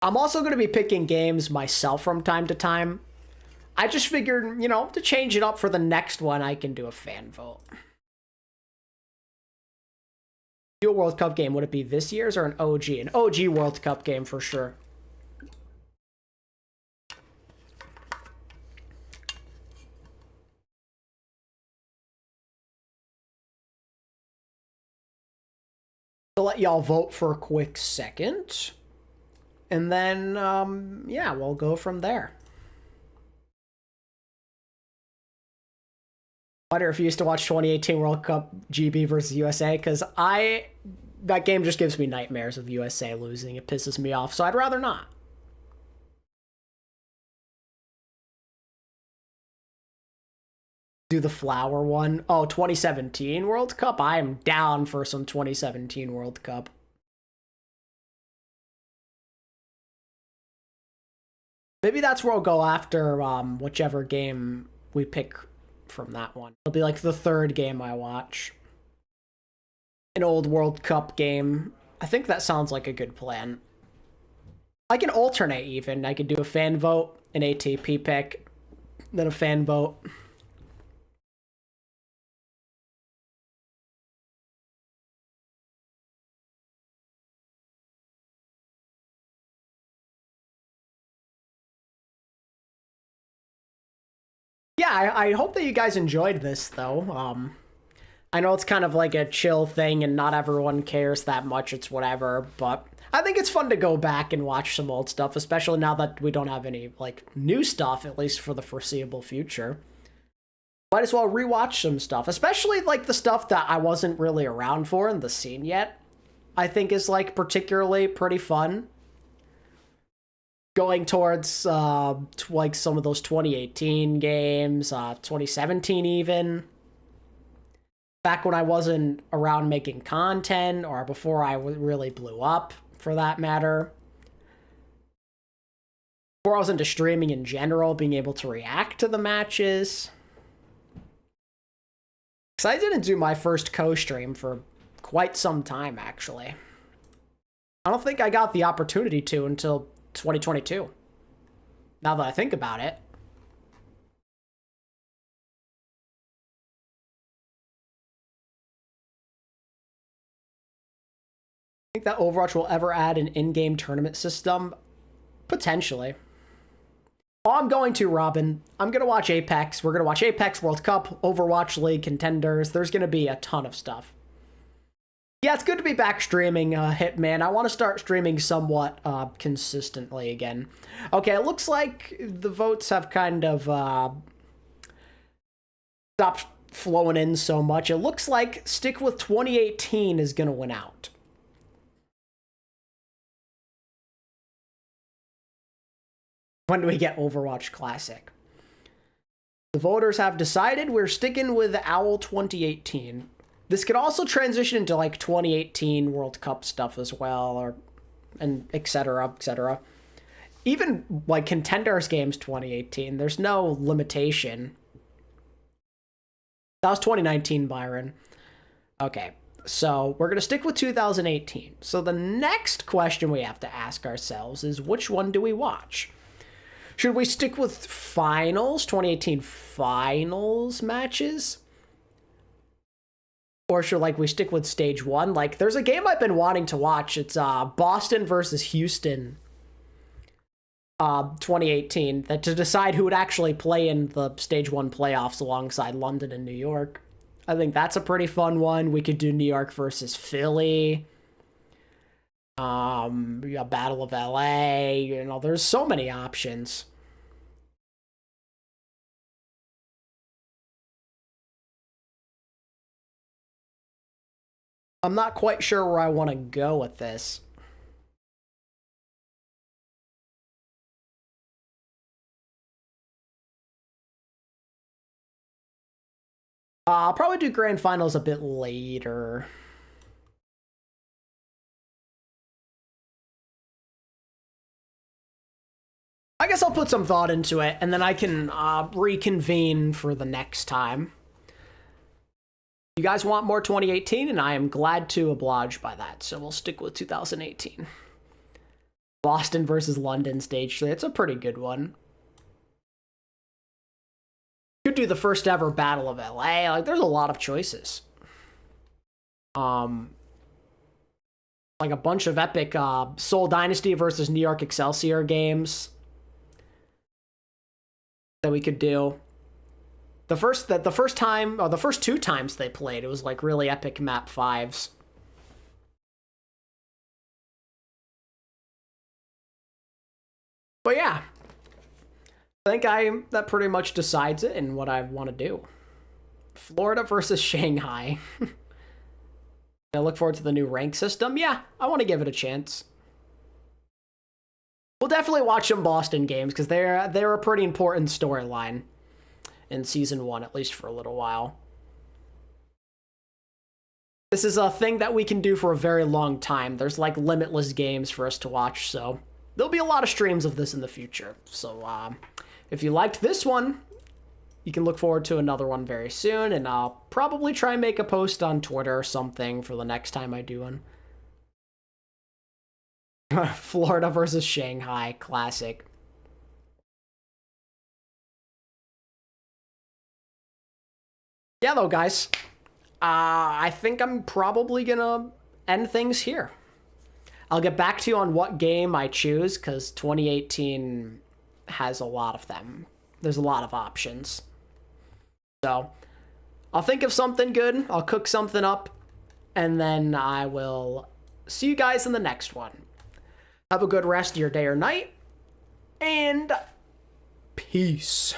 I'm also going to be picking games myself from time to time. I just figured, you know, to change it up for the next one, I can do a fan vote. A World Cup game, would it be this year's or an OG? An OG World Cup game for sure. I'll let y'all vote for a quick second. And then, yeah, we'll go from there. I refuse to watch 2018 World Cup GB versus USA because that game just gives me nightmares of USA losing. It pisses me off, so I'd rather not. Do the flower one. Oh, 2017 World Cup? I am down for some 2017 World Cup. Maybe that's where we'll go after whichever game we pick from that one. It'll be like the 3rd game I watch. An old World Cup game. I think that sounds like a good plan. I can alternate even. I could do a fan vote, an ATP pick, then a fan vote. Yeah, I hope that you guys enjoyed this, though. I know it's kind of like a chill thing and not everyone cares that much, it's whatever, but I think it's fun to go back and watch some old stuff, especially now that we don't have any, like, new stuff, at least for the foreseeable future. Might as well rewatch some stuff, especially, like, the stuff that I wasn't really around for in the scene yet. I think is, like, particularly pretty fun. Going towards like some of those 2018 games, 2017 even. Back when I wasn't around making content, or before I really blew up, for that matter. Before I was into streaming in general, being able to react to the matches. Because I didn't do my first co-stream for quite some time, actually. I don't think I got the opportunity to until 2022. Now that I think about it. Think that Overwatch will ever add an in-game tournament system? Potentially. Oh, I'm going to, Robin. I'm going to watch Apex. We're going to watch Apex World Cup, Overwatch League contenders. There's going to be a ton of stuff. Yeah, it's good to be back streaming, Hitman. I want to start streaming somewhat consistently again. Okay, it looks like the votes have kind of stopped flowing in so much. It looks like Stick with 2018 is going to win out. When do we get Overwatch Classic? The voters have decided we're sticking with OWL 2018. This could also transition into like 2018 World Cup stuff as well, or and etc. etc. Even like Contenders Games 2018. There's no limitation. That was 2019, Byron. Okay, so we're gonna stick with 2018. So the next question we have to ask ourselves is, which one do we watch? Should we stick with finals, 2018 finals matches? Or should we stick with stage one? Like, there's a game I've been wanting to watch. It's Boston versus Houston 2018, that to decide who would actually play in the stage one playoffs alongside London and New York. I think that's a pretty fun one. We could do New York versus Philly. We got Battle of LA. You know, there's so many options. I'm not quite sure where I want to go with this. I'll probably do grand finals a bit later. I guess I'll put some thought into it, and then I can reconvene for the next time. You guys want more 2018, and I am glad to oblige by that, so we'll stick with 2018. Boston versus London stage 3. It's a pretty good one. Could do the first ever Battle of LA. Like, there's a lot of choices. Like a bunch of epic Seoul Dynasty versus New York Excelsior games that we could do. The first two times they played, it was like really epic map 5s. But yeah, I think that pretty much decides it and what I want to do. Florida versus Shanghai. I look forward to the new rank system. Yeah, I want to give it a chance. We'll definitely watch some Boston games because they're a pretty important storyline in season 1, at least for a little while. This is a thing that we can do for a very long time. There's like limitless games for us to watch, so there'll be a lot of streams of this in the future. So if you liked this one, you can look forward to another one very soon, and I'll probably try and make a post on Twitter or something for the next time I do one. Florida versus Shanghai, classic. Yeah, though, guys, I think I'm probably gonna end things here. I'll get back to you on what game I choose, because 2018 has a lot of them. There's a lot of options. So, I'll think of something good, I'll cook something up, and then I will see you guys in the next one. Have a good rest of your day or night, and peace.